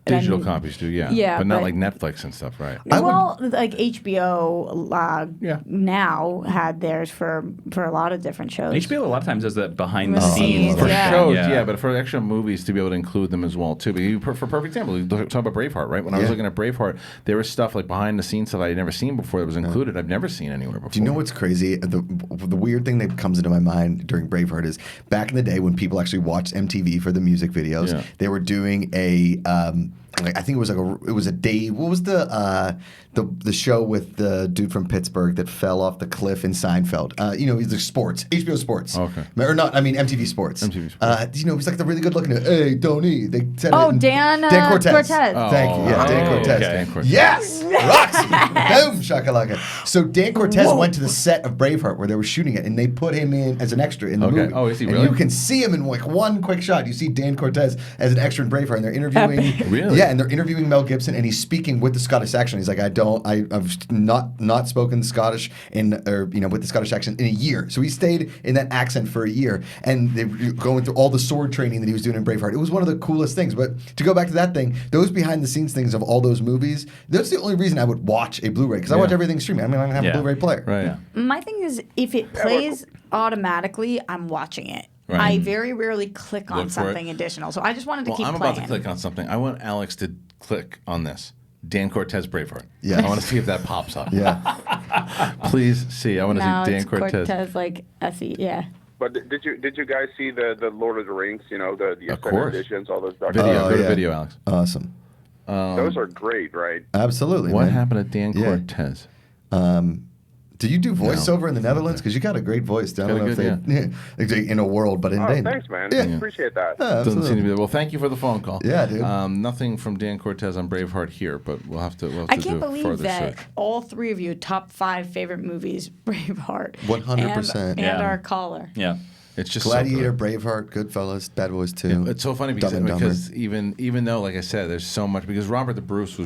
Digital copies do, yeah. Yeah, but not but- like Netflix and stuff, right? Well, like HBO now had theirs for a lot of different shows. HBO a lot of times does that behind the Behind the scenes. scenes, For yeah. shows, yeah, but for actual movies to be able to include them as well too. But for perfect example, you talk about Braveheart, right? When I was looking at Braveheart, there was stuff like behind the scenes stuff I had never seen before that was included. I've never seen anywhere before. Do you know what's crazy? The weird thing that comes into my mind during Braveheart is back in the day when people actually watched MTV for the music videos, they were doing a. I think it was a day. What was the show with the dude from Pittsburgh that fell off the cliff in Seinfeld? He's the sports, HBO Sports. Okay. Or not? I mean MTV Sports. MTV Sports. He's like the really good looking. Hey, don't eat. They said Dan Cortez. Cortez. Thank you. Yeah, Dan Cortez. Okay. Dan Cortez. Yes, Roxy. Boom, shakalaka. So Dan Cortez went to the set of Braveheart where they were shooting it, and they put him in as an extra in the movie. Oh, is he and really? you can see him in like one quick shot. You see Dan Cortez as an extra in Braveheart, and they're interviewing. Really? Yeah, and they're interviewing Mel Gibson, and he's speaking with the Scottish accent. He's like, I've not spoken Scottish with the Scottish accent in a year. So he stayed in that accent for a year, and they were going through all the sword training that he was doing in Braveheart. It was one of the coolest things. But to go back to that thing, those behind the scenes things of all those movies, that's the only reason I would watch a Blu-ray, because I watch everything streaming. I mean, I have a Blu-ray player. Right. Yeah. My thing is, if it plays automatically, I'm watching it. Right. I very rarely click on Look for something it. additional. So I just wanted to keep I'm playing. about to click on something. I want Alex to click on this. Dan Cortez Braveheart. Yeah. I want to see if that pops up. Yeah. Please see. I want to see Dan Cortez. Cortez like SE. Yeah. But did you guys see the Lord of the Rings? You know, the extended editions, all those video. Go to video, Alex. Awesome. Those are great, right? Absolutely. What man. happened to Dan Cortez? Did you do voiceover in the Netherlands? Because you got a great voice. I don't know if they in a world, but in Dane. Thanks, man. Yeah. Appreciate that. Doesn't seem to be. Well, thank you for the phone call. Yeah, dude. Nothing from Dan Cortez on Braveheart here, but we'll have to. I can't believe that all three of you top 5 favorite movies: Braveheart, 100%, and our caller. Yeah. It's just Gladiator, Braveheart, Goodfellas, Bad Boys 2. Yeah, it's so funny because even though, like I said, there's so much, because Robert the Bruce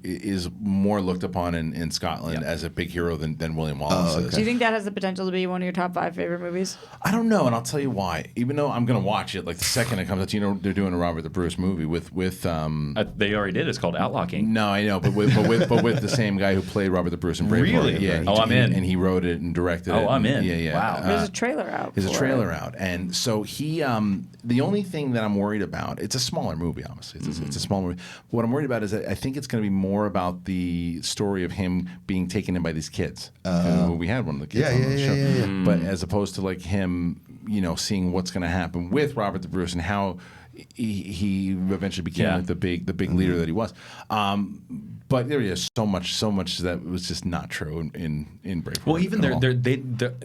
is more looked upon in Scotland as a big hero than William Wallace is. Do you think that has the potential to be one of your top 5 favorite movies? I don't know, and I'll tell you why. Even though I'm going to watch it, like the second it comes out, they're doing a Robert the Bruce movie with they already did. It's called Outlaw King. No, I know, but with the same guy who played Robert the Bruce in Braveheart. Really? Yeah. I'm in. And he wrote it and directed it. Oh, I'm in. Yeah. Wow. There's a trailer out. There's a trailer out, and so he, the only thing that I'm worried about, it's a smaller movie, obviously. It's a small movie. What I'm worried about is that I think it's going to be more about the story of him being taken in by these kids. We had one of the kids on the show. Yeah. But as opposed to like him, seeing what's going to happen with Robert the Bruce and how he eventually became like the big leader that he was. But there is so much that was just not true in Braveheart. Well, even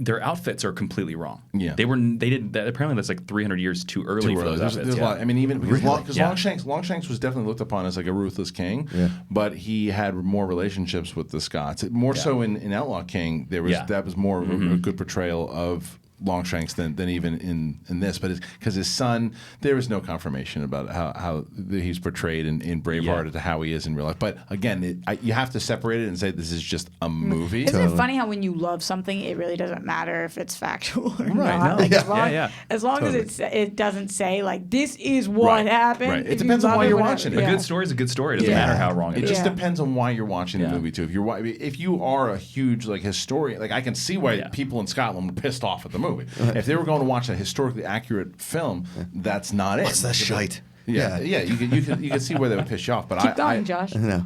their outfits are completely wrong. Yeah, they did that. Apparently, that's like 300 years too early for those outfits. There's a lot. I mean, even because Longshanks was definitely looked upon as like a ruthless king. Yeah. But he had more relationships with the Scots. More so in Outlaw King, that was more a good portrayal of Longshanks than even in this, but because his son, there is no confirmation about how he's portrayed in Braveheart to how he is in real life. But again, you have to separate it and say this is just a movie. Isn't it funny how when you love something, it really doesn't matter if it's factual or not? No. Like, as long as it doesn't say like this is what happened. Right. It depends on why you're watching it. A good story is a good story. It doesn't matter how wrong it is. It just depends on why you're watching the movie too. If you are a huge like historian, like I can see why people in Scotland were pissed off at the movie. If they were going to watch a historically accurate film, that's not it. What's that shite? Yeah. You can see where they would piss you off. But keep going, Josh. No.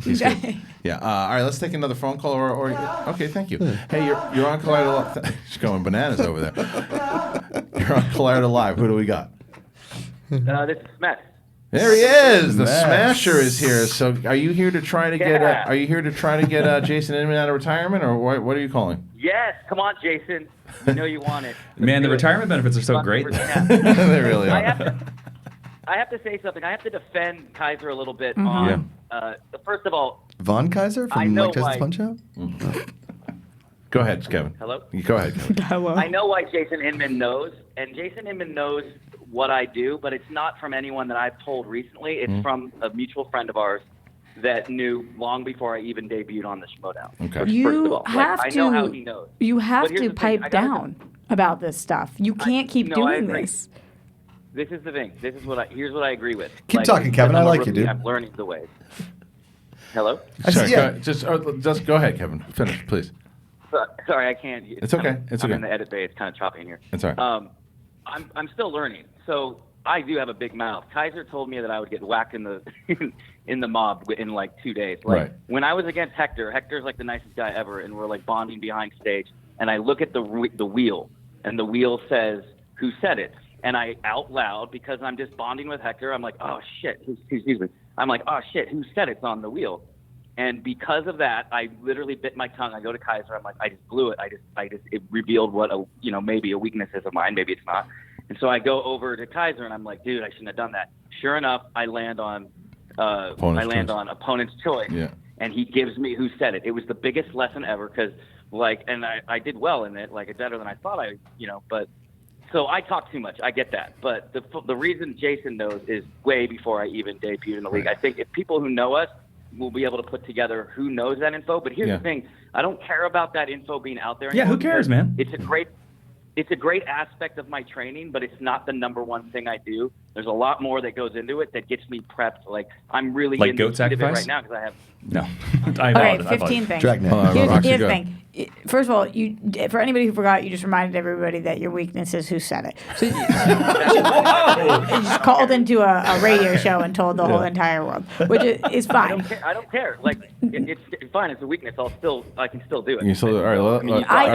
He's good. Yeah. All right. Let's take another phone call. Okay. Thank you. Hey, you're on Collider Live. She's going bananas over there. You're on Collider Live. Who do we got? This is Smets. There he is. The Smasher is here. So, are you here to try to get Jason Inman out of retirement, or what are you calling? Yes, come on, Jason. You know you want it. Man, the retirement benefits are so great. They really are. I have to say something. I have to defend Kaiser a little bit on. First of all, Von Kaiser from Mike Tyson's Punch-Out. Go ahead, Kevin. Hello. Go ahead, Kevin. Hello. I know why Jason Inman knows, and Jason Inman knows what I do, but it's not from anyone that I've told recently. It's from a mutual friend of ours that knew long before I even debuted on the Schmodown. Okay. I know how he knows. You have to pipe down about this stuff. You can't keep doing this. This is the thing. Here's what I agree with. Keep talking, Kevin. I like you, dude. I'm learning the ways. Hello? Sorry, just go ahead, Kevin. Finish, please. Sorry, I can't. It's okay. I'm in the edit bay. It's kind of choppy in here. It's all right. I'm still learning. So I do have a big mouth. Kaiser told me that I would get whacked in the in the mob in like 2 days. Like when I was against Hector's like the nicest guy ever, and we're like bonding behind stage. And I look at the wheel, and the wheel says, "Who said it?" And I out loud, because I'm just bonding with Hector, I'm like, "Oh shit!" Excuse me. I'm like, "Oh shit! Who said it's on the wheel?" And because of that, I literally bit my tongue. I go to Kaiser. I'm like, I just blew it. It revealed what maybe a weakness is of mine. Maybe it's not. And so I go over to Kaiser and I'm like, dude, I shouldn't have done that. Sure enough, I land on opponent's choice. Yeah. And he gives me Who Said It. It was the biggest lesson ever because and I did well in it, like better than I thought but so I talk too much. I get that. But the reason Jason knows is way before I even debuted in the league. I think if people who know us will be able to put together who knows that info. But here's the thing. I don't care about that info being out there anymore. Yeah, who cares, man? It's a great aspect of my training, but it's not the number one thing I do. There's a lot more that goes into it that gets me prepped. Like I'm really like in goat the heat of it sacrifice right now because I have. No. Okay, 15 things. Here's the thing. First of all, for anybody who forgot, you just reminded everybody that your weakness is who said it. So you just called into a radio show and told the whole entire world, which is fine. I don't care. Like it's fine. It's a weakness. I can still do it. You still, all right,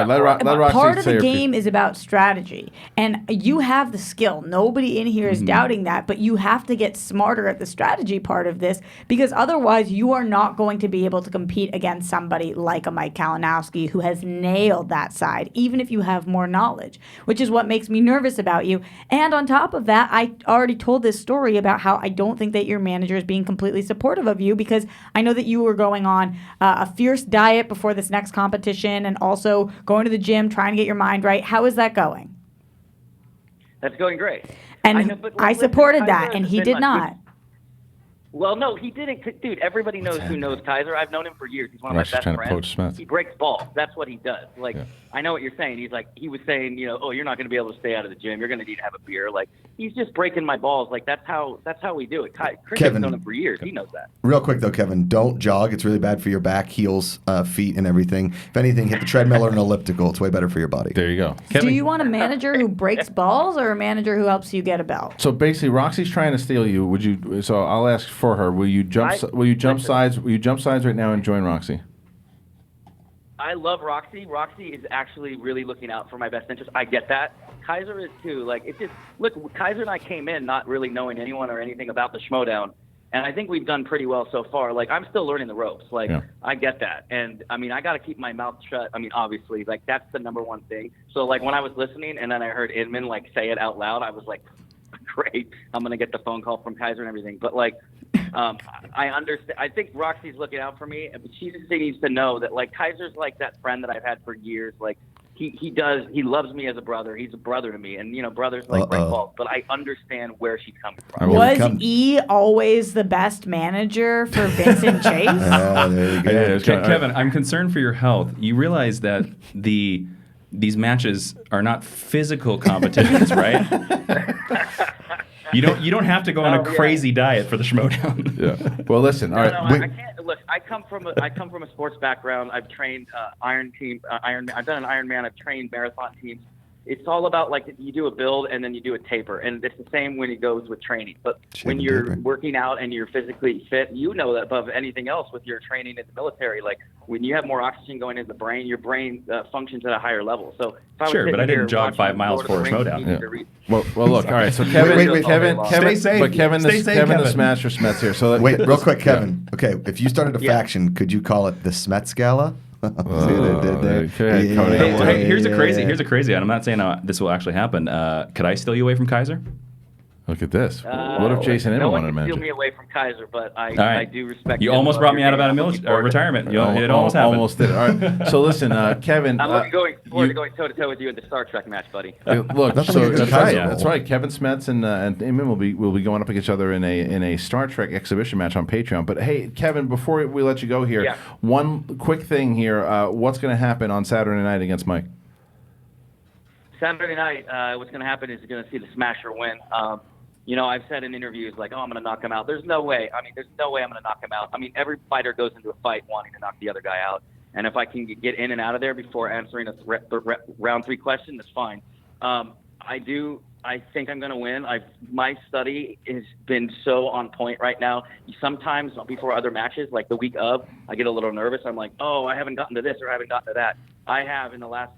let Roxy part of say the her game is about strategy, and you have the skill. Nobody in here is doubting that, but you have to get smarter at the strategy part of this because otherwise you are not going to be able to compete against somebody like a Mike Kalinowski who has nailed that side, even if you have more knowledge, which is what makes me nervous about you. And on top of that, I already told this story about how I don't think that your manager is being completely supportive of you because I know that you were going on a fierce diet before this next competition and also going to the gym, trying to get your mind right. How is that going? That's going great. And I supported that, and he did not. Well, no, he didn't. Dude, everybody knows who knows Kaiser. I've known him for years. He's one of my best friends. He breaks balls. That's what he does. Like, I know what you're saying. He was saying, oh, you're not going to be able to stay out of the gym. You're going to need to have a beer. Like, he's just breaking my balls. Like, that's how we do it. Kristian's known him for years. He knows that. Real quick, though, Kevin, don't jog. It's really bad for your back, heels, feet, and everything. If anything, hit the treadmill or an elliptical. It's way better for your body. There you go. Do you want a manager who breaks balls or a manager who helps you get a belt? So basically, Roxy's trying to steal you. Would you? So I'll ask for her. Will you jump? Will you jump sides? Will you jump sides right now and join Roxy? I love Roxy. Roxy is actually really looking out for my best interest. I get that. Kaiser is too. Like, it's just look. Kaiser and I came in not really knowing anyone or anything about the Schmodown, and I think we've done pretty well so far. Like, I'm still learning the ropes. Like, I get that, and I mean, I got to keep my mouth shut. I mean, obviously, like that's the number one thing. So, like, when I was listening and then I heard Inman like say it out loud, I was like, great. I'm gonna get the phone call from Kaiser and everything. But like, I understand. I think Roxy's looking out for me, but she just needs to know that like Kaiser's like that friend that I've had for years. Like he loves me as a brother. He's a brother to me, and brothers like break balls. But I understand where she's coming from. Was E always the best manager for Vincent Chase? There you go. Kevin, I'm concerned for your health. You realize that these matches are not physical competitions, right? You don't have to go on a crazy diet for the Schmodown. Yeah. Well, listen. All right. I can't. Look, I come from a sports background. I've trained Ironman. I've done an Ironman. I've trained marathon teams. It's all about like you do a build and then you do a taper, and it's the same when it goes with training. But when you're working out and you're physically fit, you know that above anything else with your training in the military, like when you have more oxygen going into the brain, your brain functions at a higher level. So sure, but I didn't jog 5 miles for a Schmodown. Yeah. Well, look. All right. So Kevin, Stay safe. But Kevin, Kevin. the Smasher Smets here. So wait, real quick, Kevin. Okay, if you started a faction, could you call it the Smets Gala? Here's a crazy. I'm not saying this will actually happen. Could I steal you away from Kaiser? Look at this. What if Jason Inman wanted to manage? No one can steal me away from Kaiser, but I do respect. You almost brought me out of retirement. It almost happened. Almost did. All right. So listen, Kevin. I'm looking forward to going toe to toe with you in the Star Trek match, buddy. Look, so that's right. That's right. Kevin Smets and Inman will be going up against each other in a Star Trek exhibition match on Patreon. But hey, Kevin, before we let you go here, one quick thing here. What's going to happen on Saturday night against Mike? Saturday night, what's going to happen is you're going to see the Smasher win. I've said in interviews, like, I'm going to knock him out. There's no way. There's no way I'm going to knock him out. Every fighter goes into a fight wanting to knock the other guy out. And if I can get in and out of there before answering a round 3 question, that's fine. I think I'm going to win. My study has been so on point right now. Sometimes before other matches, like the week of, I get a little nervous. I'm like, oh, I haven't gotten to this or I haven't gotten to that. I have in the last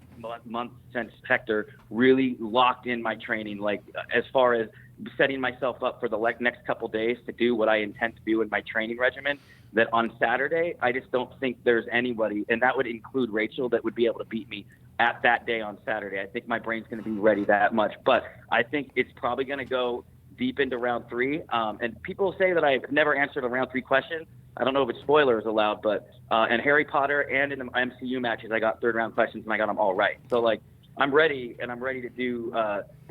month since Hector really locked in my training, like as far as setting myself up for the next couple days to do what I intend to do in my training regimen, that on Saturday, I just don't think there's anybody, and that would include Rachel, that would be able to beat me at that day on Saturday. I think my brain's going to be ready that much, but I think it's probably going to go deep into round 3. And people say that I've never answered a round 3 question. I don't know if it's spoilers allowed, but in Harry Potter and in the MCU matches, I got 3rd round questions and I got them all right. So like, I'm ready, and I'm ready to do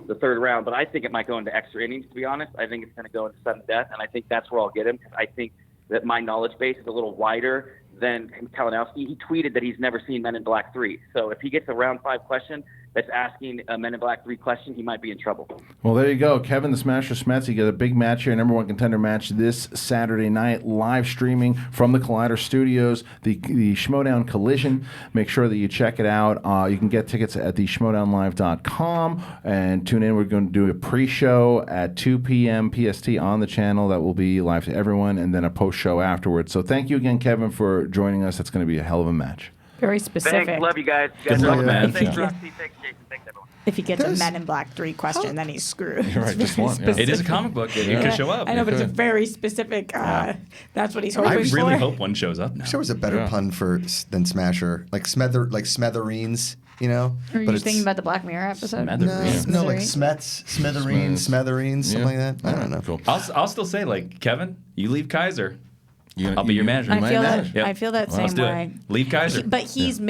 the 3rd round, but I think it might go into extra innings, to be honest. I think it's going to go into sudden death, and I think that's where I'll get him, because I think that my knowledge base is a little wider than Kalinowski. He tweeted that he's never seen Men in Black 3. So if he gets a round 5 question, that's asking a Men in Black 3 question, he might be in trouble. Well, there you go. Kevin the Smasher Smets. You get a big match here, number one contender match this Saturday night, live streaming from the Collider Studios, the Schmoedown Collision. Make sure that you check it out. You can get tickets at the schmoedownlive.com and tune in. We're going to do a pre-show at 2 p.m. PST on the channel that will be live to everyone, and then a post-show afterwards. So thank you again, Kevin, for joining us. That's going to be a hell of a match. Very specific. Thanks. Love you guys. Good luck, man. Thanks, Roxy. Thanks, Jason. Thanks, everyone. If he gets a Men in Black 3 question, then he's screwed. You're right, It's just very one. Yeah. specific. It is a comic book. It could show up. I know, but it's a very specific. That's what he's hoping I for. really hope one shows up now. I wish there was a better pun than Smasher, like smithereens. You know, Are you thinking about the Black Mirror episode? No, like Smets, smithereens, something like that. I don't know. Cool. I'll still say, like, Kevin, you leave Kaiser. I'll be your manager. I feel that same way. Leave Kaiser. But he's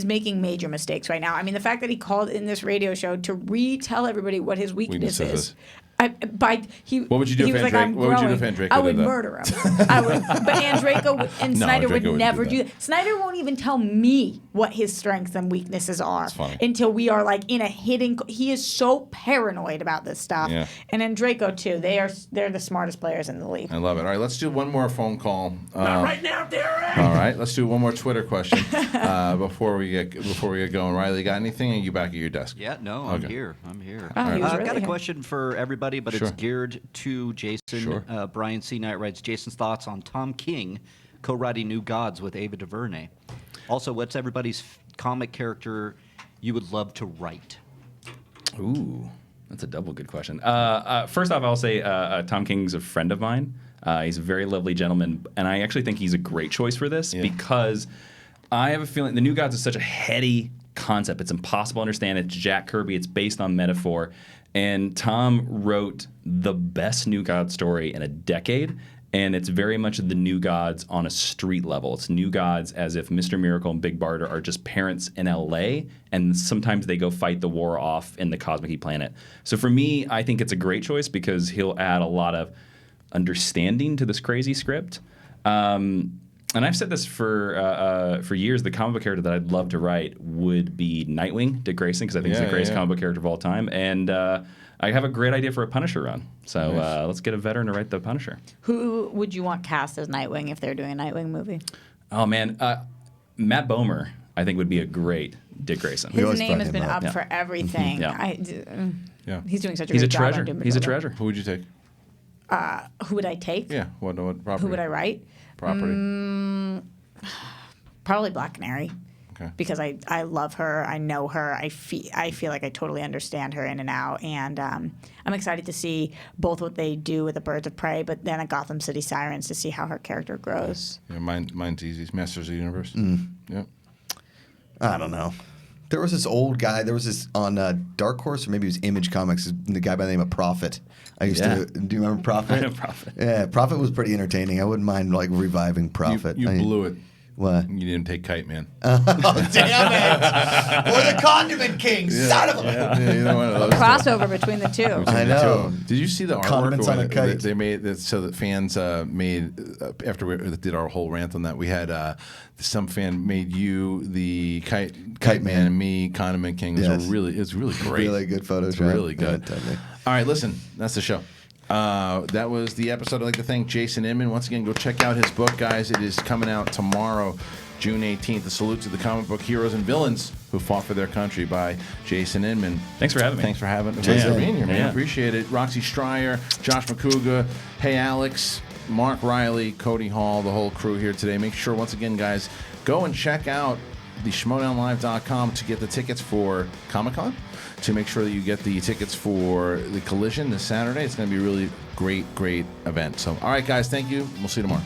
making major mistakes right now. I mean, the fact that he called in this radio show to retell everybody what his weakness is. What would you do if Andreyko I would did that? murder him. But Andreyko and Snyder would never do that. Snyder won't even tell me what his strengths and weaknesses are until we are like in a hidden. He is so paranoid about this stuff. Yeah. And Andreyko too. They're the smartest players in the league. I love it. All right, let's do one more phone call. Not right now, Derek. All right, let's do one more Twitter question before we get going. Riley, got anything? Are you back at your desk? Yeah, no, I'm here. I'm here. Oh, he was I've really got a here. question for everybody, but Sure. it's geared to Jason. Sure. Brian C. Knight writes, Jason's thoughts on Tom King co-writing New Gods with Ava DuVernay. Also, what's everybody's comic character you would love to write? Ooh, that's a double good question. First off, I'll say Tom King's a friend of mine. He's a very lovely gentleman, and I actually think he's a great choice for this because I have a feeling the New Gods is such a heady concept. It's impossible to understand. It's Jack Kirby. It's based on metaphor. And Tom wrote the best New God story in a decade, and it's very much the New Gods on a street level. It's New Gods as if Mr. Miracle and Big Barda are just parents in L.A., and sometimes they go fight the war off in the Cosmic Planet. So for me, I think it's a great choice because he'll add a lot of understanding to this crazy script. And I've said this for years. The comic book character that I'd love to write would be Nightwing, Dick Grayson, because I think he's the greatest comic book character of all time. And I have a great idea for a Punisher run. So let's get a veteran to write the Punisher. Who would you want cast as Nightwing if they're doing a Nightwing movie? Oh, man. Matt Bomer, I think, would be a great Dick Grayson. His name has been up for everything. He's doing such a good job on Doom He's a Patrol. treasure. Who would you take? Who would I take? Yeah. What property? Who would I write? Property. Probably Black Canary. Okay. Because I love her, I know her, I feel like I totally understand her in and out, and I'm excited to see both what they do with the Birds of Prey, but then at Gotham City Sirens to see how her character grows. Yeah, mine's easy. Masters of the Universe. Yep. I don't know. There was this old guy. There was this on Dark Horse, or maybe it was Image Comics. The guy by the name of Prophet. I used to. Do you remember Prophet? I know Prophet. Yeah, Prophet was pretty entertaining. I wouldn't mind like reviving Prophet. You blew it. What? You didn't take Kite Man. Oh, damn it! Or the Condiment King, son of a. Either one of those. Crossover between the two. I know. Did you see the artwork? Condiments on a kite. They made that so that fans made after we did our whole rant on that. We had some fan made you the Kite Man and me Condiment King. It's really great. Really good Photoshop. It's really good. Yeah, totally. All right, listen, that's the show. That was the episode. I'd like to thank Jason Inman. Once again, go check out his book, guys. It is coming out tomorrow, June 18th. A salute to the comic book heroes and villains who fought for their country by Jason Inman. Thanks for having me. Thanks for having Jason. for being here, man. Yeah. Appreciate it. Roxy Striar, Josh Macuga, hey Alex, Mark Reilly, Cody Hall, the whole crew here today. Make sure, once again, guys, go and check out the schmoedownlive.com to get the tickets for Comic-Con, to make sure that you get the tickets for the Collision this Saturday. It's going to be a really great event. So, all right, guys, thank you. We'll see you tomorrow.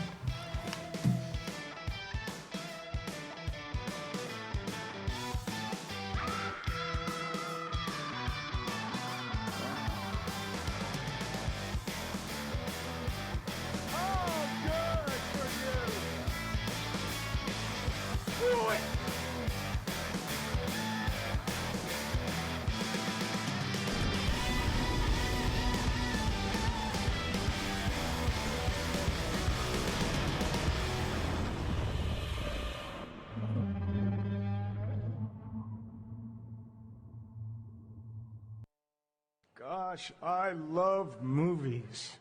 Gosh, I love movies.